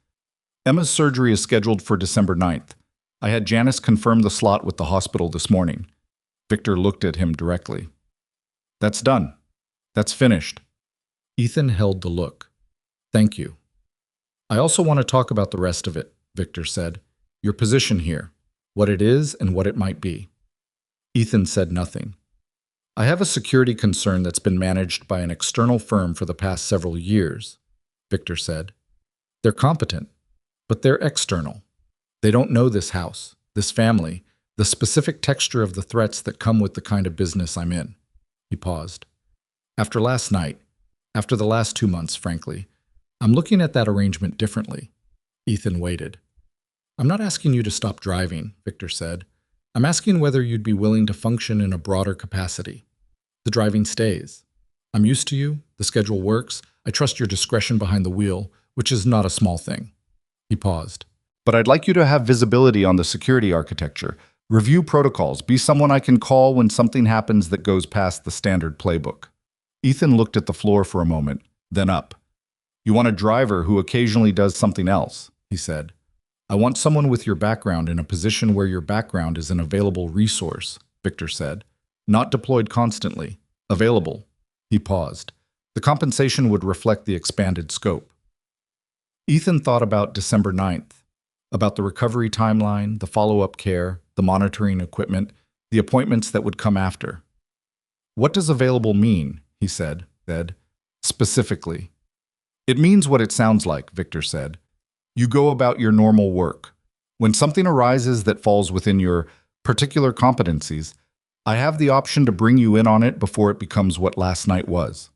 "Emma's surgery is scheduled for December 9th. I had Janice confirm the slot with the hospital this morning." Victor looked at him directly. "That's done. That's finished." Ethan held the look. "Thank you." "I also want to talk about the rest of it," Victor said. "Your position here, what it is and what it might be." Ethan said nothing. "I have a security concern that's been managed by an external firm for the past several years," Victor said. "They're competent, but they're external. They don't know this house, this family, the specific texture of the threats that come with the kind of business I'm in." He paused. "After last night, after the last 2 months, frankly, I'm looking at that arrangement differently." Ethan waited. "I'm not asking you to stop driving," Victor said. "I'm asking whether you'd be willing to function in a broader capacity. The driving stays. I'm used to you, the schedule works, I trust your discretion behind the wheel, which is not a small thing." He paused. "But I'd like you to have visibility on the security architecture, review protocols, be someone I can call when something happens that goes past the standard playbook." Ethan looked at the floor for a moment, then up. "You want a driver who occasionally does something else," he said. "I want someone with your background in a position where your background is an available resource," Victor said. "Not deployed constantly. Available." He paused. "The compensation would reflect the expanded scope." Ethan thought about December 9th, about the recovery timeline, the follow-up care, the monitoring equipment, the appointments that would come after. "What does available mean?" he said, "specifically." "It means what it sounds like," Victor said. "You go about your normal work. When something arises that falls within your particular competencies, I have the option to bring you in on it before it becomes what last night was."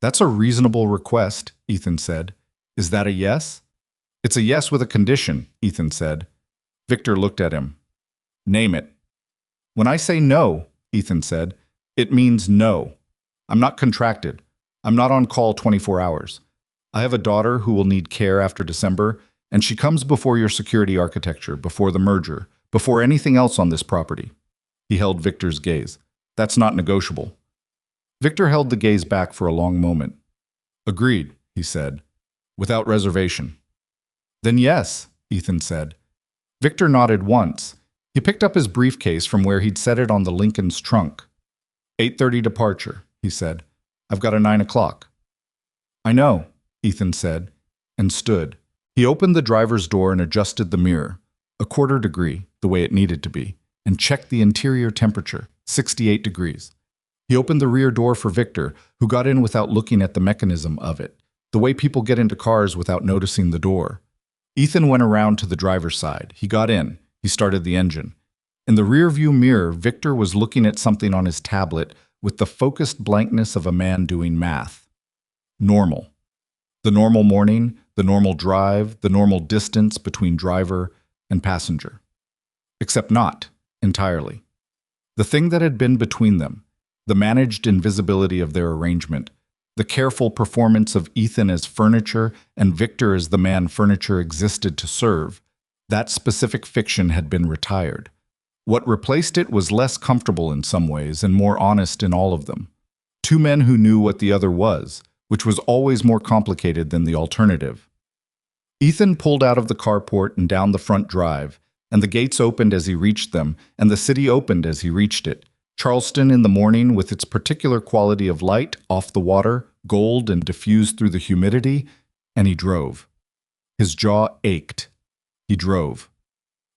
"That's a reasonable request," Ethan said. "Is that a yes?" "It's a yes with a condition," Ethan said. Victor looked at him. "Name it." "When I say no," Ethan said, "it means no. I'm not contracted. I'm not on call 24 hours. I have a daughter who will need care after December, and she comes before your security architecture, before the merger, before anything else on this property." He held Victor's gaze. "That's not negotiable." Victor held the gaze back for a long moment. "Agreed," he said, "without reservation." "Then yes," Ethan said. Victor nodded once. He picked up his briefcase from where he'd set it on the Lincoln's trunk. 8:30 departure, he said. "I've got a 9 o'clock." "I know," Ethan said, and stood. He opened the driver's door and adjusted the mirror, a 1/4 degree, the way it needed to be, and checked the interior temperature, 68 degrees. He opened the rear door for Victor, who got in without looking at the mechanism of it, the way people get into cars without noticing the door. Ethan went around to the driver's side. He got in. He started the engine. In the rearview mirror, Victor was looking at something on his tablet with the focused blankness of a man doing math. Normal. The normal morning, the normal drive, the normal distance between driver and passenger. Except not entirely. The thing that had been between them, the managed invisibility of their arrangement, the careful performance of Ethan as furniture and Victor as the man furniture existed to serve, that specific fiction had been retired. What replaced it was less comfortable in some ways and more honest in all of them. Two men who knew what the other was, which was always more complicated than the alternative. Ethan pulled out of the carport and down the front drive, and the gates opened as he reached them, and the city opened as he reached it. Charleston in the morning, with its particular quality of light off the water, gold and diffused through the humidity, and he drove. His jaw ached. He drove.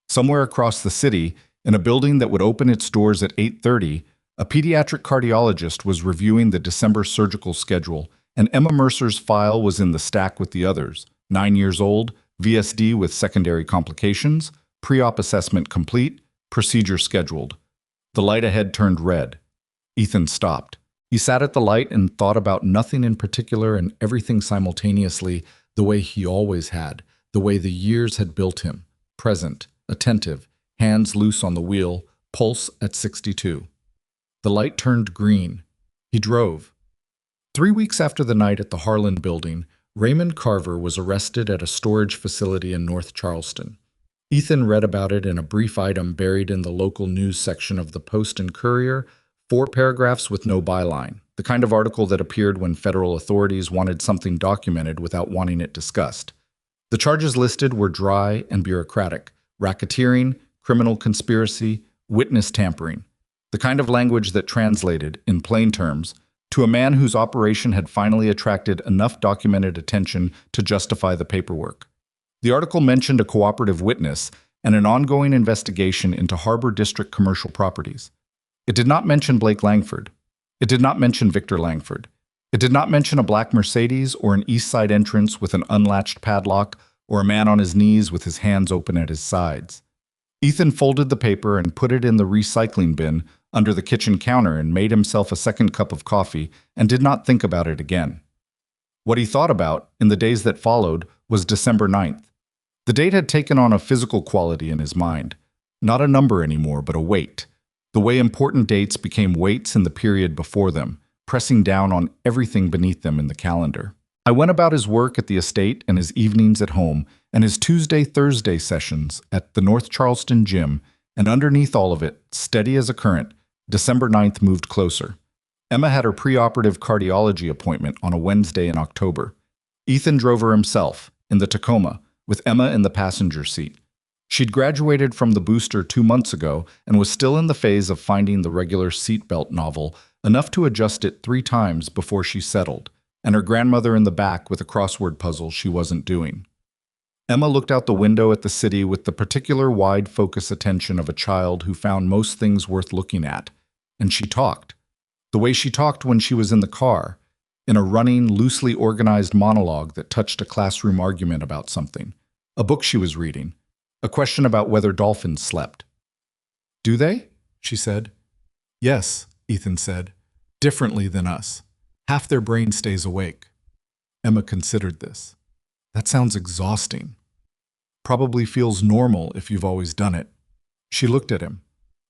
Somewhere across the city, in a building that would open its doors at 8:30, a pediatric cardiologist was reviewing the December surgical schedule, and Emma Mercer's file was in the stack with the others. 9 years old, VSD with secondary complications, pre-op assessment complete, procedure scheduled. The light ahead turned red. Ethan stopped. He sat at the light and thought about nothing in particular and everything simultaneously, the way he always had, the way the years had built him. Present, attentive, hands loose on the wheel, pulse at 62. The light turned green. He drove. 3 weeks after the night at the Harlan Building, Raymond Carver was arrested at a storage facility in North Charleston. Ethan read about it in a brief item buried in the local news section of the Post and Courier, 4 paragraphs with no byline, the kind of article that appeared when federal authorities wanted something documented without wanting it discussed. The charges listed were dry and bureaucratic: racketeering, criminal conspiracy, witness tampering, the kind of language that translated, in plain terms, to a man whose operation had finally attracted enough documented attention to justify the paperwork. The article mentioned a cooperative witness and an ongoing investigation into Harbor District commercial properties. It did not mention Blake Langford. It did not mention Victor Langford. It did not mention a black Mercedes or an east side entrance with an unlatched padlock or a man on his knees with his hands open at his sides. Ethan folded the paper and put it in the recycling bin under the kitchen counter and made himself a second cup of coffee and did not think about it again. What he thought about, in the days that followed, was December 9th. The date had taken on a physical quality in his mind. Not a number anymore, but a weight. The way important dates became weights in the period before them, pressing down on everything beneath them in the calendar. I went about his work at the estate and his evenings at home and his Tuesday-Thursday sessions at the North Charleston gym, and underneath all of it, steady as a current, December 9th moved closer. Emma had her preoperative cardiology appointment on a Wednesday in October. Ethan drove her himself, in the Tacoma, with Emma in the passenger seat. She'd graduated from the booster 2 months ago and was still in the phase of finding the regular seatbelt novel, enough to adjust it 3 times before she settled, and her grandmother in the back with a crossword puzzle she wasn't doing. Emma looked out the window at the city with the particular wide focus attention of a child who found most things worth looking at, and she talked. The way she talked when she was in the car, in a running, loosely organized monologue that touched a classroom argument about something, a book she was reading, a question about whether dolphins slept. "Do they?" she said. "Yes," Ethan said, "differently than us. Half their brain stays awake." Emma considered this. That sounds exhausting. Probably feels normal if you've always done it. She looked at him.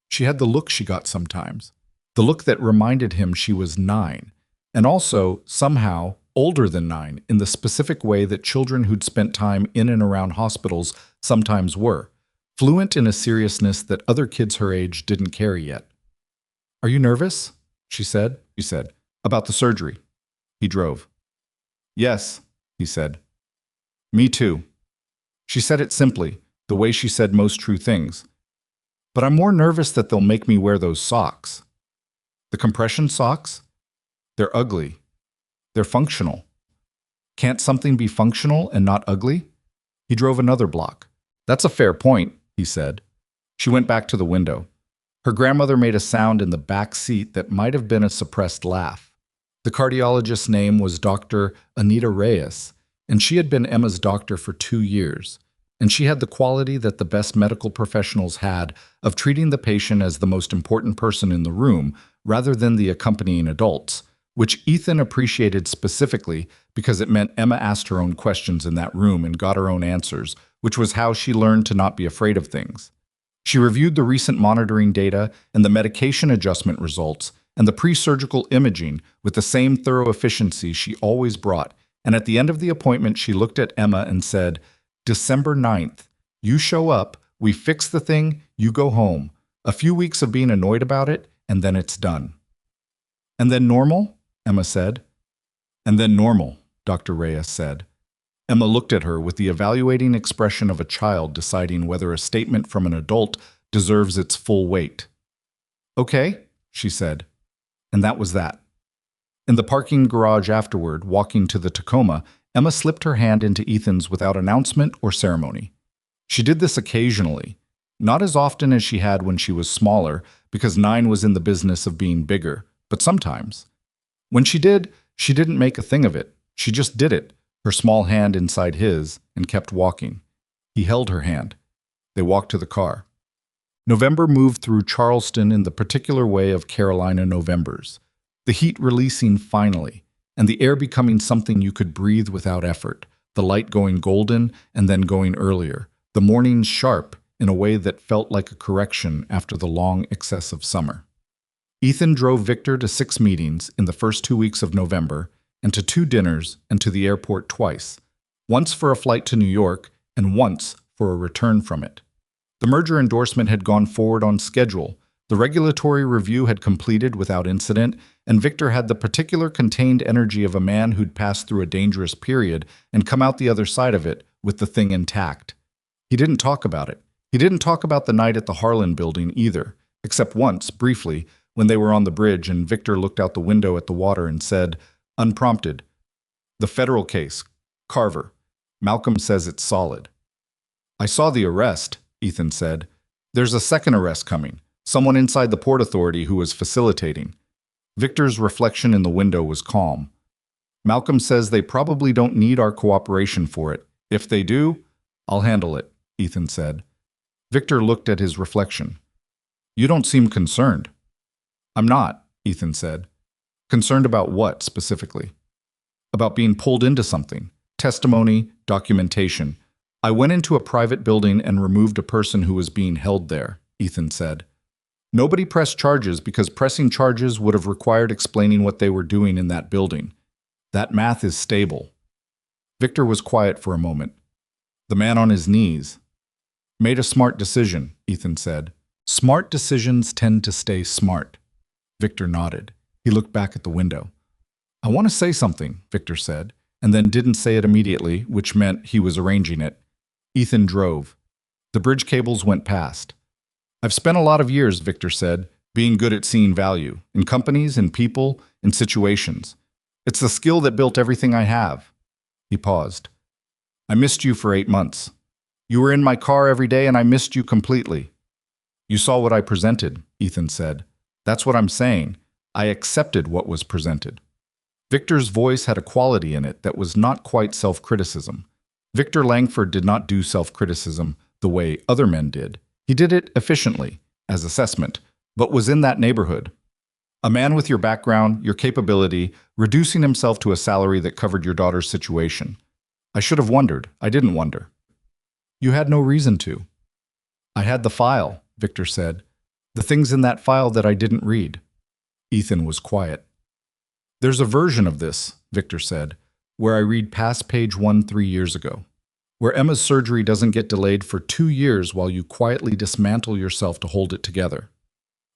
She had the look she got sometimes, the look that reminded him she was 9, and also, somehow, older than 9 in the specific way that children who'd spent time in and around hospitals sometimes were, fluent in a seriousness that other kids her age didn't carry yet. "Are you nervous?" she said. He said, "About the surgery." He drove. "Yes," he said. "Me too." She said it simply, the way she said most true things. "But I'm more nervous that they'll make me wear those socks." "The compression socks? They're ugly. They're functional. Can't something be functional and not ugly?" He drove another block. "That's a fair point," he said. She went back to the window. Her grandmother made a sound in the back seat that might have been a suppressed laugh. The cardiologist's name was Dr. Anita Reyes, and she had been Emma's doctor for 2 years. And she had the quality that the best medical professionals had of treating the patient as the most important person in the room rather than the accompanying adults, which Ethan appreciated specifically because it meant Emma asked her own questions in that room and got her own answers, which was how she learned to not be afraid of things. She reviewed the recent monitoring data and the medication adjustment results and the pre-surgical imaging with the same thorough efficiency she always brought, and at the end of the appointment she looked at Emma and said, "December 9th, you show up, we fix the thing, you go home. A few weeks of being annoyed about it, and then it's done. And then normal? Emma said. And then normal, Dr. Reyes said. Emma looked at her with the evaluating expression of a child deciding whether a statement from an adult deserves its full weight. Okay, she said. And that was that. In the parking garage afterward, walking to the Tacoma, Emma slipped her hand into Ethan's without announcement or ceremony. She did this occasionally, not as often as she had when she was smaller, because 9 was in the business of being bigger, but sometimes. When she did, she didn't make a thing of it. She just did it, her small hand inside his, and kept walking. He held her hand. They walked to the car. November moved through Charleston in the particular way of Carolina Novembers, the heat releasing finally, and the air becoming something you could breathe without effort, the light going golden and then going earlier, the mornings sharp in a way that felt like a correction after the long excess of summer. Ethan drove Victor to 6 meetings in the first 2 weeks of November, and to 2 dinners and to the airport twice, once for a flight to New York and once for a return from it. The merger endorsement had gone forward on schedule, the regulatory review had completed without incident, and Victor had the particular contained energy of a man who'd passed through a dangerous period and come out the other side of it with the thing intact. He didn't talk about it. He didn't talk about the night at the Harlan building either, except once, briefly, when they were on the bridge and Victor looked out the window at the water and said, unprompted, "The federal case, Carver. Malcolm says it's solid." "I saw the arrest," Ethan said. "There's a second arrest coming, someone inside the Port Authority who was facilitating." Victor's reflection in the window was calm. "Malcolm says they probably don't need our cooperation for it. If they do, I'll handle it," Ethan said. Victor looked at his reflection. "You don't seem concerned." "I'm not," Ethan said. "Concerned about what, specifically?" "About being pulled into something. Testimony, documentation. I went into a private building and removed a person who was being held there," Ethan said. "Nobody pressed charges because pressing charges would have required explaining what they were doing in that building. That math is stable." Victor was quiet for a moment. The man on his knees. "Made a smart decision," Ethan said. "Smart decisions tend to stay smart." Victor nodded. He looked back at the window. "I want to say something," Victor said, and then didn't say it immediately, which meant he was arranging it. Ethan drove. The bridge cables went past. "I've spent a lot of years," Victor said, "being good at seeing value, in companies, in people, in situations. It's the skill that built everything I have." He paused. "I missed you for 8 months. You were in my car every day and I missed you completely." "You saw what I presented," Ethan said. "That's what I'm saying. I accepted what was presented." Victor's voice had a quality in it that was not quite self-criticism. Victor Langford did not do self-criticism the way other men did. He did it efficiently, as assessment, but was in that neighborhood. A man with your background, your capability, reducing himself to a salary that covered your daughter's situation. I should have wondered. I didn't wonder. You had no reason to. "I had the file," Victor said. "The things in that file that I didn't read." Ethan was quiet. "There's a version of this," Victor said, "where I read past page 1 3 years ago, where Emma's surgery doesn't get delayed for 2 years while you quietly dismantle yourself to hold it together."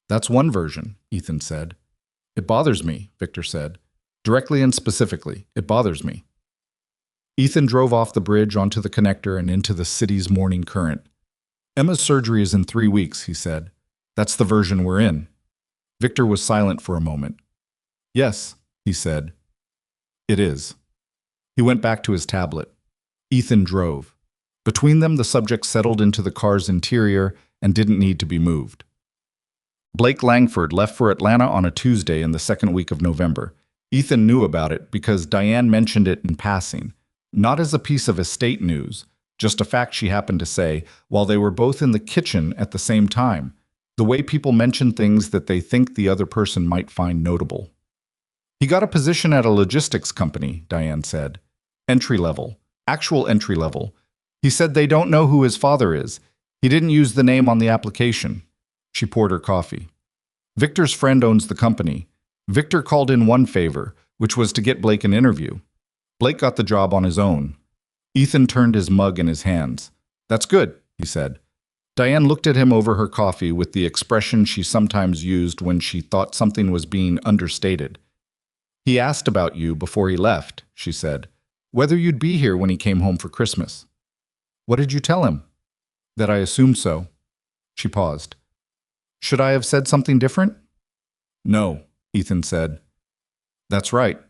"That's one version," Ethan said. "It bothers me," Victor said. "Directly and specifically, it bothers me." Ethan drove off the bridge onto the connector and into the city's morning current. "Emma's surgery is in 3 weeks," he said. "That's the version we're in." Victor was silent for a moment. "Yes," he said. "It is." He went back to his tablet. Ethan drove. Between them, the subject settled into the car's interior and didn't need to be moved. Blake Langford left for Atlanta on a Tuesday in the second week of November. Ethan knew about it because Diane mentioned it in passing, not as a piece of estate news, just a fact she happened to say while they were both in the kitchen at the same time, the way people mention things that they think the other person might find notable. "He got a position at a logistics company," Diane said. "Entry level. Actual entry level. He said they don't know who his father is. He didn't use the name on the application." She poured her coffee. "Victor's friend owns the company. Victor called in one favor, which was to get Blake an interview. Blake got the job on his own." Ethan turned his mug in his hands. "That's good," he said. Diane looked at him over her coffee with the expression she sometimes used when she thought something was being understated. "He asked about you before he left," she said, "whether you'd be here when he came home for Christmas." "What did you tell him?" "That I assumed so." She paused. "Should I have said something different?" "No," Ethan said. "That's right."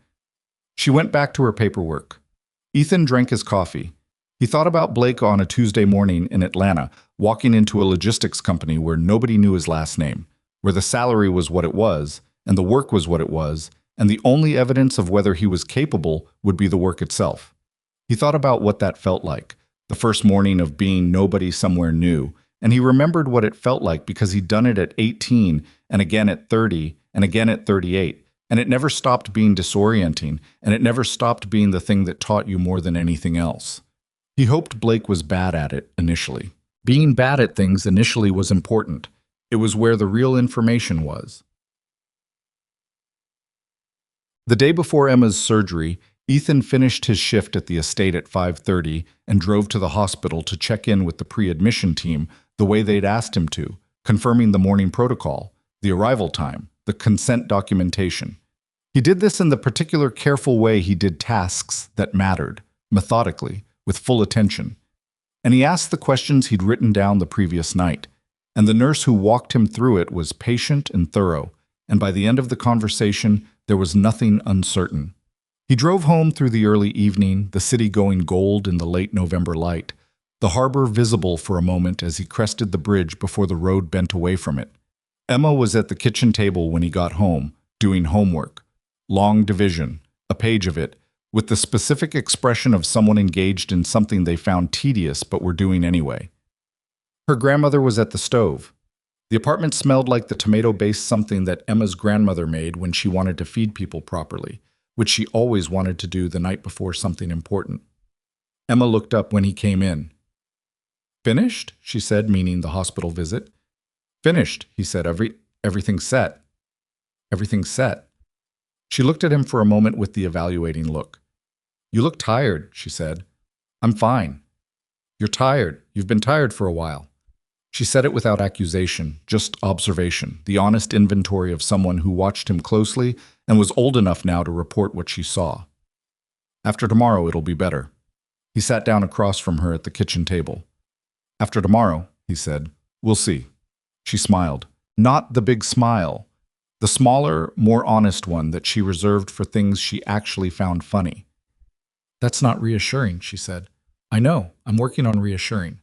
She went back to her paperwork. Ethan drank his coffee. He thought about Blake on a Tuesday morning in Atlanta, walking into a logistics company where nobody knew his last name, where the salary was what it was, and the work was what it was, and the only evidence of whether he was capable would be the work itself. He thought about what that felt like, the first morning of being nobody somewhere new, and he remembered what it felt like because he'd done it at 18, and again at 30, and again at 38, and it never stopped being disorienting, and it never stopped being the thing that taught you more than anything else. He hoped Blake was bad at it initially. Being bad at things initially was important. It was where the real information was. The day before Emma's surgery, Ethan finished his shift at the estate at 5:30 and drove to the hospital to check in with the pre-admission team the way they'd asked him to, confirming the morning protocol, the arrival time, the consent documentation. He did this in the particular careful way he did tasks that mattered, methodically, with full attention. And he asked the questions he'd written down the previous night, and the nurse who walked him through it was patient and thorough, and by the end of the conversation, there was nothing uncertain. He drove home through the early evening, the city going gold in the late November light, the harbor visible for a moment as he crested the bridge before the road bent away from it. Emma was at the kitchen table when he got home, doing homework. Long division, a page of it, with the specific expression of someone engaged in something they found tedious but were doing anyway. Her grandmother was at the stove. The apartment smelled like the tomato-based something that Emma's grandmother made when she wanted to feed people properly, which she always wanted to do the night before something important. Emma looked up when he came in. "Finished?" she said, meaning the hospital visit. "Finished," he said. Everything's set." "Everything's set." She looked at him for a moment with the evaluating look. "You look tired," she said. "I'm fine." "You're tired. You've been tired for a while." She said it without accusation, just observation, the honest inventory of someone who watched him closely and was old enough now to report what she saw. "After tomorrow, it'll be better." He sat down across from her at the kitchen table. "After tomorrow," he said, "we'll see." She smiled. Not the big smile. The smaller, more honest one that she reserved for things she actually found funny. "That's not reassuring," she said. "I know. I'm working on reassuring."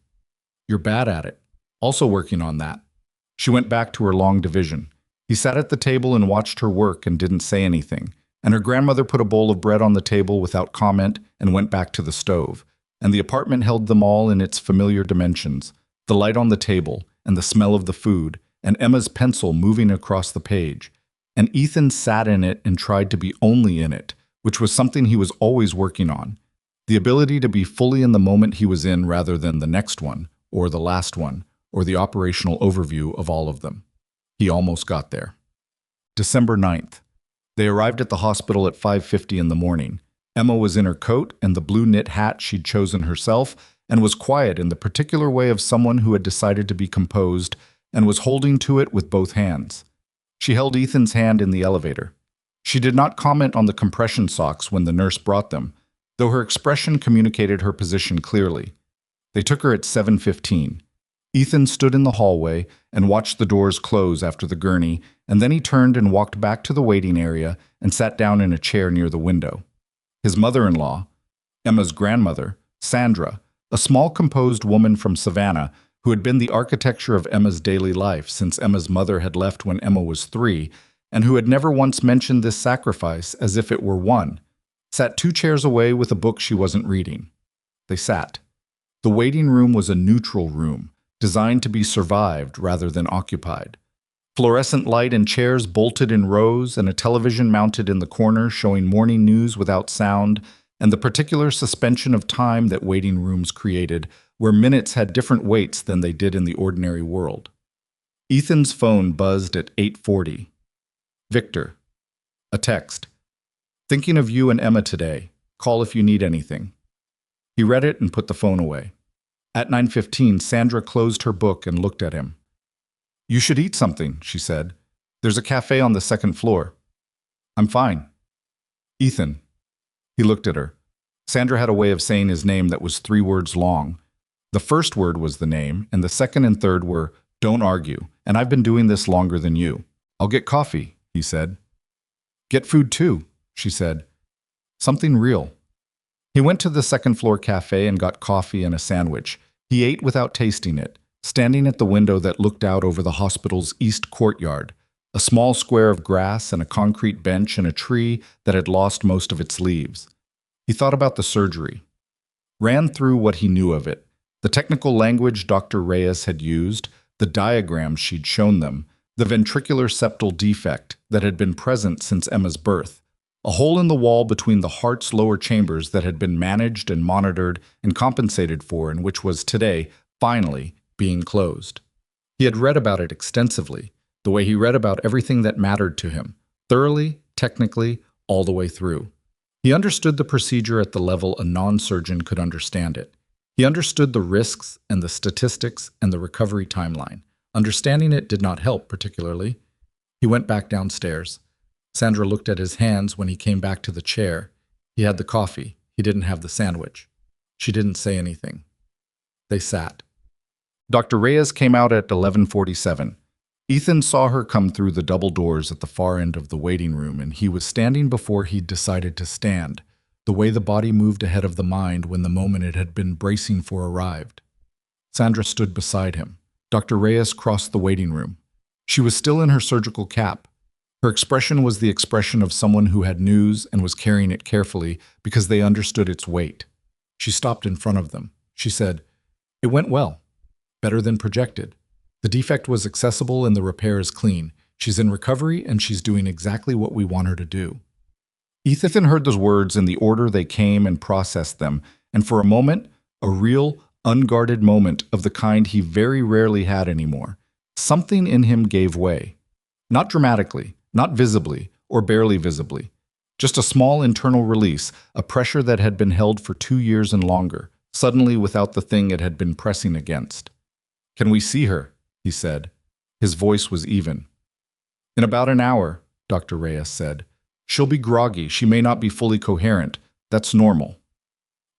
"You're bad at it." "Also working on that." She went back to her long division. He sat at the table and watched her work and didn't say anything, and her grandmother put a bowl of bread on the table without comment and went back to the stove, and the apartment held them all in its familiar dimensions, the light on the table, and the smell of the food, and Emma's pencil moving across the page. And Ethan sat in it and tried to be only in it, which was something he was always working on. The ability to be fully in the moment he was in rather than the next one, or the last one, or the operational overview of all of them. He almost got there. December 9th. They arrived at the hospital at 5:50 in the morning. Emma was in her coat and the blue knit hat she'd chosen herself, and was quiet in the particular way of someone who had decided to be composed and was holding to it with both hands. She held Ethan's hand in the elevator. She did not comment on the compression socks when the nurse brought them, though her expression communicated her position clearly. They took her at 7:15. Ethan stood in the hallway and watched the doors close after the gurney, and then he turned and walked back to the waiting area and sat down in a chair near the window. His mother-in-law, Emma's grandmother, Sandra, a small composed woman from Savannah, who had been the architecture of Emma's daily life since Emma's mother had left when Emma was 3, and who had never once mentioned this sacrifice as if it were one, sat 2 chairs away with a book she wasn't reading. They sat. The waiting room was a neutral room, designed to be survived rather than occupied. Fluorescent light and chairs bolted in rows, and a television mounted in the corner showing morning news without sound, and the particular suspension of time that waiting rooms created, where minutes had different weights than they did in the ordinary world. Ethan's phone buzzed at 8:40. Victor. A text. "Thinking of you and Emma today. Call if you need anything." He read it and put the phone away. At 9:15, Sandra closed her book and looked at him. "You should eat something," she said. "There's a cafe on the second floor." "I'm fine." "Ethan." He looked at her. Sandra had a way of saying his name that was 3 words long. The first word was the name, and the second and third were, "Don't argue, and I've been doing this longer than you." "I'll get coffee," he said. "Get food too," she said. "Something real." He went to the second floor cafe and got coffee and a sandwich. He ate without tasting it, standing at the window that looked out over the hospital's east courtyard, a small square of grass and a concrete bench and a tree that had lost most of its leaves. He thought about the surgery, ran through what he knew of it, the technical language Dr. Reyes had used, the diagrams she'd shown them, the ventricular septal defect that had been present since Emma's birth, a hole in the wall between the heart's lower chambers that had been managed and monitored and compensated for and which was today, finally, being closed. He had read about it extensively, the way he read about everything that mattered to him, thoroughly, technically, all the way through. He understood the procedure at the level a non-surgeon could understand it. He understood the risks and the statistics and the recovery timeline. Understanding it did not help particularly. He went back downstairs. Sandra looked at his hands when he came back to the chair. He had the coffee. He didn't have the sandwich. She didn't say anything. They sat. Dr. Reyes came out at 11:47. Ethan saw her come through the double doors at the far end of the waiting room, and he was standing before he'd decided to stand, the way the body moved ahead of the mind when the moment it had been bracing for arrived. Sandra stood beside him. Dr. Reyes crossed the waiting room. She was still in her surgical cap. Her expression was the expression of someone who had news and was carrying it carefully because they understood its weight. She stopped in front of them. She said, "It went well. Better than projected. The defect was accessible and the repair is clean. She's in recovery and she's doing exactly what we want her to do." Ethan heard those words in the order they came and processed them, and for a moment, a real, unguarded moment of the kind he very rarely had anymore, something in him gave way. Not dramatically, not visibly, or barely visibly. Just a small internal release, a pressure that had been held for 2 years and longer, suddenly without the thing it had been pressing against. "Can we see her?" he said. His voice was even. "In about an hour," Dr. Reyes said. "She'll be groggy. She may not be fully coherent. That's normal."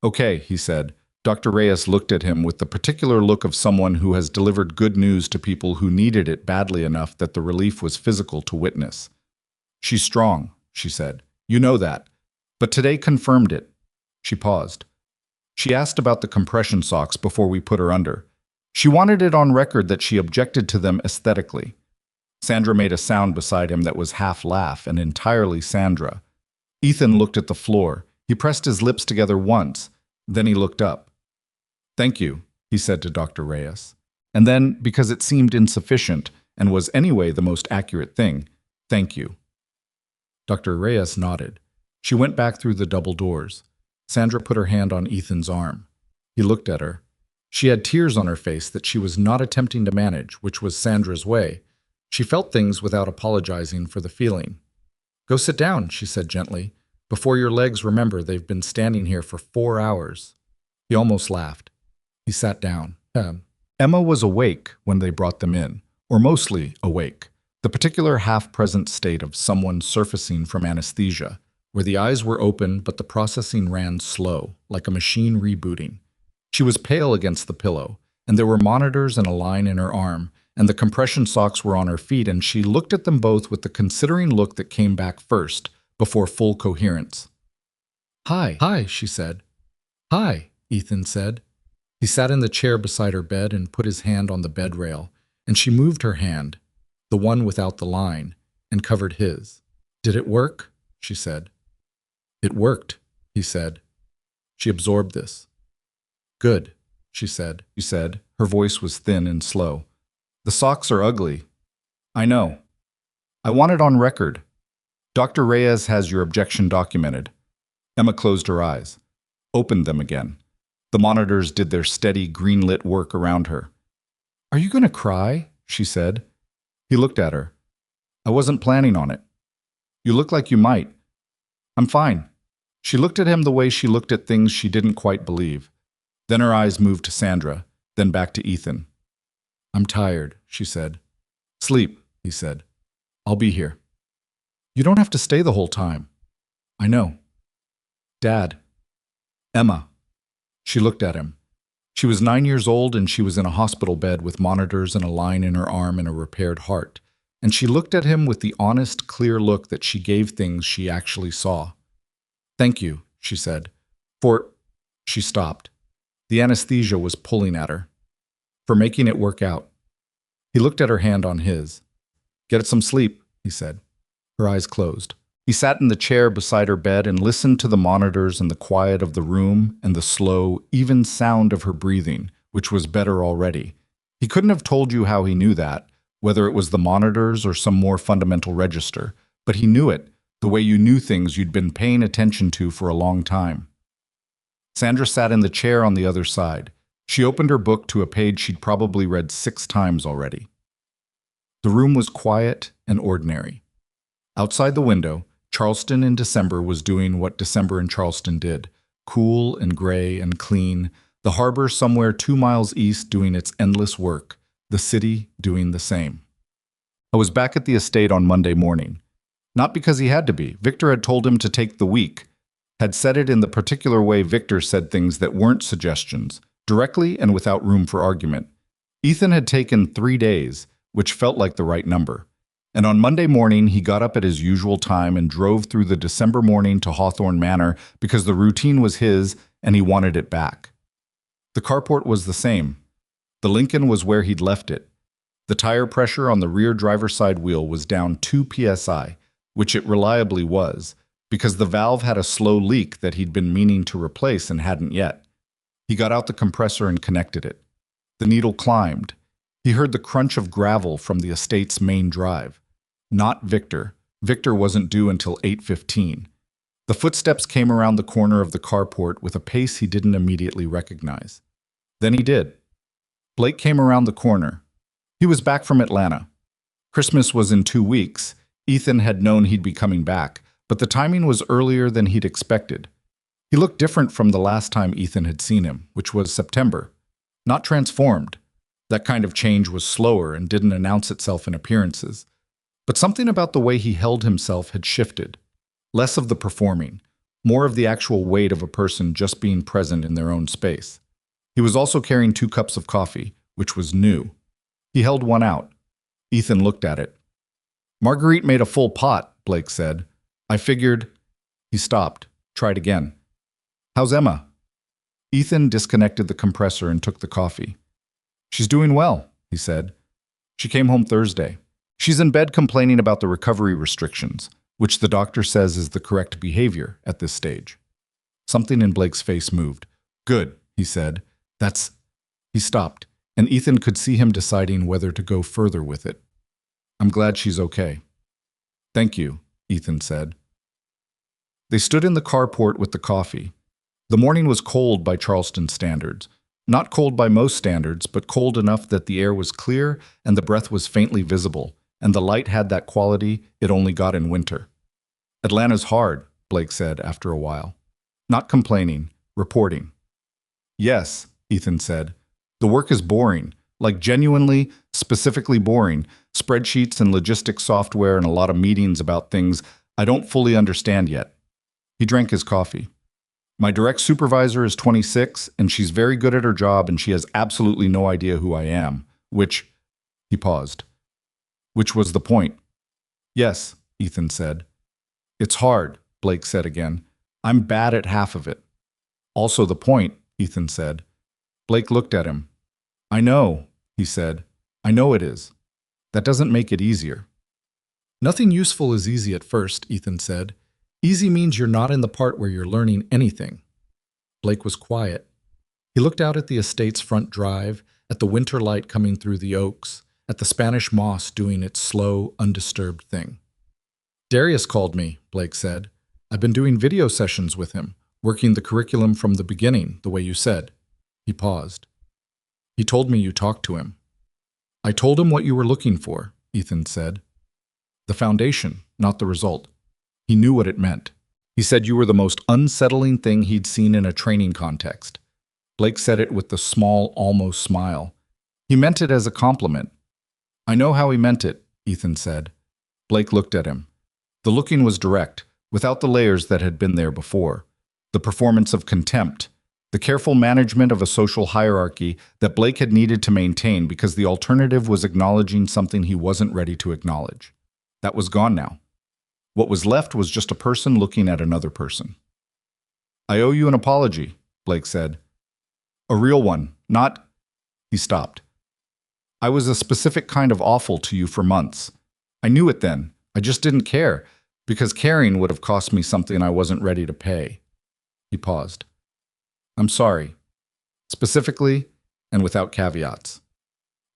"Okay," he said. Dr. Reyes looked at him with the particular look of someone who has delivered good news to people who needed it badly enough that the relief was physical to witness. "She's strong," she said. "You know that. But today confirmed it." She paused. "She asked about the compression socks before we put her under. She wanted it on record that she objected to them aesthetically." Sandra made a sound beside him that was half laugh and entirely Sandra. Ethan looked at the floor. He pressed his lips together once. Then he looked up. "Thank you," he said to Dr. Reyes. And then, because it seemed insufficient and was anyway the most accurate thing, "Thank you." Dr. Reyes nodded. She went back through the double doors. Sandra put her hand on Ethan's arm. He looked at her. She had tears on her face that she was not attempting to manage, which was Sandra's way. She felt things without apologizing for the feeling. "Go sit down," she said gently. "Before your legs remember they've been standing here for 4 hours." He almost laughed. He sat down. Emma was awake when they brought them in, or mostly awake, the particular half-present state of someone surfacing from anesthesia, where the eyes were open but the processing ran slow, like a machine rebooting. She was pale against the pillow, and there were monitors and a line in her arm, and the compression socks were on her feet, and she looked at them both with the considering look that came back first, before full coherence. Hi, she said. "Hi," Ethan said. He sat in the chair beside her bed and put his hand on the bed rail, and she moved her hand, the one without the line, and covered his. "Did it work?" she said. "It worked," he said. She absorbed this. "Good," she said. Her voice was thin and slow. "The socks are ugly. I know. I want it on record. Dr. Reyes has your objection documented." Emma closed her eyes, opened them again. The monitors did their steady, green-lit work around her. "Are you going to cry?" she said. He looked at her. "I wasn't planning on it." "You look like you might." "I'm fine." She looked at him the way she looked at things she didn't quite believe. Then her eyes moved to Sandra, then back to Ethan. I'm tired, she said. Sleep, he said. I'll be here. You don't have to stay the whole time. I know. Dad. Emma. She looked at him. She was 9 years old and she was in a hospital bed with monitors and a line in her arm and a repaired heart. And she looked at him with the honest, clear look that she gave things she actually saw. Thank you, she said. For... She stopped. The anesthesia was pulling at her. For making it work out. He looked at her hand on his. Get some sleep, he said. Her eyes closed. He sat in the chair beside her bed and listened to the monitors and the quiet of the room and the slow, even sound of her breathing, which was better already. He couldn't have told you how he knew that, whether it was the monitors or some more fundamental register, but he knew it, the way you knew things you'd been paying attention to for a long time. Sandra sat in the chair on the other side. She opened her book to a page she'd probably read 6 times already. The room was quiet and ordinary. Outside the window, Charleston in December was doing what December in Charleston did, cool and gray and clean, the harbor somewhere 2 miles east doing its endless work, the city doing the same. I was back at the estate on Monday morning. Not because he had to be. Victor had told him to take the week, had said it in the particular way Victor said things that weren't suggestions, directly and without room for argument. Ethan had taken 3 days, which felt like the right number. And on Monday morning, he got up at his usual time and drove through the December morning to Hawthorne Manor because the routine was his and he wanted it back. The carport was the same. The Lincoln was where he'd left it. The tire pressure on the rear driver's side wheel was down 2 psi, which it reliably was, because the valve had a slow leak that he'd been meaning to replace and hadn't yet. He got out the compressor and connected it. The needle climbed. He heard the crunch of gravel from the estate's main drive. Not Victor. Victor wasn't due until 8:15. The footsteps came around the corner of the carport with a pace he didn't immediately recognize. Then he did. Blake came around the corner. He was back from Atlanta. Christmas was in 2 weeks. Ethan had known he'd be coming back, but the timing was earlier than he'd expected. He looked different from the last time Ethan had seen him, which was September. Not transformed. That kind of change was slower and didn't announce itself in appearances. But something about the way he held himself had shifted. Less of the performing, more of the actual weight of a person just being present in their own space. He was also carrying 2 cups of coffee, which was new. He held one out. Ethan looked at it. Marguerite made a full pot, Blake said. I figured... He stopped. Tried again. How's Emma? Ethan disconnected the compressor and took the coffee. She's doing well, he said. She came home Thursday. She's in bed complaining about the recovery restrictions, which the doctor says is the correct behavior at this stage. Something in Blake's face moved. Good, he said. That's... He stopped, and Ethan could see him deciding whether to go further with it. I'm glad she's okay. Thank you, Ethan said. They stood in the carport with the coffee. The morning was cold by Charleston standards. Not cold by most standards, but cold enough that the air was clear and the breath was faintly visible, and the light had that quality it only got in winter. Atlanta's hard, Blake said after a while. Not complaining, reporting. Yes, Ethan said. The work is boring, like genuinely, specifically boring. Spreadsheets and logistics software and a lot of meetings about things I don't fully understand yet. He drank his coffee. My direct supervisor is 26, and she's very good at her job, and she has absolutely no idea who I am, which... He paused. Which was the point. Yes, Ethan said. It's hard, Blake said again. I'm bad at half of it. Also the point, Ethan said. Blake looked at him. I know, he said. I know it is. That doesn't make it easier. Nothing useful is easy at first, Ethan said. Easy means you're not in the part where you're learning anything. Blake was quiet. He looked out at the estate's front drive, at the winter light coming through the oaks, at the Spanish moss doing its slow, undisturbed thing. Darius called me, Blake said. I've been doing video sessions with him, working the curriculum from the beginning, the way you said. He paused. He told me you talked to him. I told him what you were looking for, Ethan said. The foundation, not the result. He knew what it meant. He said you were the most unsettling thing he'd seen in a training context. Blake said it with the small, almost smile. He meant it as a compliment. I know how he meant it, Ethan said. Blake looked at him. The looking was direct, without the layers that had been there before. The performance of contempt, the careful management of a social hierarchy that Blake had needed to maintain because the alternative was acknowledging something he wasn't ready to acknowledge. That was gone now. What was left was just a person looking at another person. I owe you an apology, Blake said. A real one, not... He stopped. I was a specific kind of awful to you for months. I knew it then. I just didn't care, because caring would have cost me something I wasn't ready to pay. He paused. I'm sorry. Specifically, and without caveats.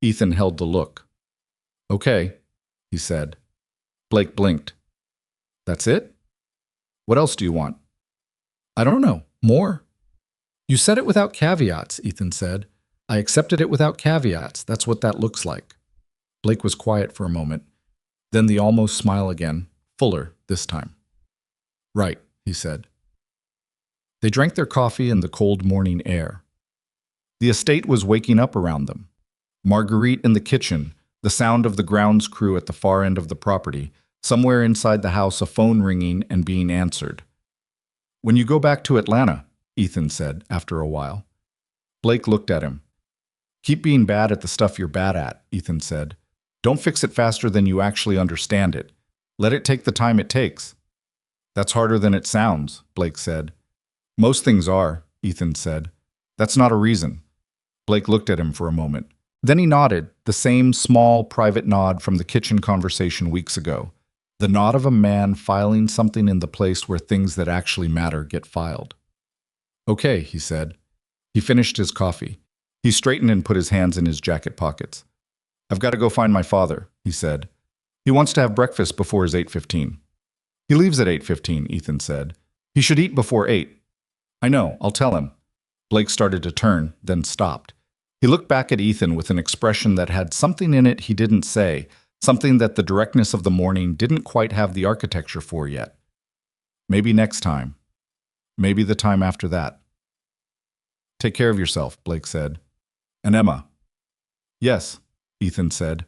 Ethan held the look. Okay, he said. Blake blinked. That's it? What else do you want? I don't know. More? You said it without caveats, Ethan said. I accepted it without caveats. That's what that looks like. Blake was quiet for a moment. Then the almost smile again, fuller this time. Right, he said. They drank their coffee in the cold morning air. The estate was waking up around them. Marguerite in the kitchen, the sound of the grounds crew at the far end of the property, somewhere inside the house a phone ringing and being answered. When you go back to Atlanta, Ethan said after a while. Blake looked at him. Keep being bad at the stuff you're bad at, Ethan said. Don't fix it faster than you actually understand it. Let it take the time it takes. That's harder than it sounds, Blake said. Most things are, Ethan said. That's not a reason. Blake looked at him for a moment. Then he nodded, the same small, private nod from the kitchen conversation weeks ago. The nod of a man filing something in the place where things that actually matter get filed. Okay, he said. He finished his coffee. He straightened and put his hands in his jacket pockets. I've got to go find my father, he said. He wants to have breakfast before his 8:15. He leaves at 8:15, Ethan said. He should eat before 8. I know, I'll tell him. Blake started to turn, then stopped. He looked back at Ethan with an expression that had something in it he didn't say, something that the directness of the morning didn't quite have the architecture for yet. Maybe next time. Maybe the time after that. Take care of yourself, Blake said. And Emma. Yes, Ethan said.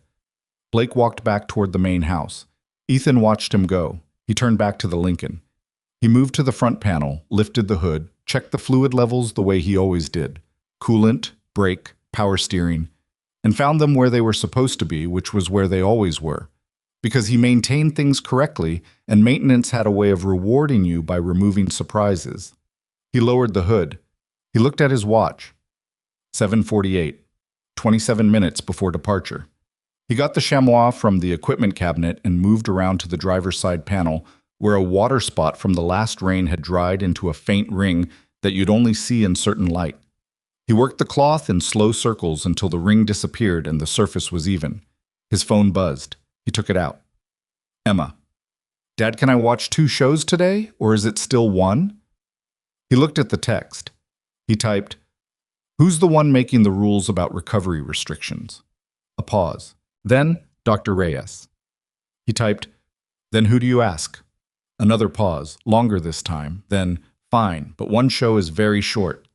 Blake walked back toward the main house. Ethan watched him go. He turned back to the Lincoln. He moved to the front panel, lifted the hood, checked the fluid levels the way he always did. Coolant, brake, power steering, and found them where they were supposed to be, which was where they always were. Because he maintained things correctly, and maintenance had a way of rewarding you by removing surprises. He lowered the hood. He looked at his watch. 7:48, 27 minutes before departure. He got the chamois from the equipment cabinet and moved around to the driver's side panel, where a water spot from the last rain had dried into a faint ring that you'd only see in certain light. He worked the cloth in slow circles until the ring disappeared and the surface was even. His phone buzzed. He took it out. Emma. Dad, can I watch 2 shows today, or is it still 1? He looked at the text. He typed, Who's the one making the rules about recovery restrictions? A pause. Then, Dr. Reyes. He typed, Then who do you ask? Another pause, longer this time. Then, fine, but 1 show is very short.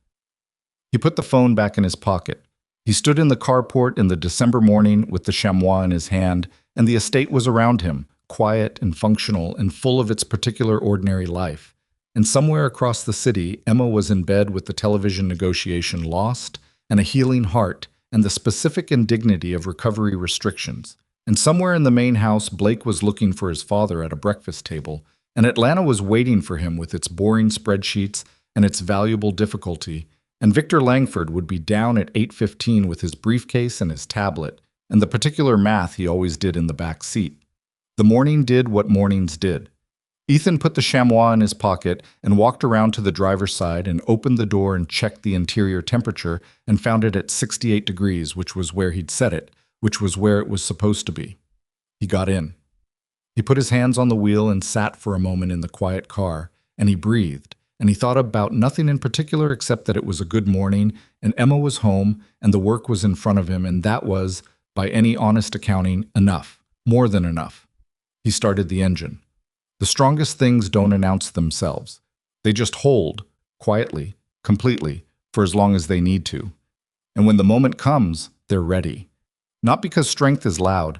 He put the phone back in his pocket. He stood in the carport in the December morning with the chamois in his hand, and the estate was around him, quiet and functional and full of its particular ordinary life. And somewhere across the city, Emma was in bed with the television negotiation lost, and a healing heart, and the specific indignity of recovery restrictions. And somewhere in the main house, Blake was looking for his father at a breakfast table, and Atlanta was waiting for him with its boring spreadsheets and its valuable difficulty, and Victor Langford would be down at 8:15 with his briefcase and his tablet, and the particular math he always did in the back seat. The morning did what mornings did. Ethan put the chamois in his pocket and walked around to the driver's side and opened the door and checked the interior temperature and found it at 68 degrees, which was where he'd set it, which was where it was supposed to be. He got in. He put his hands on the wheel and sat for a moment in the quiet car, and he breathed, and he thought about nothing in particular except that it was a good morning, and Emma was home, and the work was in front of him, and that was, by any honest accounting, enough, more than enough. He started the engine. The strongest things don't announce themselves. They just hold, quietly, completely, for as long as they need to. And when the moment comes, they're ready. Not because strength is loud,